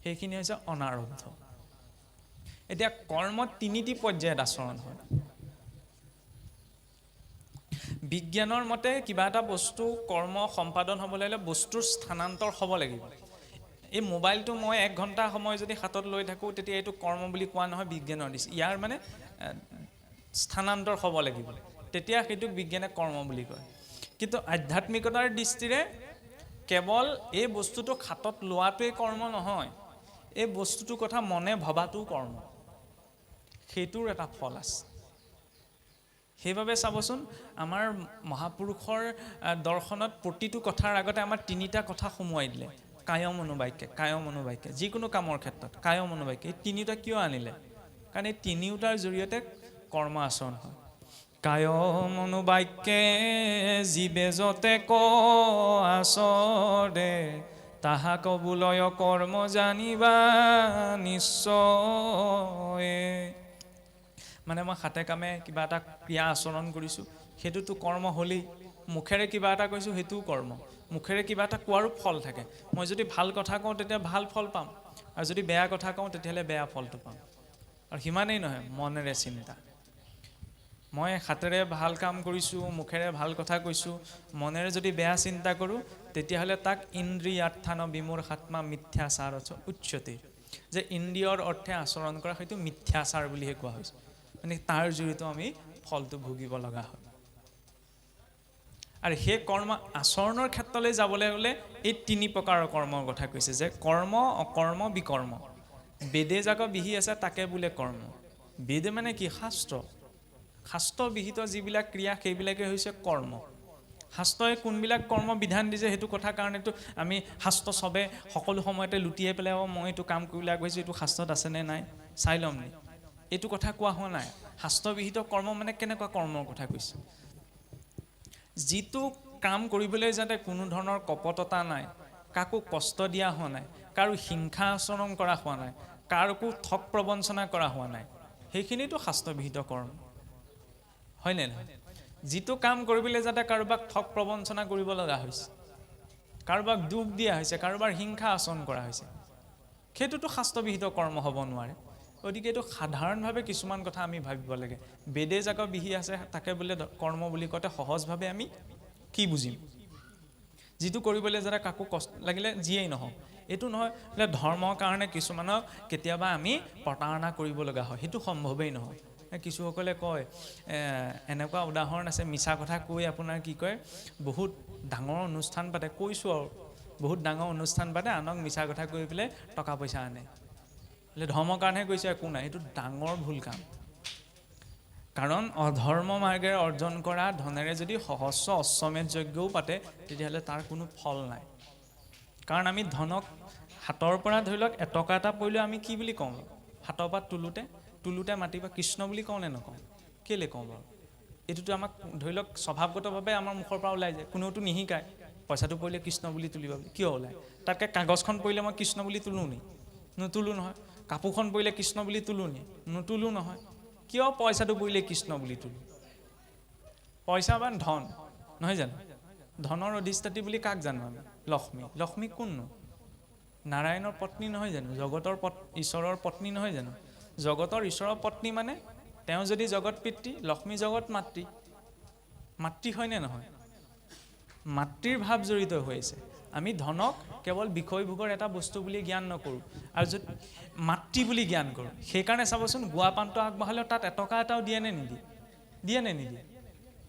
[SPEAKER 1] সেইখিনি হৈছে অনাৰব্ধ। এতিয়া কৰ্মত তিনিটি পৰ্যায়ত আচৰণ হয়। বিজ্ঞানৰ মতে কিবা এটা বস্তু কৰ্ম সম্পাদন হ'বলৈ হ'লে বস্তুৰ স্থানান্তৰ হ'ব লাগিব। এই মোবাইলটো মই 1 ঘণ্টা সময় যদি হাতত লৈ থাকোঁ তেতিয়া এইটো কৰ্ম বুলি কোৱা নহয় বিজ্ঞানৰ দিছে, ইয়াৰ মানে স্থানান্তৰ হ'ব লাগিব, তেতিয়া সেইটোক বিজ্ঞানে কৰ্ম বুলি কয়। কিন্তু আধ্যাত্মিকতাৰ দৃষ্টিৰে কেৱল এই বস্তুটো হাতত লোৱাটোৱেই কৰ্ম নহয়, এই বস্তুটোৰ কথা মনে ভবাটোও কৰ্ম, সেইটোৰ এটা ফল আছে। সেইবাবে চাবচোন আমাৰ মহাপুৰুষৰ দৰ্শনত প্ৰতিটো কথাৰ আগতে আমাৰ তিনিটা কথা সোমোৱাই দিলে, কায় মনোবাক্যে, কায় মনোবাক্যে, যিকোনো কামৰ ক্ষেত্ৰত কায় মনোবাক্যে। এই তিনিটা কিয় আনিলে? কাৰণ এই তিনিওটাৰ জৰিয়তে কৰ্ম আচৰণ হয়। কায় মনোবাক্যে জীৱে যতে ক আচৰে, তাহা কবুলয় কৰ্ম জানিবা নিশ্চয়ে। মানে মই হাতে কামে কিবা এটা ক্ৰিয়া আচৰণ কৰিছোঁ, সেইটোতো কৰ্ম হ'লেই। মুখেৰে কিবা এটা কৈছোঁ, সেইটোও কৰ্ম। মুখেৰে কিবা এটা কোৱাৰো ফল থাকে, মই যদি ভাল কথা কওঁ তেতিয়া ভাল ফল পাম, আৰু যদি বেয়া কথা কওঁ তেতিয়াহ'লে বেয়া ফলটো পাম। আৰু সিমানেই নহয়, মনেৰে চিন্তা, মই হাতেৰে ভাল কাম কৰিছোঁ, মুখেৰে ভাল কথা কৈছোঁ, মনেৰে যদি বেয়া চিন্তা কৰোঁ তেতিয়াহ'লে তাক ইন্দ্ৰিয়াৰ্থান বিমূঢ়াত্মা মিথ্যাচাৰ উচ্যতে, যে ইন্দ্ৰিয়ৰ অৰ্থে আচৰণ কৰা সেইটো মিথ্যাচাৰ বুলিহে কোৱা হৈছে। মানে তাৰ জৰিয়তে আমি ফলটো ভুগিব লগা হয়। আৰু সেই কৰ্ম আচৰণৰ ক্ষেত্ৰলৈ যাবলৈ হ'লে এই 3 প্ৰকাৰৰ কৰ্মৰ কথা কৈছে, যে কৰ্ম, অকৰ্ম, বিকৰ্ম। বেদে যাক বিহি আছে তাকে বোলে কৰ্ম। বেদে মানে কি? শাস্ত্ৰ, শাস্ত্ৰবিহিত যিবিলাক ক্ৰিয়া সেইবিলাকে হৈছে কৰ্ম। শাস্ত্ৰই কোনবিলাক কৰ্ম বিধান দিছে সেইটো কথা কাৰণেতো আমি শাস্ত্ৰ চবে সকলো সময়তে লুটিয়াই পেলাই মই এইটো কাম কৰিবলৈ আগবাঢ়িছোঁ, এইটো শাস্ত্ৰত আছেনে নাই, চাই ল'ম নি? এইটো কথা কোৱা হোৱা নাই। শাস্ত্ৰবিহিত কৰ্ম মানে কেনেকুৱা কৰ্মৰ কথা কৈছে? যিটো কাম কৰিবলৈ যাতে কোনো ধৰণৰ কপটতা নাই, কাকো কষ্ট দিয়া হোৱা নাই, কাৰো হিংসা আচৰণ কৰা হোৱা নাই, কাৰোকো ঠগ প্ৰবঞ্চনা কৰা হোৱা নাই, সেইখিনিতো শাস্ত্ৰবিহিত কৰ্ম, হয়নে নহয়? যিটো কাম কৰিবলৈ যাতে কাৰোবাক ঠগ প্ৰবঞ্চনা কৰিব লগা হৈছে, কাৰোবাক দুখ দিয়া হৈছে, কাৰোবাৰ হিংসা আচৰণ কৰা হৈছে, সেইটোতো শাস্ত্ৰবিহিত কৰ্ম হ'ব নোৱাৰে। গতিকে এইটো সাধাৰণভাৱে কিছুমান কথা আমি ভাবিব লাগে। বেদে যাক বিহি আছে তাকে বোলে কৰ্ম বুলি কওঁতে সহজভাৱে আমি কি বুজিম? যিটো কৰিবলৈ যাতে কাকো কষ্ট লাগিলে যিয়েই নহওক, এইটো নহয় বোলে ধৰ্মৰ কাৰণে কিছুমানক কেতিয়াবা আমি প্ৰতাৰণা কৰিব লগা হয়, সেইটো সম্ভৱেই নহয়। কিছুসকলে কয় এনেকুৱা উদাহৰণ আছে, মিছা কথা কৈ আপোনাৰ কি কয়, বহুত ডাঙৰ অনুষ্ঠান পাতে, কৈছোঁ আৰু বহুত ডাঙৰ অনুষ্ঠান পাতে, আনক মিছা কথা কৈ পেলাই টকা পইচা আনে, বোলে ধৰ্মৰ কাৰণেহে কৈছে, একো নাই। এইটো ডাঙৰ ভুল কাম। কাৰণ অধৰ্ম মাৰ্গেৰে অৰ্জন কৰা ধনেৰে যদি সহস্ৰ অশ্বমেধ যজ্ঞও পাতে, তেতিয়াহ'লে তাৰ কোনো ফল নাই। কাৰণ আমি ধনক হাতৰ পৰা ধৰি লওক এটকা এটা পৰিলেও আমি কি বুলি কওঁ? হাতৰ পৰা তোলোতে মাতিবা কৃষ্ণ বুলি কওঁ নে নকওঁ? কেলৈ কওঁ বাৰু? এইটোতো আমাক ধৰি লওক স্বভাৱগতভাৱে আমাৰ মুখৰ পৰা ওলাই যায়, কোনেওতো নিশিকায় পইচাটো পৰিলে কৃষ্ণ বুলি তুলিবা বুলি। কিয় ওলায়? তাতকৈ কাগজখন পৰিলে মই কৃষ্ণ বুলি তোলোঁ নি? নুতুলোঁ নহয়। কাপোৰখন পৰিলে কৃষ্ণ বুলি তোলোঁ নি? নুতুলোঁ নহয়। কিয় পইচাটো পৰিলে কৃষ্ণ বুলি তোলোঁ? পইচা বা ধন নহয় জানো? ধনৰ অধিষ্ঠাত্ৰী বুলি কাক জানো আমি? লক্ষ্মী। লক্ষ্মী কোননো? নাৰায়ণৰ পত্নী নহয় জানো? জগতৰ ঈশ্বৰৰ পত্নী নহয় জানো? জগতৰ ঈশ্বৰৰ পত্নী মানে তেওঁ যদি জগত পিতৃ, লক্ষ্মী জগত মাতৃ। মাতৃ হয়নে নহয়? মাতৃৰ ভাৱ জড়িত হৈ আছে। আমি ধনক কেৱল বিষয়ভোগৰ এটা বস্তু বুলি জ্ঞান নকৰোঁ, আৰু যদি মাতৃ বুলি জ্ঞান কৰোঁ। সেইকাৰণে চাবচোন, গুৱা পাণটো আগবঢ়ালেও তাত এটকা এটাও দিয়ে নে নিদিয়ে? দিয়ে নে নিদিয়ে?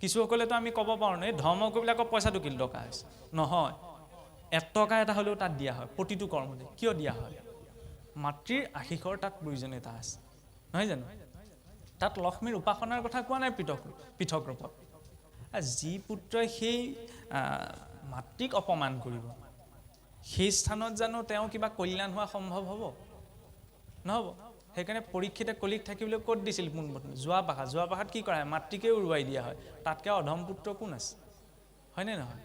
[SPEAKER 1] কিছুসকলেতো আমি ক'ব পাৰোঁ নে ধৰ্ম কৰিবলৈ আকৌ পইচাটো কিয় দৰকাৰ হৈছে? নহয়, এটকা এটা হ'লেও তাত দিয়া হয় প্ৰতিটো কৰ্মতে। কিয় দিয়া হয়? মাতৃৰ আশীষৰ তাত প্ৰয়োজনীয়তা আছে, নহয় জানো? তাত লক্ষ্মীৰ উপাসনাৰ কথা কোৱা নাই পৃথক ৰূপত। যি পুত্ৰই সেই মাতৃক অপমান কৰিব, সেই স্থানত জানো তেওঁ কিবা কল্যাণ হোৱা সম্ভৱ হ'ব? নহ'ব। সেইকাৰণে পৰীক্ষিতে কলিক থাকিবলৈ ক'ত দিছিল পোনপ্ৰথমে? যোৱা পাশাত কি কৰা হয়? মাতৃকে উৰুৱাই দিয়া হয়। তাতকৈ অধম পুত্ৰ কোন আছে? হয়নে নহয়?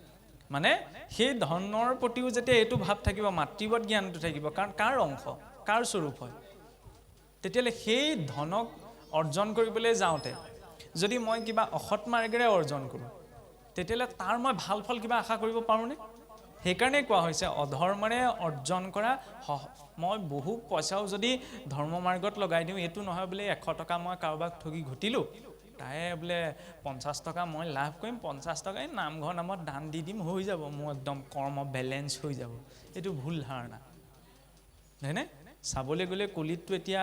[SPEAKER 1] মানে সেই ধনৰ প্ৰতিও যেতিয়া এইটো ভাৱ থাকিব, মাতৃবৎ জ্ঞানটো থাকিব, কাৰণ কাৰ অংশ, কাৰ স্বৰূপ হয়, তেতিয়াহ'লে সেই ধনক অৰ্জন কৰিবলৈ যাওঁতে যদি মই কিবা অসৎ মাৰ্গেৰে অৰ্জন কৰোঁ, তেতিয়াহ'লে তাৰ মই ভাল ফল কিবা আশা কৰিব পাৰোঁনে? সেইকাৰণে কোৱা হৈছে অধৰ্মৰে অৰ্জন কৰা, মই বহু পইচাও যদি ধৰ্ম মাৰ্গত লগাই দিওঁ, এইটো নহয় বোলে 100 টকা মই কাৰোবাক ঠগি ঘটিলোঁ, তাই বোলে 50 টকা মই লাভ কৰিম, 50 টকাই নামঘৰ নামত দান দি দিম, হৈ যাব, মোৰ একদম কৰ্ম বেলেঞ্চ হৈ যাব। এইটো ভুল ধাৰণা, হয়নে? চাবলৈ গ'লে কলিতটো এতিয়া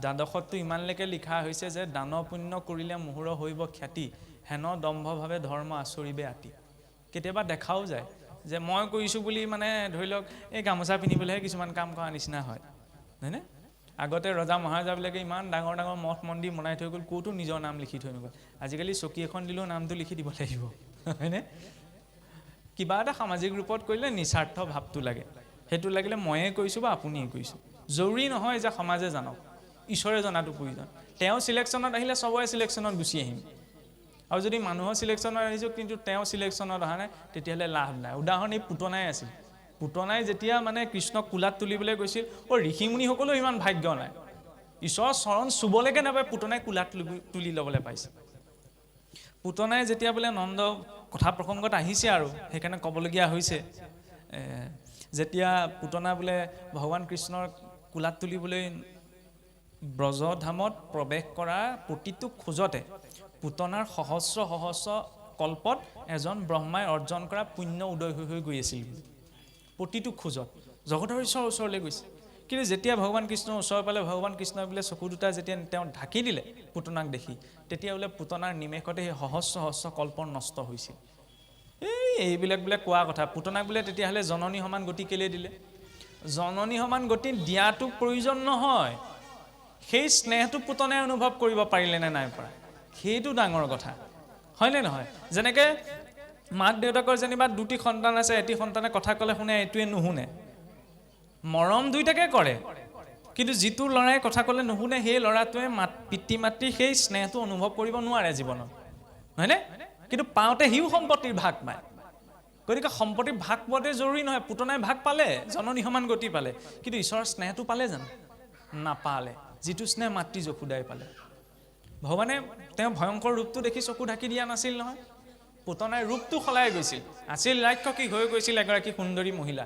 [SPEAKER 1] দ্বাদশতটো ইমানলৈকে লিখা হৈছে যে দান পুণ্য কৰিলে মুহুৰ হৈব খ্যাতি, হেন দম্ভভাৱে ধৰ্ম আচৰিবে আতি। কেতিয়াবা দেখাও যায় যে মই কৰিছোঁ বুলি মানে ধৰি লওক এই গামোচা পিন্ধিবলৈহে কিছুমান কাম কৰা নিচিনা হয়, হয়নে? আগতে ৰজা মহাৰজাবিলাকে ইমান ডাঙৰ ডাঙৰ মঠ মন্দিৰ বনাই থৈ গ'ল, ক'তো নিজৰ নাম লিখি থৈ নগ'ল। আজিকালি চকী এখন দিলেও নামটো লিখি দিব লাগিব, হয়নে? কিবা এটা সামাজিক ৰূপত কৰিলে নিস্বাৰ্থ ভাৱটো লাগে, সেইটো লাগিলে ময়ে কৰিছোঁ বা আপুনিয়ে কৰিছোঁ। জৰুৰী নহয় যে সমাজে জানক, ঈশ্বৰে জনাটো প্ৰয়োজন। তেওঁ চিলেকশ্যনত আহিলে চবৰে চিলেকশ্যনত গুচি আহিম, আৰু যদি মানুহৰ চিলেকশ্যনত আহিছোঁ কিন্তু তেওঁ চিলেকশ্যনত অহা নাই, তেতিয়াহ'লে লাভ নাই। উদাহৰণ এই পুতনাই আছিল। পুতনাই যেতিয়া মানে কৃষ্ণক কোলাত তুলিবলৈ গৈছিল, ঋষিমুনিসকলেও ইমান ভাগ্য নাই, ঈশ্বৰৰ চৰণ চুবলৈকে নাপায়, পুতনাই কোলাত তুলি ল'বলৈ পাইছে। পুতনাই যেতিয়া বোলে নন্দ কথা প্ৰসংগত আহিছে আৰু সেইকাৰণে ক'বলগীয়া হৈছে, যেতিয়া পুতনা বোলে ভগৱান কৃষ্ণৰ কোলাত তুলিবলৈ ব্ৰজধামত প্ৰৱেশ কৰা প্ৰতিটো খোজতে পুতনাৰ সহস্ৰ কল্পত এজন ব্ৰহ্মাই অৰ্জন কৰা পুণ্য উদয় হৈ গৈ আছিল। প্ৰতিটো খোজত জগতৰ ঈশ্বৰৰ ওচৰলৈ গৈছে, কিন্তু যেতিয়া ভগৱান কৃষ্ণৰ ওচৰ পালে, ভগৱান কৃষ্ণই বোলে চকু দুটা যেতিয়া তেওঁ ঢাকি দিলে পুতনাক দেখি, তেতিয়া বোলে পুতনাৰ নিমেষতে সেই সহস্ৰ কল্প নষ্ট হৈছিল। এইবিলাক বোলে কোৱা কথা। পুতনাক বোলে তেতিয়াহ'লে জননী সমান গতি কেলৈ দিলে? জননী সমান গতি দিয়াটো প্ৰয়োজন নহয়, সেই স্নেহটো পুতনাই অনুভৱ কৰিব পাৰিলে নে নাই পৰা, সেইটো ডাঙৰ কথা, হয়নে নহয়? যেনেকৈ মাক দেউতাকৰ যেনিবা দুটি সন্তান আছে, এটি সন্তানে কথা ক'লে শুনে, এইটোৱে নুশুনে, মৰম দুইটাকে কৰে, কিন্তু যিটো ল'ৰাই কথা ক'লে নুশুনে সেই ল'ৰাটোৱে পিতৃ মাতৃৰ সেই স্নেহটো অনুভৱ কৰিব নোৱাৰে জীৱনত, হয়নে? কিন্তু পাওঁতে সিও সম্পত্তিৰ ভাগ পায়। গতিকে সম্পত্তিৰ ভাগ পোৱাতে জৰুৰী নহয়। পুতনাই ভাগ পালে, জননী সমান গতি পালে, কিন্তু ঈশ্বৰৰ স্নেহটো পালে জানো? নাপালে। যিটো স্নেহ মাতৃ যশোদাই পালে। ভগৱানে তেওঁ ভয়ংকৰ ৰূপটো দেখি চকু ঢাকি দিয়া নাছিল নহয়। পুতনাই ৰূপটো সলাই গৈছিল, আছিল ৰাক্ষসী হৈ গৈছিল এগৰাকী সুন্দৰী মহিলা,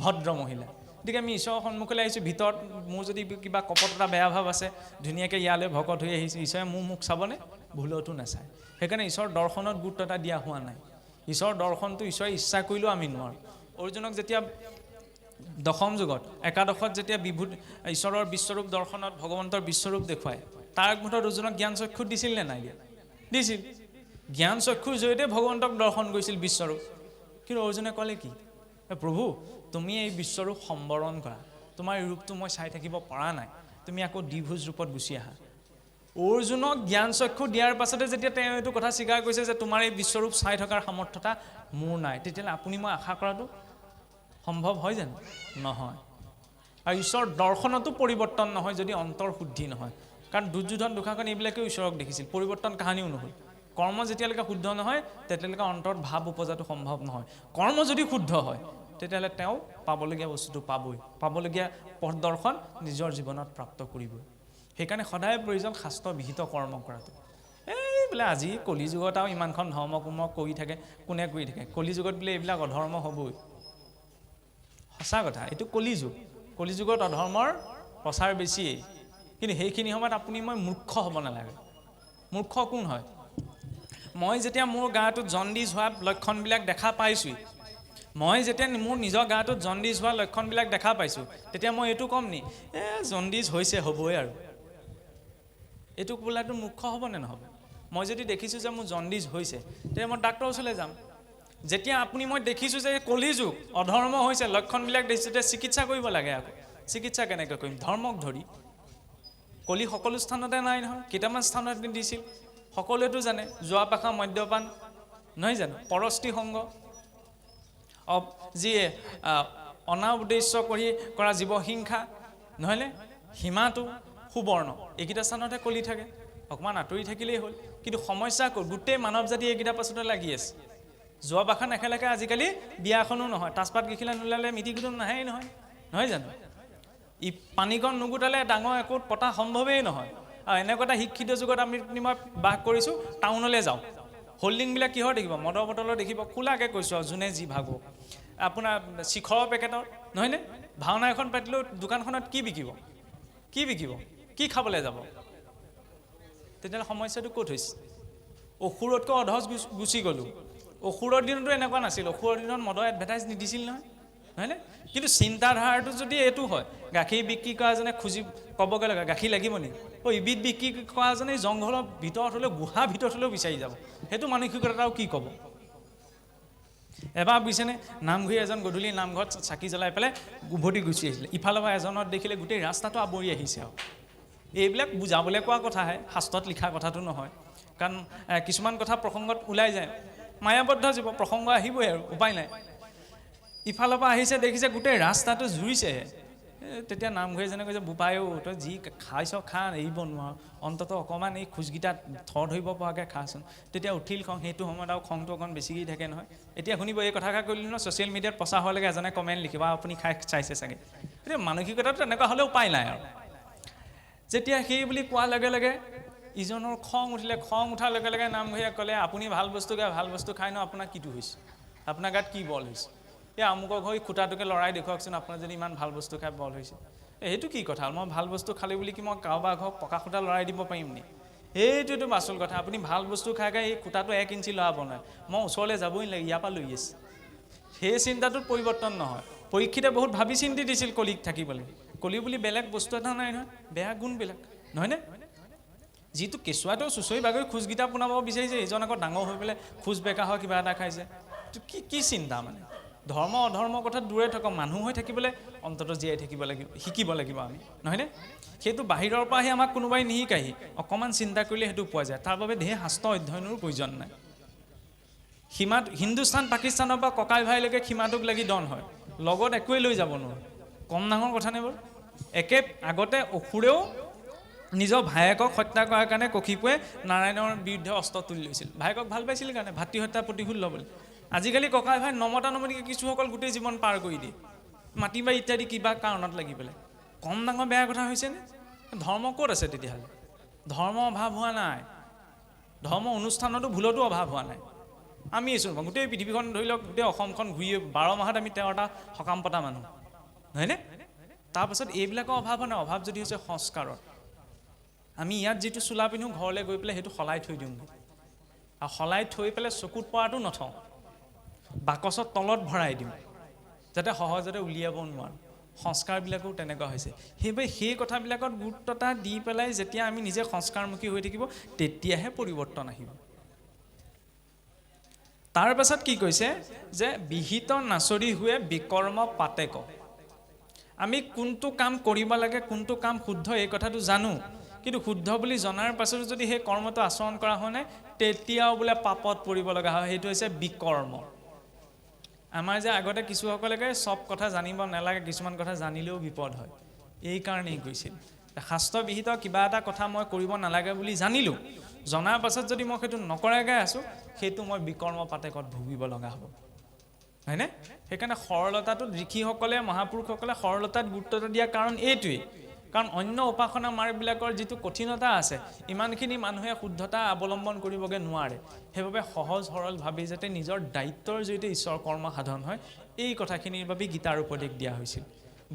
[SPEAKER 1] ভদ্ৰ মহিলা। গতিকে আমি ঈশ্বৰৰ সন্মুখলৈ আহিছোঁ, ভিতৰত মোৰ যদি কিবা কপট এটা বেয়া ভাৱ আছে, ধুনীয়াকৈ ইয়ালৈ ভকত হৈ আহিছোঁ, ঈশ্বৰে মোৰ মুখ চাবনে? ভুলতো নাচায়। সেইকাৰণে ঈশ্বৰৰ দৰ্শনত গুৰুত্ব এটা দিয়া হোৱা নাই। ঈশ্বৰৰ দৰ্শনটো ঈশ্বৰে ইচ্ছা কৰিলেও আমি নোৱাৰোঁ। অৰ্জুনক যেতিয়া দশম যুগত একাদশত যেতিয়া ঈশ্বৰৰ বিশ্বৰূপ দৰ্শনত ভগৱন্তৰ বিশ্বৰূপ দেখুৱায়, তাৰ আগমুহূৰ্তত অৰ্জুনক জ্ঞান চক্ষু দিছিল নে নাই? দিছিল। জ্ঞান চক্ষুৰ জৰিয়তে ভগৱন্তক দৰ্শন কৰিছিল বিশ্বৰূপ। কিন্তু অৰ্জুনে ক'লে কি? প্ৰভু, তুমি এই বিশ্বৰূপ সম্বৰণ কৰা, তোমাৰ এই ৰূপটো মই চাই থাকিব পৰা নাই, তুমি আকৌ দ্বিভুজ ৰূপত গুচি আহা। অৰ্জুনক জ্ঞান চক্ষু দিয়াৰ পাছতে যেতিয়া তেওঁ এইটো কথা স্বীকাৰ কৰিছে যে তোমাৰ এই বিশ্বৰূপ চাই থকাৰ সামৰ্থ্যতা মোৰ নাই, তেতিয়াহ'লে আপুনি মই আশা কৰাটো সম্ভৱ হয় জানো? নহয়। আৰু ঈশ্বৰ দৰ্শনতো পৰিৱৰ্তন নহয় যদি অন্তৰ শুদ্ধি নহয়। কাৰণ দুৰ্যোধন দুঃশাসন এইবিলাকেও ঈশ্বৰক দেখিছিল, পৰিৱৰ্তন কাহানিও নহ'ল। কৰ্ম যেতিয়ালৈকে শুদ্ধ নহয় তেতিয়ালৈকে অন্তৰত ভাৱ উপজাটো সম্ভৱ নহয়। কৰ্ম যদি শুদ্ধ হয় তেতিয়াহ'লে তেওঁ পাবলগীয়া বস্তুটো পাবই, পাবলগীয়া পথ দৰ্শন নিজৰ জীৱনত প্ৰাপ্ত কৰিবই। সেইকাৰণে সদায় প্ৰয়োজন শাস্ত্ৰ বিহিত কৰ্ম কৰাটো। বোলে আজি কলিযুগত আৰু ইমানখন ধৰ্ম কৰ্ম কৰি থাকে, কোনে কৰি থাকে? কলিযুগত বোলে এইবিলাক অধৰ্ম হ'বই। সঁচা কথা, এইটো কলিযুগ। কলিযুগত অধৰ্মৰ প্ৰচাৰ বেছিয়েই। কিন্তু সেইখিনি সময়ত আপুনি মই মূৰ্খ হ'ব নালাগে। মূৰ্খ কোন হয়? মই যেতিয়া মোৰ গাটোত জণ্ডিছ হোৱা লক্ষণবিলাক দেখা পাইছোঁ, মই যেতিয়া মোৰ নিজৰ গাটোত জণ্ডিছ হোৱা লক্ষণবিলাক দেখা পাইছোঁ, তেতিয়া মই এইটো ক'ম নি জণ্ডিছ হৈছে, হ'বই আৰু। এইটো বোলাটো মূৰ্খ হ'ব নে নহ'ব? মই যদি দেখিছোঁ যে মোৰ জণ্ডিছ হৈছে, তেতিয়া মই ডাক্তৰৰ ওচৰলৈ যাম। যেতিয়া আপুনি মই দেখিছোঁ যে কলিযুগ অধৰ্ম হৈছে, লক্ষণবিলাক দেখিছোঁ, তেতিয়া চিকিৎসা কৰিব লাগে। আকৌ চিকিৎসা কেনেকৈ কৰিম? ধৰ্মক ধৰি। কলি সকলো স্থানতে নাই নহয়, কেইটামান স্থানত দিছিল, সকলোৱেতো জানে। যোৱা পাখা, মদ্যপান, নহয় জানো? পৰস্তি সংগ, যিয়ে অনাউদ্দেশ্য কৰি কৰা জীৱহিংসা, নহয়নে? সীমাটো, সুবৰ্ণ, এইকেইটা স্থানতে কলি থাকে। অকণমান আঁতৰি থাকিলেই হ'ল। কিন্তু সমস্যা ক'ত? গোটেই মানৱ জাতি এইকেইটা পাছতে লাগি আছে। যোৱা পাখা নেখেলাকৈ আজিকালি বিয়াখনো নহয়, তাচপাত কেইখিলা নোলালে মিটিংটো নাহেই নহয়, নহয় জানো? পানীকণ নুগুটালে ডাঙৰ একো পতা সম্ভৱেই নহয়। আৰু এনেকুৱা এটা শিক্ষিত যুগত আমি মই বাস কৰিছোঁ, টাউনলৈ যাওঁ, হোল্ডিংবিলাক কিহৰ দেখিব? মদৰ বটলৰ দেখিব। খোলাকৈ কৈছোঁ আৰু যোনে যি ভাগক। আপোনাৰ শিখৰৰ পেকেটৰ, নহয়নে? ভাওনা এখন পাতিলেও দোকানখনত কি বিকিব? কি বিকিব? কি খাবলৈ যাব? তেতিয়াহ'লে সমস্যাটো ক'ত হৈছে? অসুৰতকৈ অধজ গুচি গ'লোঁ। অসুৰৰ দিনতো এনেকুৱা নাছিল। অসুৰৰ দিনত মদৰ এডভাৰটাইজ নিদিছিল নহয়, হয়নে? কিন্তু চিন্তাধাৰাটো যদি এইটো হয়, গাখীৰ বিক্ৰী কৰা এজনে খুজি ক'বগৈ লাগে গাখীৰ লাগিব নেকি? ইবিধ বিক্ৰী কৰা এজনে জংঘলৰ ভিতৰত হ'লেও, গুহাৰ ভিতৰত হ'লেও বিচাৰি যাব। সেইটো মানসিকতাও কি ক'ব? এবাৰ বুজিছেনে? নামঘৰী এজন গধূলি নামঘৰত চাকি জ্বলাই পেলাই উভতি গুচি আহিছিলে। ইফালৰ পৰা এজনত দেখিলে গোটেই ৰাস্তাটো আৱৰি আহিছে। আৰু এইবিলাক বুজাবলৈ কোৱা কথাহে, শাস্ত্ৰত লিখা কথাটো নহয়। কাৰণ কিছুমান কথা প্ৰসংগত ওলাই যায়, মায়াবদ্ধ জীৱ, প্ৰসংগ আহিবই আৰু, উপায় নাই। ইফালৰ পৰা আহিছে, দেখিছে গোটেই ৰাস্তাটো জুৰিছেহে। তেতিয়া নামঘৰীজনে কৈছে, বোপাইও তই যি খাইছ খা, এৰিব নোৱাৰ, অন্ততঃ অকণমান এই খোজকেইটাত থৰ ধৰিব পৰাকৈ খাচোন। তেতিয়া উঠিল খং। সেইটো সময়ত আৰু খংটো অকণ বেছিকৈ থাকে নহয়। এতিয়া শুনিব, এই কথাষাৰ কৰিলোঁ নহয়, ছ'চিয়েল মিডিয়াত প্ৰচাৰ হোৱালৈকে এজনে কমেণ্ট লিখিব, আপুনি খাই চাইছে চাগে। এতিয়া মানসিকতাটো তেনেকুৱা হ'লে উপায় নাই আৰু। যেতিয়া সেই বুলি কোৱাৰ লগে লগে ইজনৰ খং উঠিলে। খং উঠাৰ লগে লগে নামঘৰীয়াক ক'লে, আপুনি ভাল বস্তু খাই, ভাল বস্তু খাই ন, আপোনাৰ কিটো হৈছে? আপোনাৰ গাত কি বল হৈছে? এই আমুকৰ ঘৰ খুটাটোকে লৰাই দেখুৱাওকচোন, আপোনাৰ যদি ইমান ভাল বস্তু খাই বল হৈছে। সেইটো কি কথা? মই ভাল বস্তু খালি বুলি কি মই কাৰোবাৰ ঘৰত পকা খুটা লৰাই দিব পাৰিম নি? এইটোতো আচল কথা। আপুনি ভাল বস্তু খাই খাই এই খুটাটো 1 ইঞ্চি লৰাব নোৱাৰে। মই ওচৰলৈ যাবই নালাগে, ইয়াৰ পৰা লৈ আছে। সেই চিন্তাটোত পৰিৱৰ্তন নহয়। পৰীক্ষিতে বহুত ভাবি চিন্তি দিছিল কলিক থাকিবলৈ। কলি বুলি বেলেগ বস্তু এটা নাই নহয়, বেয়া গুণবিলাক, নহয়নে? যিটো কেঁচুৱাটো চুঁচৰি বাগৰি খোজকেইটা পোনাব বিচাৰিছে, এইজন আকৌ ডাঙৰ হৈ পেলাই খোজ বেকা হয় কিবা এটা খাইছে। কি চিন্তা মানে? ধৰ্ম অধৰ্মৰ কথা দূৰে থাকক, মানুহ হৈ থাকিবলৈ অন্ততঃ জীয়াই থাকিব লাগিব, শিকিব লাগিব আমি, নহয়নে? সেইটো বাহিৰৰ পৰা আহি আমাক কোনোবাই নিশিকাহি, অকণমান চিন্তা কৰিলে সেইটো পোৱা যায়। তাৰ বাবে ঢেৰ শাস্ত্ৰ অধ্যয়নৰো প্ৰয়োজন নাই। সীমাত হিন্দুস্তান পাকিস্তানৰ পৰা ককাই ভাইলৈকে সীমাটোক লাগি দন হয়, লগত একোৱেই লৈ যাব নোৱাৰোঁ। কম ডাঙৰ কথা নে বাৰু? একে আগতে অসুৰেও নিজৰ ভায়েকক হত্যা কৰাৰ কাৰণে কশিপুৰে নাৰায়ণৰ বিৰুদ্ধে অস্ত্ৰ তুলি লৈছিল। ভায়েকক ভাল পাইছিল কাৰণে ভাতৃ হত্যা প্ৰতিশোধ ল'বলৈ। আজিকালি ককাই ভাই নমতা নমতিকে কিছুসকল গোটেই জীৱন পাৰ কৰি দিয়ে, মাটি বাৰী ইত্যাদি কিবা কাৰণত লাগি পেলাই। কম ডাঙৰ বেয়া কথা হৈছেনে? ধৰ্ম ক'ত আছে তেতিয়াহ'লে? ধৰ্ম অভাৱ হোৱা নাই, ধৰ্ম অনুষ্ঠানতো ভুলতো অভাৱ হোৱা নাই। আমি আছোঁ গোটেই পৃথিৱীখন ধৰি লওক, গোটেই অসমখন ঘূৰি 12 মাহত আমি 13টা সকাম পতা মানুহ, হয়নে? তাৰপাছত এইবিলাকৰ অভাৱ হোৱা নাই, অভাৱ যদি হৈছে সংস্কাৰৰ। আমি ইয়াত যিটো চোলা পিন্ধোঁ ঘৰলৈ গৈ পেলাই সেইটো সলাই থৈ দিওঁ, আৰু সলাই থৈ পেলাই চকুত পৰাটো নথওঁ, বাকচত তলত ভৰাই দিওঁ যাতে সহজতে উলিয়াব নোৱাৰোঁ। সংস্কাৰবিলাকো তেনেকুৱা হৈছে। সেইবাবে সেই কথাবিলাকত গুৰুত্বতা দি পেলাই যেতিয়া আমি নিজে সংস্কাৰমুখী হৈ থাকিব তেতিয়াহে পৰিৱৰ্তন আহিব। তাৰ পাছত কি কৈছে যে বিহিত নাচৰি হোৱে বিকৰ্ম পাতেক। আমি কোনটো কাম কৰিব লাগে, কোনটো কাম শুদ্ধ এই কথাটো জানো, কিন্তু শুদ্ধ বুলি জনাৰ পাছতো যদি সেই কৰ্মটো আচৰণ কৰা হয় নাই তেতিয়াও বোলে পাপত পৰিব লগা হয়। সেইটো হৈছে বিকৰ্ম। আমাৰ যে আগতে কিছুসকলে চব কথা জানিব নালাগে, কিছুমান কথা জানিলেও বিপদ হয়, এই কাৰণেই কৈছিল। শাস্ত্ৰবিহিত কিবা এটা কথা মই কৰিব নালাগে বুলি জানিলোঁ, জনাৰ পাছত যদি মই সেইটো নকৰাকৈ আছোঁ সেইটো মই বিকৰ্ম পাতেকত ভুগিব লগা হ'ব, হয়নে? সেইকাৰণে সৰলতাটোত ঋষিসকলে মহাপুৰুষসকলে সৰলতাত গুৰুত্ব দিয়া কাৰণ এইটোৱেই, কাৰণ অন্য উপাসনা মাৰ্গবিলাকৰ যিটো কঠিনতা আছে ইমানখিনি মানুহে শুদ্ধতা অৱলম্বন কৰিবগৈ নোৱাৰে। সেইবাবে সহজ সৰল ভাবি যাতে নিজৰ দায়িত্বৰ জৰিয়তে ঈশ্বৰ কৰ্ম সাধন হয়, এই কথাখিনিৰ বাবে গীতাৰ উপদেশ দিয়া হৈছিল।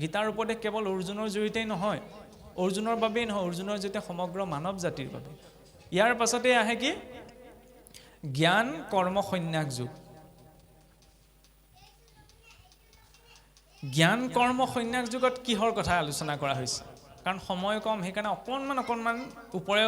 [SPEAKER 1] গীতাৰ উপদেশ কেৱল অৰ্জুনৰ জৰিয়তেই নহয়, অৰ্জুনৰ বাবেই নহয়, অৰ্জুনৰ জৰিয়তে সমগ্ৰ মানৱ জাতিৰ বাবে। ইয়াৰ পাছতেই আহে কি? জ্ঞান কৰ্ম সন্ন্যাস যুগ। জ্ঞান কৰ্ম সন্ন্যাস যুগত কিহৰ কথা আলোচনা কৰা হৈছে? কাৰণ সময় কম, সেইকাৰণে অকণমান ওপৰে